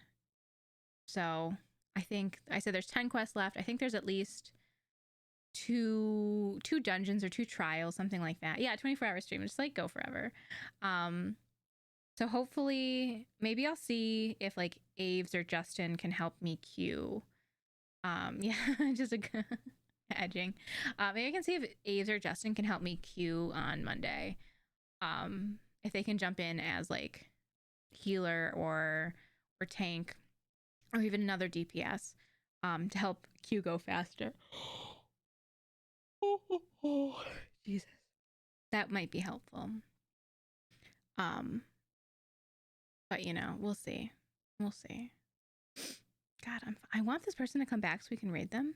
So I think I said there's 10 quests left. I think there's at least two dungeons or 2 trials, something like that. Yeah, 24-hour stream, just like go forever. So hopefully maybe I'll see if like Aves or Justin can help me queue. Yeah, just edging. Maybe I can see if Aves or Justin can help me queue on Monday. If they can jump in as like healer or tank, or even another DPS, to help queue go faster. Oh, Jesus. That might be helpful. But you know, we'll see. We'll see. God, I want this person to come back so we can raid them.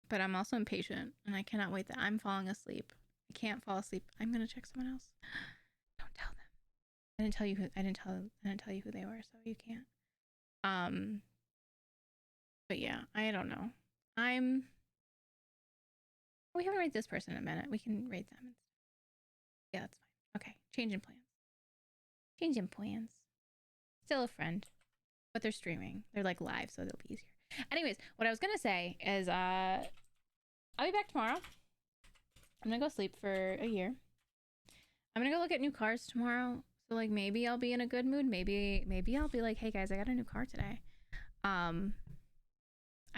But I'm also impatient and I cannot wait that I'm falling asleep. I can't fall asleep. I'm gonna check someone else. Don't tell them. I didn't tell you who they were, so you can't. But yeah, I don't know. We haven't raided this person in a minute. We can raid them. Yeah, that's fine. Okay, changing plans. Changing plans. Still a friend, but they're streaming. They're like live, so they'll be easier. Anyways, what I was gonna say is I'll be back tomorrow. I'm gonna go sleep for a year. I'm gonna go look at new cars tomorrow. So like maybe I'll be in a good mood. Maybe I'll be like, hey guys, I got a new car today. I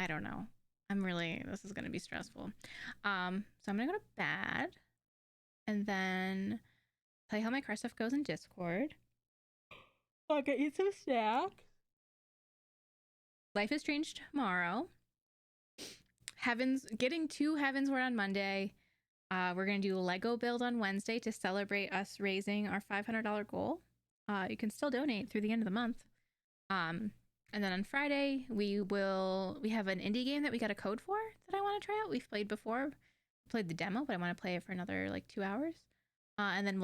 don't know. This is gonna be stressful. So I'm gonna go to bed and then tell you how my car stuff goes in Discord. I'll get you some snacks. Life is Strange tomorrow. Getting to Heavensward on Monday. We're gonna do a Lego build on Wednesday to celebrate us raising our $500 goal. You can still donate through the end of the month. And then on Friday, we have an indie game that we got a code for that I want to try out. We've played before. Played the demo, but I want to play it for another like 2 hours. And then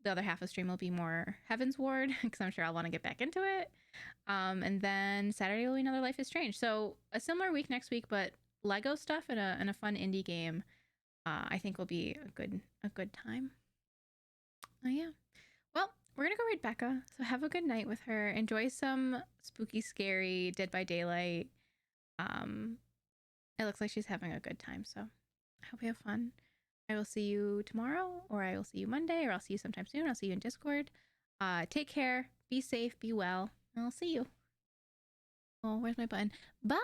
the other half of the stream will be more Heavensward, because I'm sure I'll want to get back into it. And then Saturday will be another Life is Strange. So a similar week next week, but Lego stuff and a fun indie game I think will be a good time. Oh yeah. Well, we're gonna go read Becca. So have a good night with her. Enjoy some spooky, scary Dead by Daylight. It looks like she's having a good time. So I hope you have fun. I will see you tomorrow, or I will see you Monday, or I'll see you sometime soon. I'll see you in Discord. Take care. Be safe. Be well. And I'll see you. Oh, where's my button? Bye.